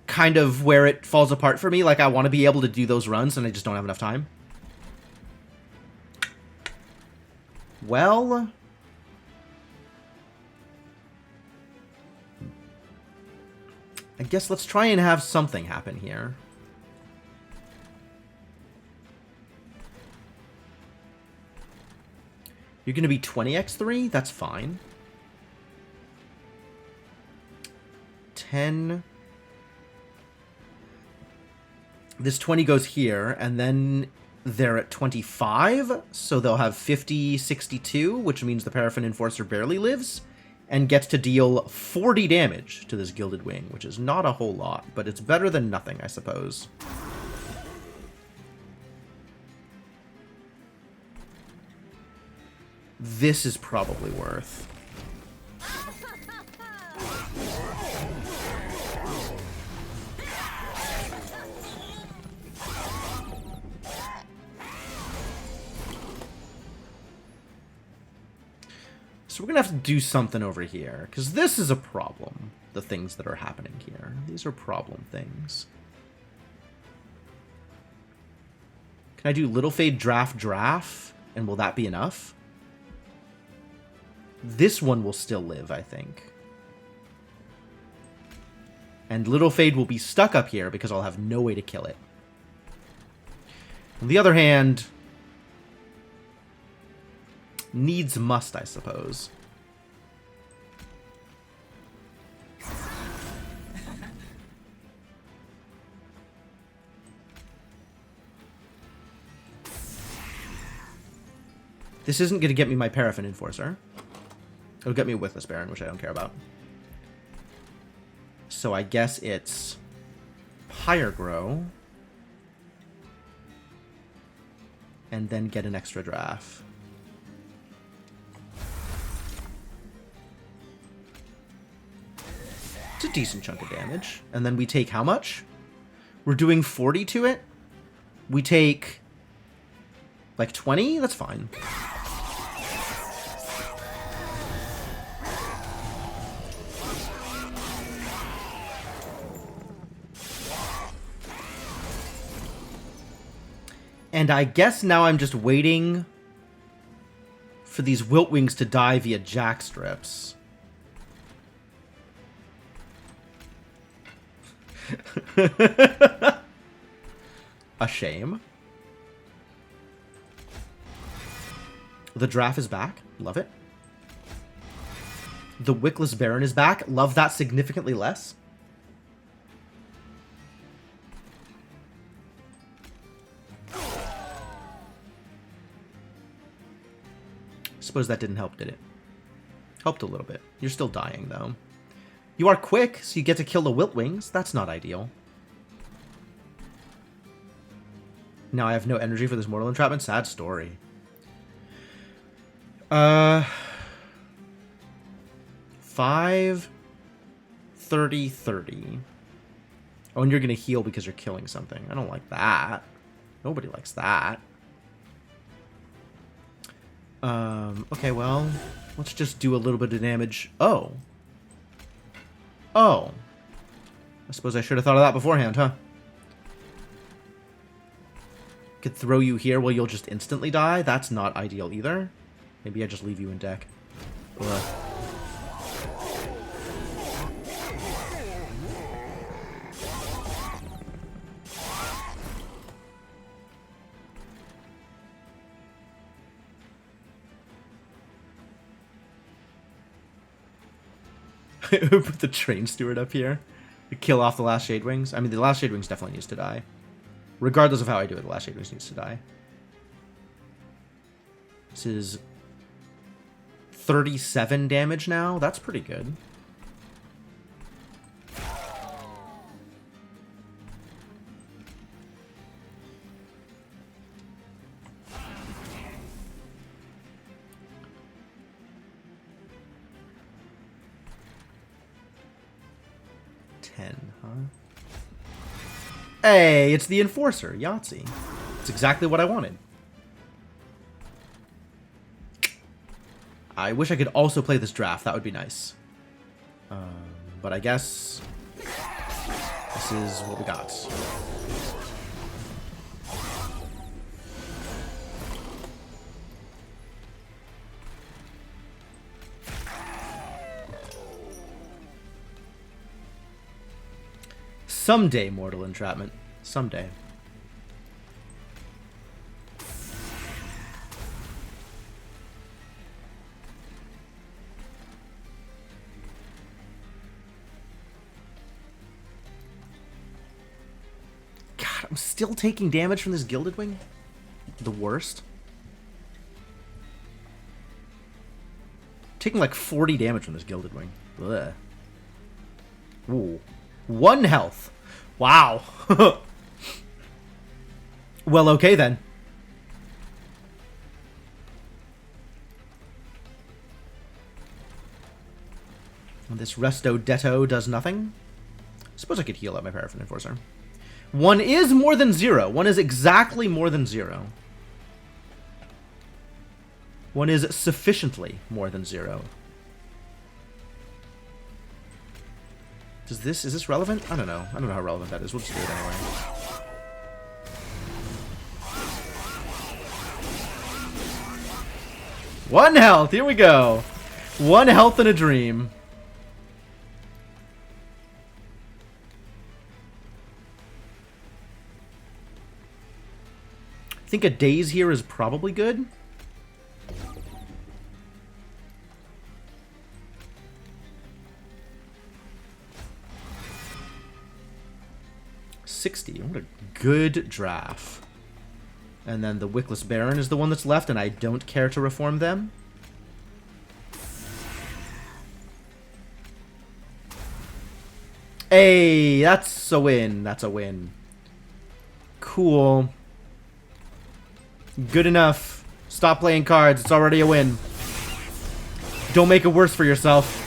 kind of where it falls apart for me. Like, I want to be able to do those runs, and I just don't have enough time. Well... I guess let's try and have something happen here. You're going to be 20x3? That's fine. 10. This 20 goes here, and then they're at 25, so they'll have 50, 62, which means the Paraffin Enforcer barely lives, and gets to deal 40 damage to this Gilded Wing, which is not a whole lot, but it's better than nothing, I suppose. This is probably worth. So we're gonna have to do something over here, because this is a problem, the things that are happening here. These are problem things. Can I do Little Fade Draft, and will that be enough? This one will still live, I think. And Little Fade will be stuck up here because I'll have no way to kill it. On the other hand, needs must, I suppose. This isn't going to get me my Paraffin Enforcer. It'll get me a Withless Baron, which I don't care about. So I guess it's Higher Grow. And then get an extra draft. It's a decent chunk of damage. And then we take how much? We're doing 40 to it? We take like 20? That's fine. And I guess now I'm just waiting for these Wiltwings to die via jack strips. A shame. The draft is back. Love it. The Wickless Baron is back. Love that significantly less. Suppose that didn't help, did it? Helped a little bit. You're still dying, though. You are quick, so you get to kill the Wiltwings. That's not ideal. Now I have no energy for this mortal entrapment. Sad story. 5, 30, 30. Oh, and you're gonna heal because you're killing something. I don't like that. Nobody likes that. Okay, well, let's just do a little bit of damage. Oh. Oh. I suppose I should have thought of that beforehand, huh? Could throw you here while you'll just instantly die? That's not ideal either. Maybe I just leave you in deck. Ugh. Put the train steward up here to kill off the last Shade Wings. I mean, the last Shade Wings definitely needs to die. Regardless of how I do it, the last Shade Wings needs to die. This is 37 damage now. That's pretty good. Huh? Hey, it's the Enforcer, Yahtzee. It's exactly what I wanted. I wish I could also play this draft. That would be nice. But I guess this is what we got. Someday, Mortal Entrapment. Someday. God, I'm still taking damage from this Gilded Wing? The worst. Taking like 40 damage from this Gilded Wing. Ugh. Ooh. 1 health. Wow. Well, okay then. This Resto Detto does nothing. Suppose I could heal up my Paraffin Enforcer. 1 is more than 0. 1 is exactly more than 0. 1 is sufficiently more than 0. Is this relevant? I don't know. I don't know how relevant that is. We'll just do it anyway. One health. Here we go. 1 health in a dream. I think a daze here is probably good. What a good draft. And then the Wickless Baron is the one that's left, and I don't care to reform them. Hey, that's a win. That's a win. Cool. Good enough. Stop playing cards. It's already a win. Don't make it worse for yourself.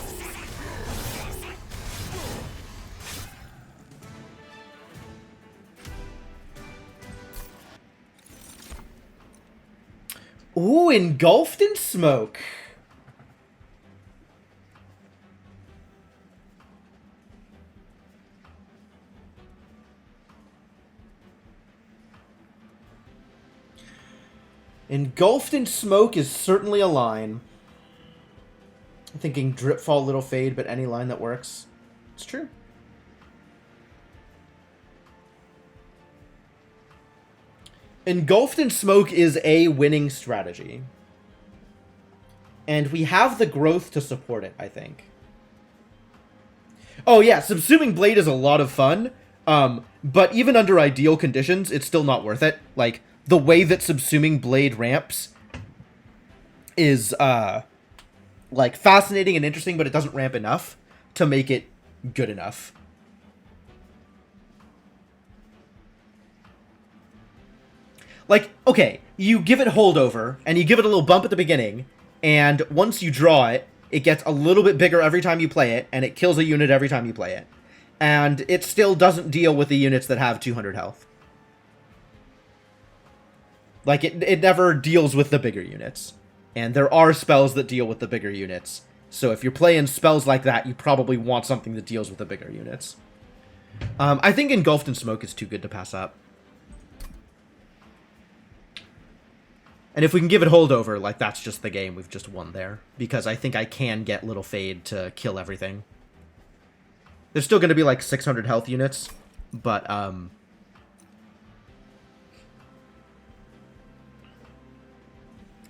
Ooh, engulfed in smoke. Engulfed in smoke is certainly a line. I'm thinking drip, fall, little fade, but any line that works. It's true. Engulfed in smoke is a winning strategy. And we have the growth to support it, I think. Oh yeah, Subsuming Blade is a lot of fun. But even under ideal conditions, it's still not worth it. Like, the way that Subsuming Blade ramps is, like, fascinating and interesting, but it doesn't ramp enough to make it good enough. Like, okay, you give it holdover, and you give it a little bump at the beginning, and once you draw it, it gets a little bit bigger every time you play it, and it kills a unit every time you play it. And it still doesn't deal with the units that have 200 health. Like, it never deals with the bigger units. And there are spells that deal with the bigger units. So if you're playing spells like that, you probably want something that deals with the bigger units. I think Engulfed in Smoke is too good to pass up. And if we can give it holdover, like, that's just the game. We've just won there. Because I think I can get Little Fade to kill everything. There's still going to be, like, 600 health units. But,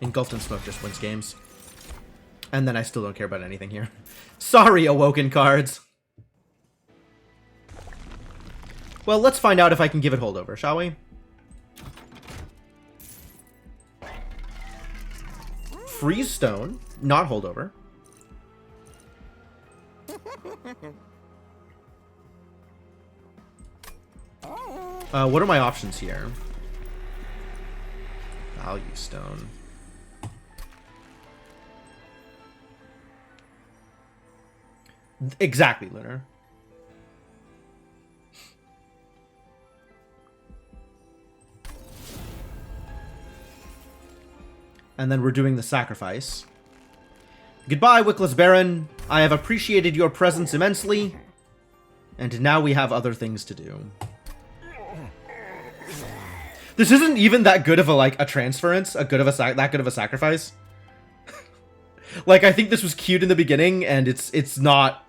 Engulfed in Smoke just wins games. And then I still don't care about anything here. Sorry, Awoken cards! Well, let's find out if I can give it holdover, shall we? Freeze Stone, not holdover. What are my options here? Value Stone. Exactly, Lunar. And then we're doing the sacrifice. Goodbye, Wickless Baron. I have appreciated your presence immensely. And now we have other things to do. This isn't even that good of a, like, a transference, that good of a sacrifice. Like, I think this was cute in the beginning, and it's not...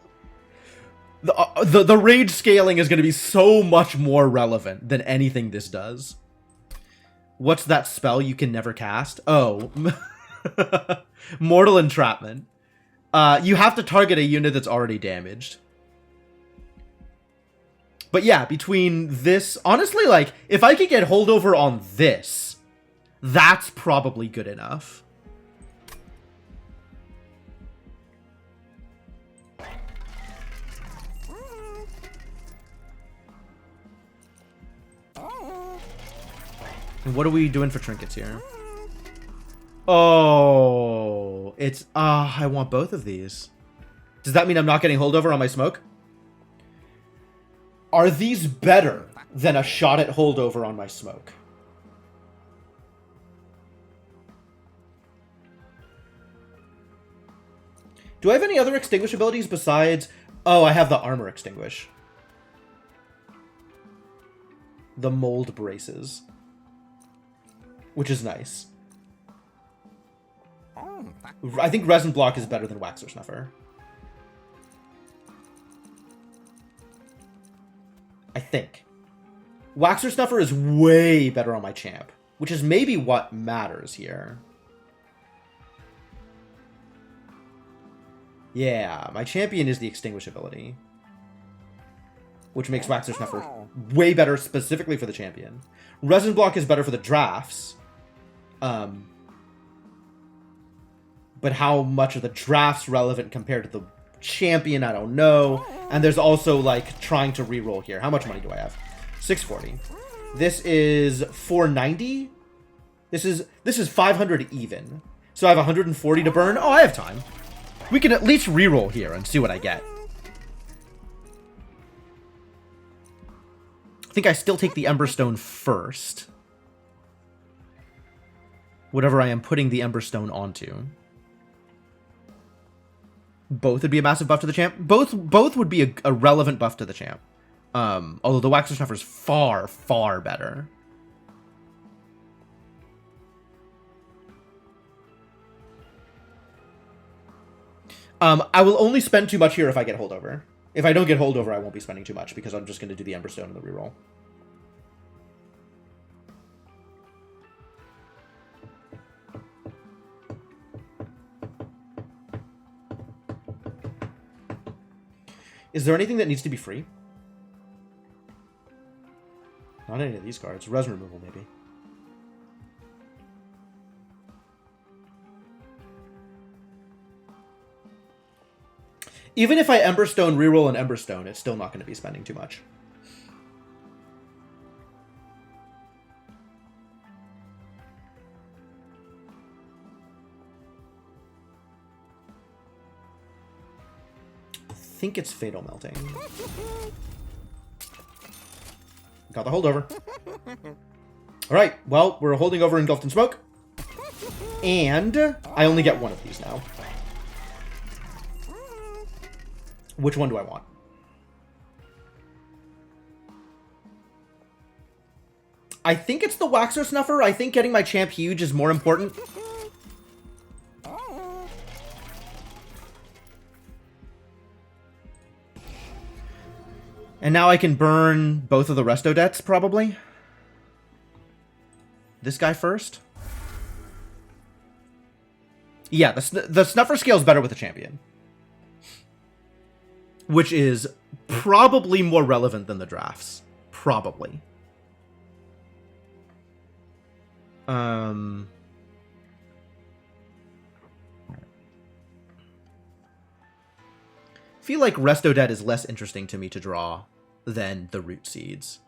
The rage scaling is going to be so much more relevant than anything this does. What's that spell you can never cast? Oh. Mortal Entrapment. You have to target a unit that's already damaged. But yeah, between this... Honestly, like, if I could get holdover on this, that's probably good enough. And what are we doing for trinkets here? Oh, it's... I want both of these. Does that mean I'm not getting holdover on my smoke? Are these better than a shot at holdover on my smoke? Do I have any other extinguish abilities besides... Oh, I have the armor extinguish. The mold braces. Which is nice. I think Resin Block is better than Waxer Snuffer. I think. Waxer Snuffer is way better on my champ, which is maybe what matters here. Yeah, my champion is the Extinguish ability, which makes Waxer Snuffer way better specifically for the champion. Resin Block is better for the drafts. But how much of the draft's relevant compared to the champion, I don't know. And there's also, like, trying to reroll here. How much money do I have? 640. This is 490. This is 500 even. So I have 140 to burn. Oh, I have time. We can at least reroll here and see what I get. I think I still take the Emberstone first. Whatever I am putting the Emberstone onto. Both would be a massive buff to the champ. Both would be a relevant buff to the champ. Although the Waxer Snuffer is far, far better. I will only spend too much here if I get holdover. If I don't get holdover, I won't be spending too much because I'm just going to do the Emberstone and the reroll. Is there anything that needs to be free? Not any of these cards. Resin removal, maybe. Even if I Emberstone, reroll an Emberstone, it's still not going to be spending too much. I think it's Fatal Melting. Got the holdover. Alright, well, we're holding over Engulfed in Smoke. And I only get one of these now. Which one do I want? I think it's the Waxer Snuffer. I think getting my champ huge is more important. And now I can burn both of the resto debts, probably. This guy first. Yeah, the Snuffer scale is better with the champion. Which is probably more relevant than the drafts. Probably. I feel like Resto Debt is less interesting to me to draw than the Root Seeds.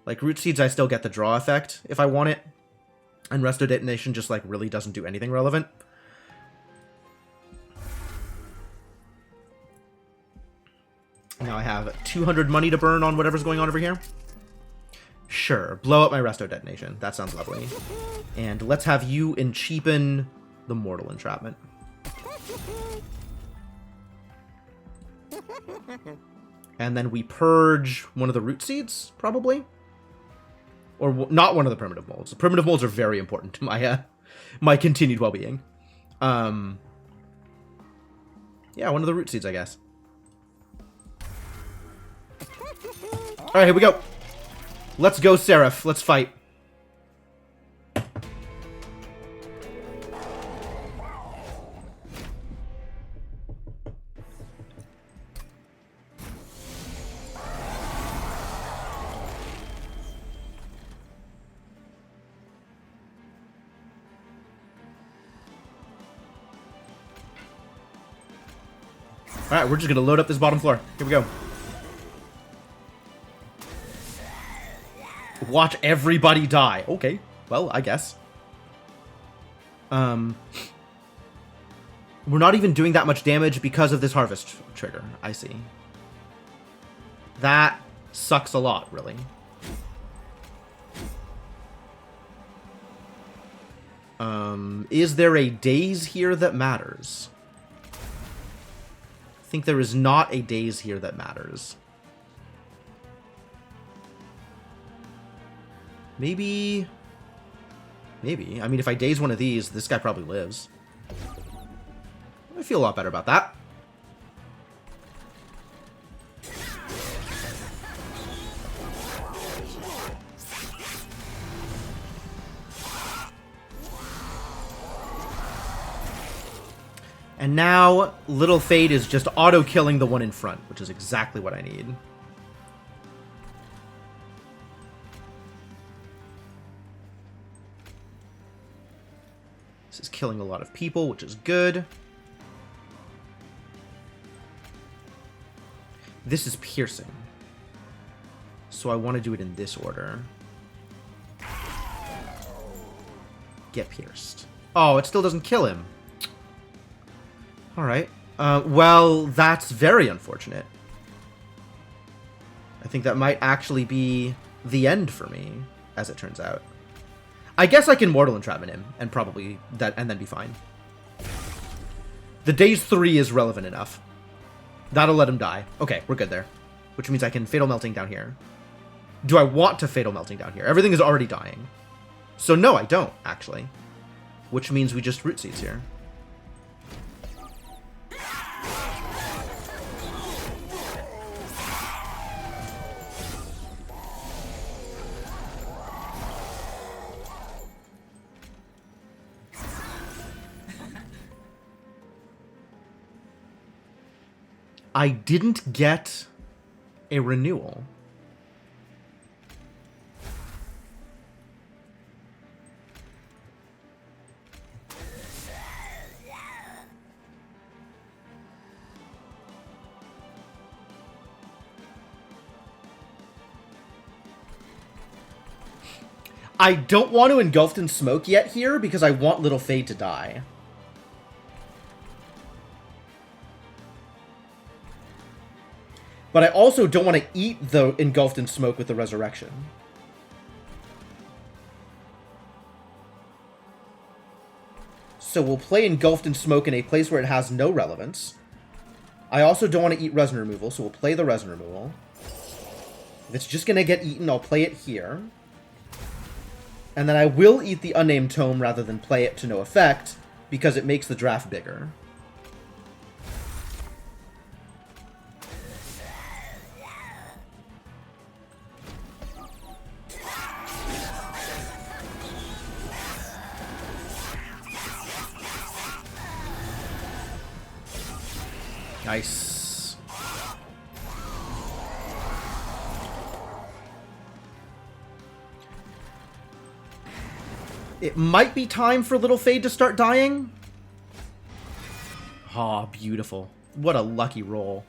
Like, Root Seeds, I still get the draw effect if I want it. And Resto Detonation just, like, really doesn't do anything relevant. Now I have 200 money to burn on whatever's going on over here. Sure, blow up my Resto Detonation. That sounds lovely. And let's have you cheapen the Mortal Entrapment. And then we purge one of the Root Seeds, probably? Or not one of the Primitive Molds. The Primitive Molds are very important to my my continued well-being. Yeah, one of the Root Seeds, I guess. Alright, here we go. Let's go, Seraph. Let's fight. Alright, we're just gonna load up this bottom floor. Here we go. Watch everybody die. Okay, well, I guess. We're not even doing that much damage because of this harvest trigger. I see. That sucks a lot, really. Is there a daze here that matters? I think there is not a daze here that matters. Maybe... Maybe. I mean, if I daze one of these, this guy probably lives. I feel a lot better about that. And now, Little Fade is just auto-killing the one in front, which is exactly what I need. This is killing a lot of people, which is good. This is piercing. So I want to do it in this order. Get pierced. Oh, it still doesn't kill him. Alright. Well, that's very unfortunate. I think that might actually be the end for me, as it turns out. I guess I can Mortal Entrapment him, and probably that, and then be fine. The Daze 3 is relevant enough. That'll let him die. Okay, we're good there. Which means I can Fatal Melting down here. Do I want to Fatal Melting down here? Everything is already dying. So no, I don't, actually. Which means we just Root Seeds here. I didn't get a renewal. I don't want to Engulfed in Smoke yet here because I want Little Fade to die. But I also don't want to eat the Engulfed in Smoke with the Resurrection. So we'll play Engulfed in Smoke in a place where it has no relevance. I also don't want to eat resin removal, so we'll play the resin removal. If it's just going to get eaten, I'll play it here. And then I will eat the Unnamed Tome rather than play it to no effect, because it makes the draft bigger. Nice. It might be time for Little Fade to start dying. Ah, beautiful. What a lucky roll.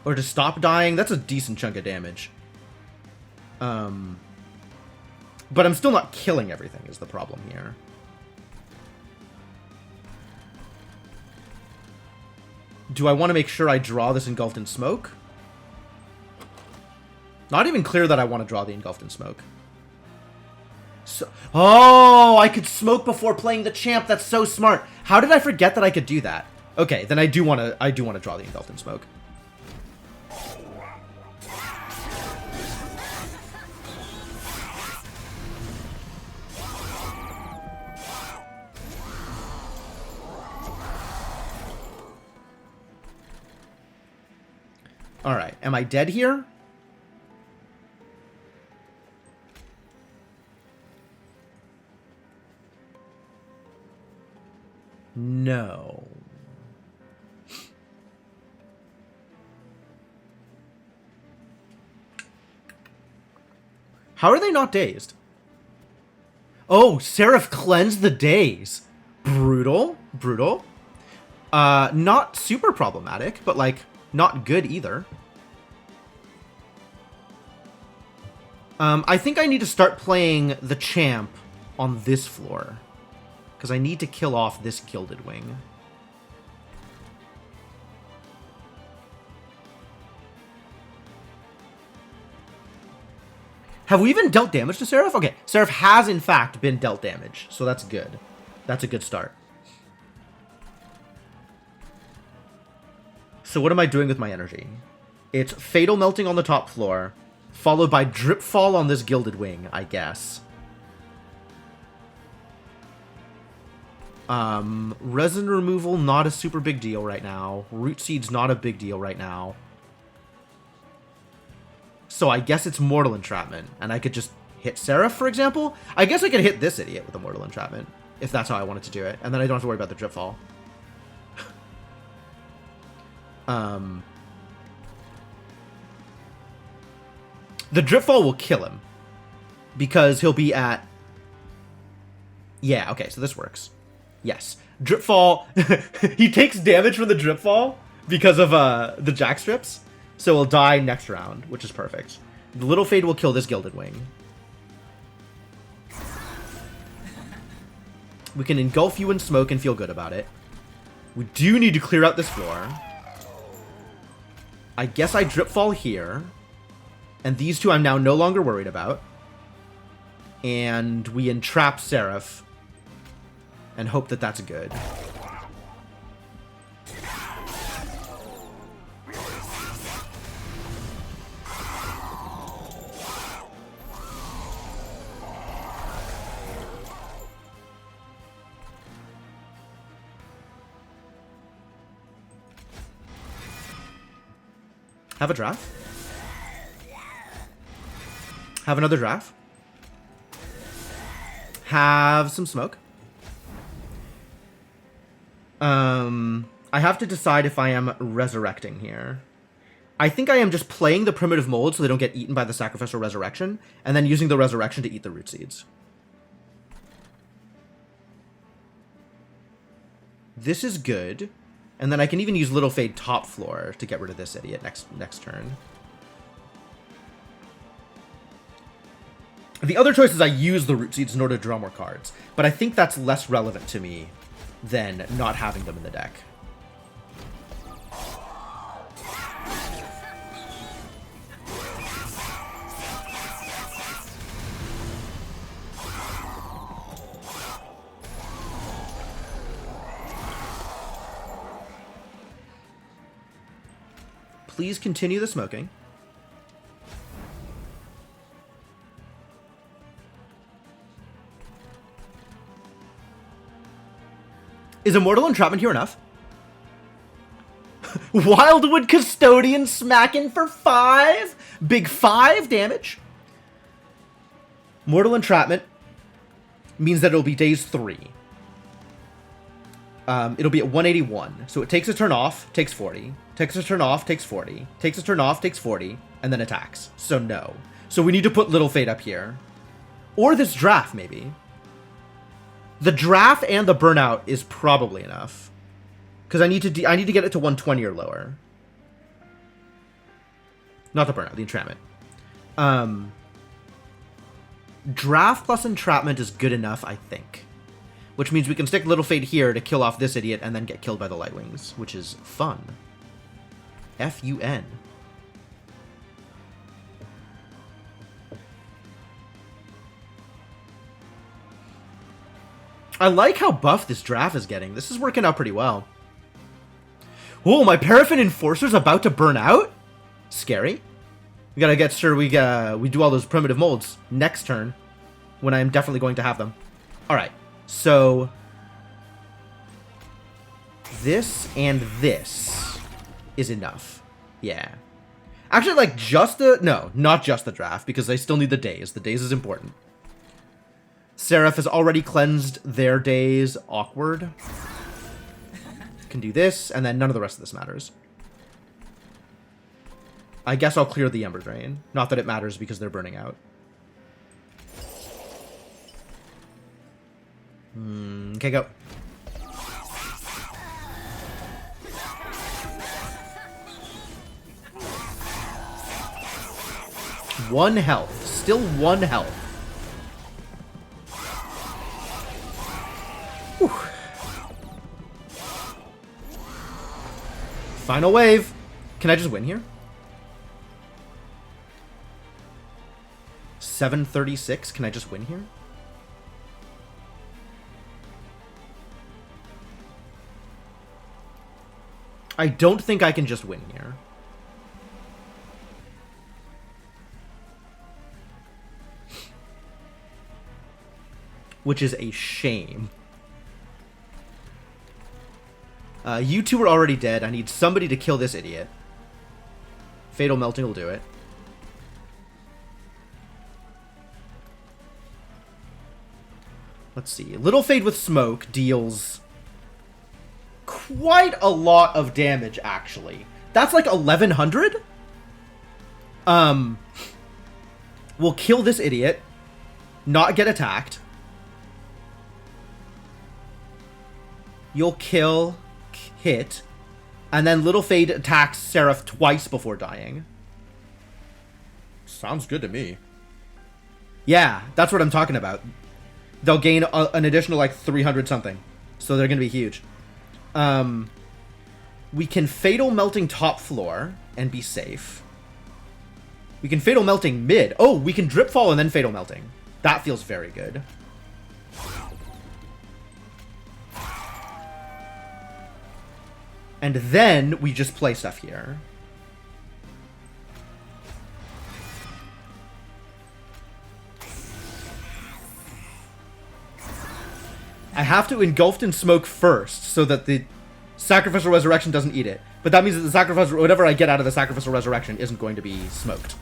Or to stop dying, that's a decent chunk of damage. But I'm still not killing everything is the problem here. Do I want to make sure I draw this Engulfed in Smoke? Not even clear that I want to draw the Engulfed in Smoke. So, oh, I could smoke before playing the champ. That's so smart. How did I forget that I could do that? Okay, then I do want to draw the Engulfed in Smoke. Alright, am I dead here? No. How are they not dazed? Oh, Seraph cleansed the daze. Brutal. Brutal. Not super problematic, but like, not good either. I think I need to start playing the champ on this floor. Because I need to kill off this Gilded Wing. Have we even dealt damage to Seraph? Okay, Seraph has in fact been dealt damage, so that's good. That's a good start. So what am I doing with my energy? It's Fatal Melting on the top floor, followed by Drip Fall on this Gilded Wing, I guess. Resin removal, not a super big deal right now. Root Seed's not a big deal right now. So I guess it's Mortal Entrapment, and I could just hit Seraph, for example? I guess I could hit this idiot with a Mortal Entrapment, if that's how I wanted to do it, and then I don't have to worry about the Drip Fall. The Drip Fall will kill him, because he'll be at... Yeah, okay, so this works. Yes. Drip Fall... he takes damage from the Drip Fall because of the Jack Strips, so he'll die next round, which is perfect. The Little Fade will kill this Gilded Wing. We can engulf you in smoke and feel good about it. We do need to clear out this floor. I guess I Drip Fall here. And these two I'm now no longer worried about. And we entrap Seraph. And hope that that's good. Have a draft. Have another draft. Have some smoke. I have to decide if I am resurrecting here. I think I am just playing the primitive mold so they don't get eaten by the sacrificial resurrection, and then using the resurrection to eat the root seeds. This is good. And then I can even use Little Fade top floor to get rid of this idiot next turn. The other choice is I use the root seeds in order to draw more cards, but I think that's less relevant to me than not having them in the deck. please continue the smoking. Is Immortal Entrapment here enough? Wildwood Custodian smacking for 5. Big 5 damage. Mortal Entrapment means that it'll be days 3. It'll be at 181. So it takes a turn off, takes 40. Takes a turn off, takes 40. Takes a turn off, takes 40. And then attacks. So no. So we need to put Little Fate up here. Or this draft, maybe. The draft and the burnout is probably enough. Because I need to get it to 120 or lower. Not the burnout, the entrapment. Draft plus entrapment is good enough, I think. Which means we can stick Little Fate here to kill off this idiot and then get killed by the Lightwings, which is fun. F-U-N. I like how buff this draft is getting. This is working out pretty well. Oh, my Paraffin Enforcer's about to burn out? Scary. We gotta get sure we do all those primitive molds next turn, when I'm definitely going to have them. Alright, so this and this is enough. Yeah. Actually, like, no, not just the draft, because I still need the days. The days is important. Seraph has already cleansed their days. Awkward. Can do this, and then none of the rest of this matters. I guess I'll clear the Ember Drain. Not that it matters because they're burning out. Okay, go. One health. Still 1 health. Whew. Final wave. Can I just win here? 736. Can I just win here? I don't think I can just win here. Which is a shame. You two are already dead. I need somebody to kill this idiot. Fatal Melting will do it. Let's see. Little Fade with Smoke deals quite a lot of damage, actually. That's like 1100? We'll kill this idiot. Not get attacked. You'll kill, hit, and then Little Fade attacks Seraph twice before dying. Sounds good to me. Yeah, that's what I'm talking about. They'll gain an additional, like, 300 something. So they're going to be huge. We can Fatal Melting top floor and be safe. We can Fatal Melting mid. Oh, we can Drip Fall and then Fatal Melting. That feels very good. And then we just play stuff here. I have to Engulfed in Smoke first so that the Sacrificial Resurrection doesn't eat it. But that means that the sacrificial, whatever I get out of the Sacrificial Resurrection isn't going to be smoked.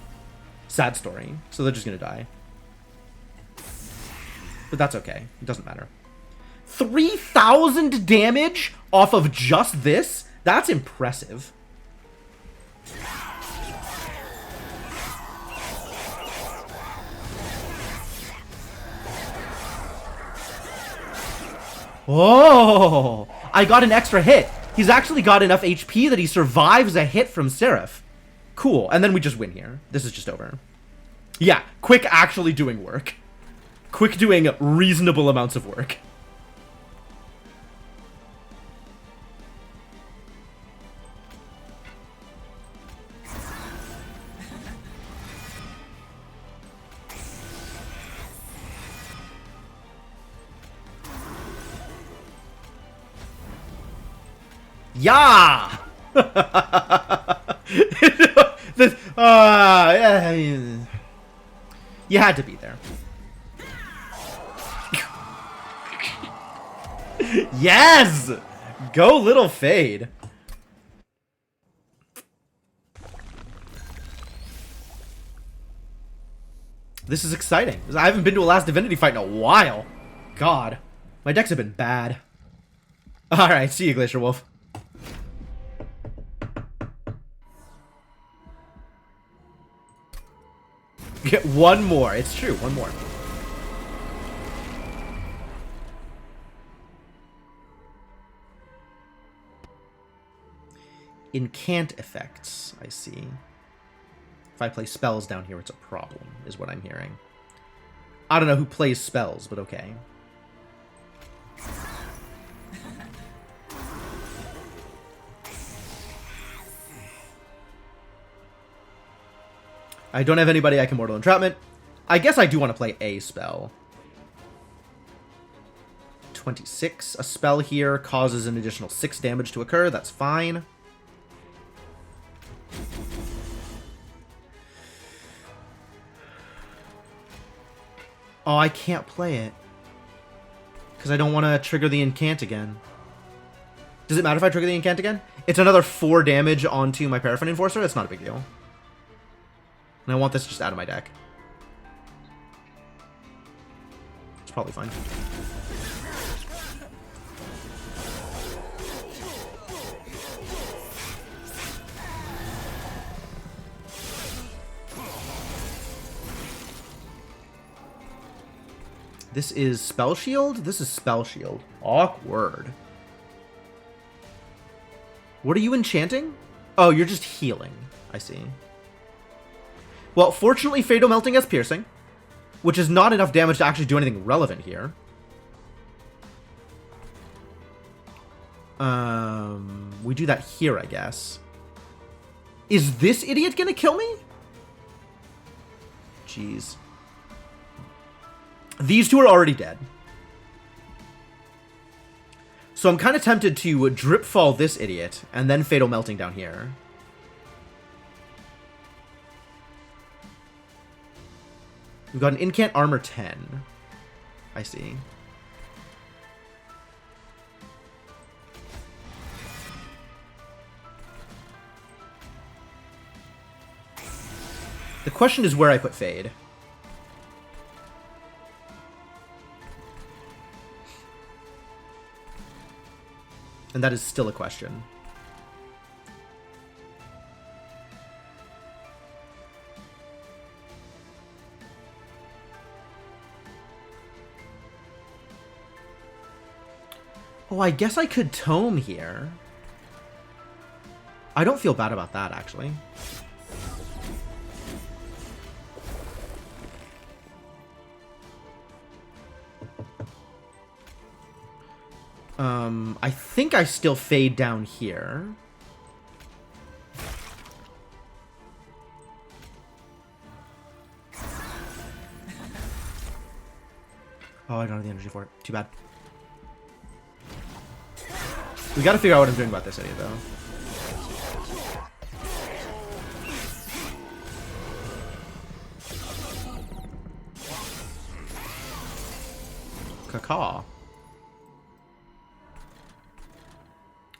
Sad story. So they're just going to die. But that's okay. It doesn't matter. 3,000 damage off of just this? That's impressive. Oh, I got an extra hit. He's actually got enough HP that he survives a hit from Seraph. Cool. And then we just win here. This is just over. Yeah, Quick actually doing work. Quick doing reasonable amounts of work. Yeah! You had to be there. Yes! Go little Fade. This is exciting. I haven't been to a last Divinity fight in a while. God. My decks have been bad. Alright, see you, Glacier Wolf. Get one more. It's true, one more. Incant effects, I see. If I play spells down here, it's a problem, is what I'm hearing. I don't know who plays spells, but okay. I don't have anybody I can Mortal Entrapment. I guess I do want to play a spell. 26. A spell here causes an additional 6 damage to occur. That's fine. Oh, I can't play it. Because I don't want to trigger the incant again. Does it matter if I trigger the incant again? It's another 4 damage onto my Paraffin Enforcer. It's not a big deal. And I want this just out of my deck. It's probably fine. This is Spell Shield? This is Spell Shield. Awkward. What are you enchanting? Oh, you're just healing. I see. Well, fortunately, Fatal Melting has Piercing, which is not enough damage to actually do anything relevant here. We do that here, I guess. Is this idiot gonna kill me? Jeez. These two are already dead. So I'm kind of tempted to Drip Fall this idiot, and then Fatal Melting down here. We've got an Incant Armor 10. I see. The question is where I put Fade. And that is still a question. Oh, I guess I could Tome here. I don't feel bad about that, actually. I think I still Fade down here. Oh, I don't have the energy for it. Too bad. We gotta figure out what I'm doing about this idiot, though. Caca.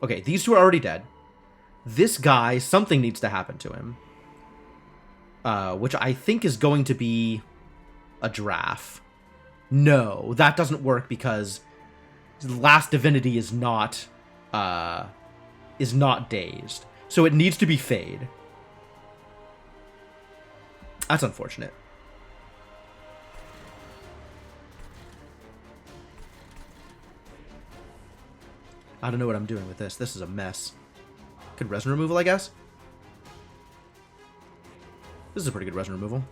Okay, these two are already dead. This guy, something needs to happen to him. Which I think is going to be a Giraffe. No, that doesn't work because Last Divinity is not dazed. So it needs to be Fade. That's unfortunate. I don't know what I'm doing with this. This is a mess. Good resin removal, I guess? This is a pretty good resin removal.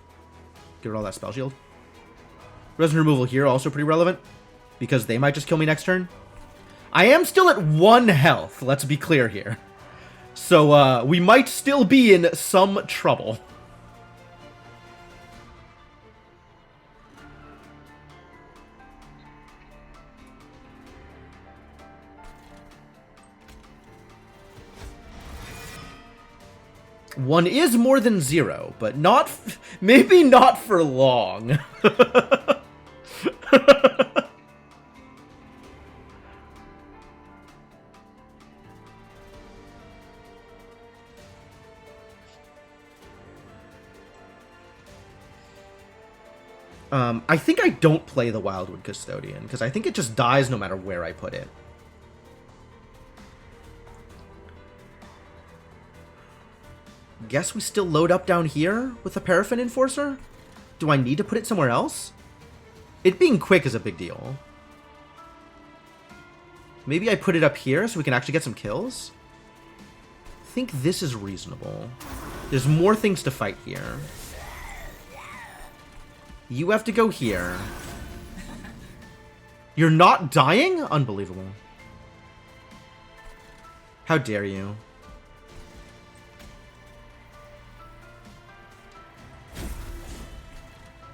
Get rid of all that spell shield. Resin removal here also pretty relevant, because they might just kill me next turn. I am still at 1 health, let's be clear here. So, we might still be in some trouble. 1 is more than 0, but not... maybe not for long. I think I don't play the Wildwood Custodian, because I think it just dies no matter where I put it. Guess we still load up down here with the Paraffin Enforcer? Do I need to put it somewhere else? It being quick is a big deal. Maybe I put it up here so we can actually get some kills? I think this is reasonable. There's more things to fight here. You have to go here. You're not dying? Unbelievable. How dare you?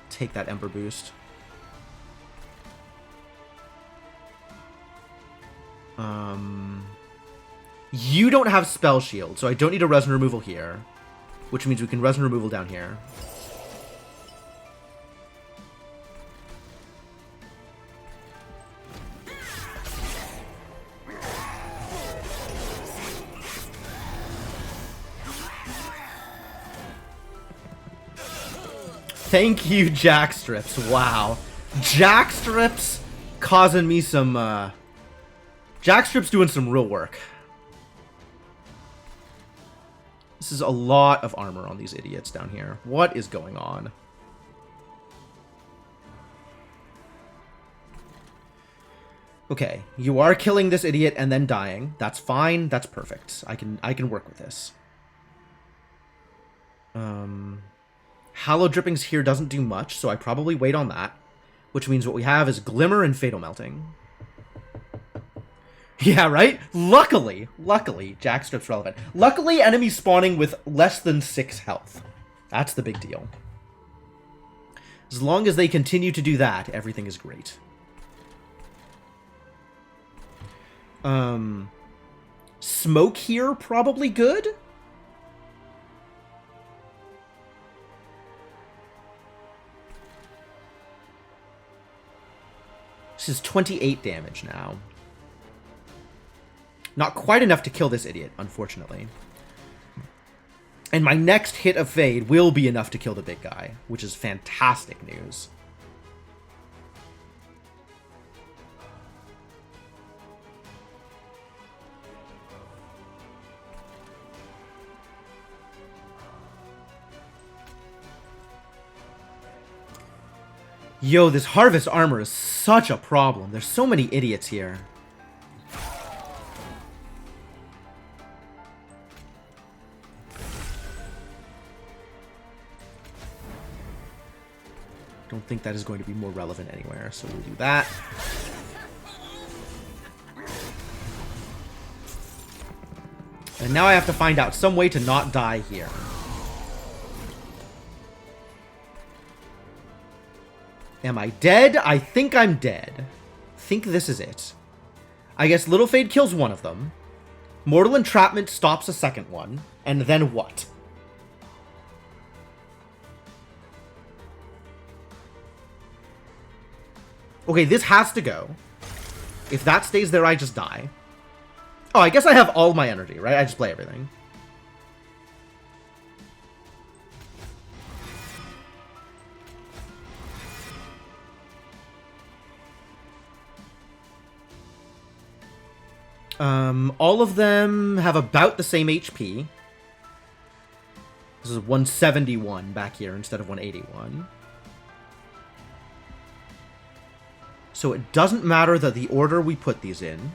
Take that Ember boost. You don't have Spell Shield, so I don't need a Resin Removal here. Which means we can Resin Removal down here. Thank you, Jackstrips. Wow. Jackstrips causing me some, Jackstrips doing some real work. This is a lot of armor on these idiots down here. What is going on? Okay, you are killing this idiot and then dying. That's fine. That's perfect. I can work with this. Hallow Drippings here doesn't do much, so I probably wait on that. Which means what we have is Glimmer and Fatal Melting. Yeah, right? Luckily, Jackstrip's relevant. Luckily, enemies spawning with less than 6 health. That's the big deal. As long as they continue to do that, everything is great. Smoke here, probably good? This is 28 damage now. Not quite enough to kill this idiot, unfortunately. And my next hit of Fade will be enough to kill the big guy, which is fantastic news. Yo, this Harvest Armor is such a problem. There's so many idiots here. Don't think that is going to be more relevant anywhere, so we'll do that. And now I have to find out some way to not die here. Am I dead? I think I'm dead. Think this is it. I guess Little Fade kills one of them. Mortal Entrapment stops a second one. And then what? Okay, this has to go. If that stays there, I just die. Oh, I guess I have all my energy, right? I just play everything. All of them have about the same HP. This is 171 back here instead of 181. So it doesn't matter that the order we put these in.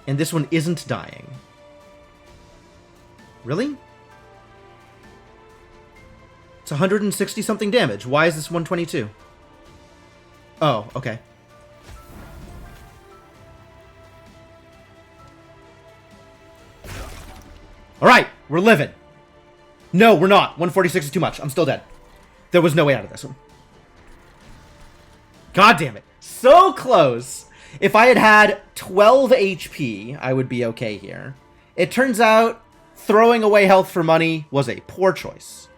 And this one isn't dying. Really? It's 160 something damage. Why is this 122? Oh, okay. Alright, we're living. No, we're not. 146 is too much. I'm still dead. There was no way out of this one. God damn it. So close. If I had had 12 HP, I would be okay here. It turns out throwing away health for money was a poor choice.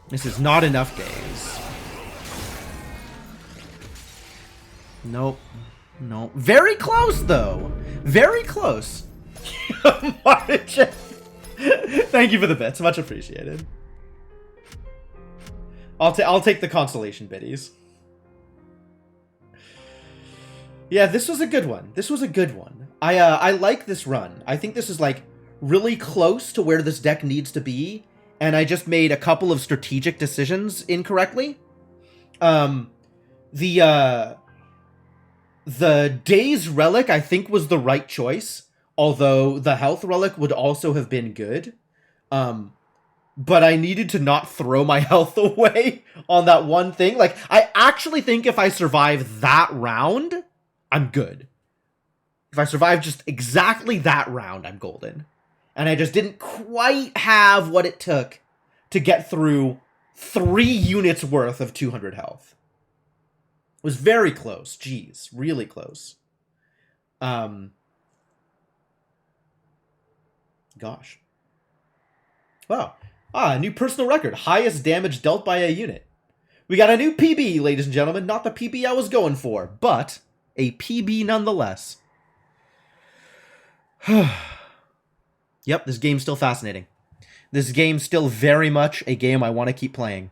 This is not enough days. Nope. Nope. Very close, though. Very close. Thank you for the bits. Much appreciated. I'll take the consolation biddies. Yeah, this was a good one. This was a good one. I like this run. I think this is like really close to where this deck needs to be, and I just made a couple of strategic decisions incorrectly. The Daze Relic I think was the right choice, although the Health Relic would also have been good. But I needed to not throw my health away on that one thing. Like, I actually think if I survive that round, I'm good. If I survive just exactly that round, I'm golden. And I just didn't quite have what it took to get through 3 units worth of 200 health. It was very close. Jeez, really close. Gosh. Wow. A new personal record. Highest damage dealt by a unit. We got a new PB, ladies and gentlemen. Not the PB I was going for, but a PB nonetheless. Yep, this game's still fascinating. This game's still very much a game I want to keep playing.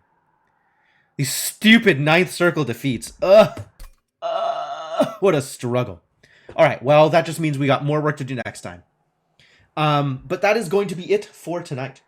These stupid 9th circle defeats. What a struggle. Alright, well, that just means we got more work to do next time. But that is going to be it for tonight.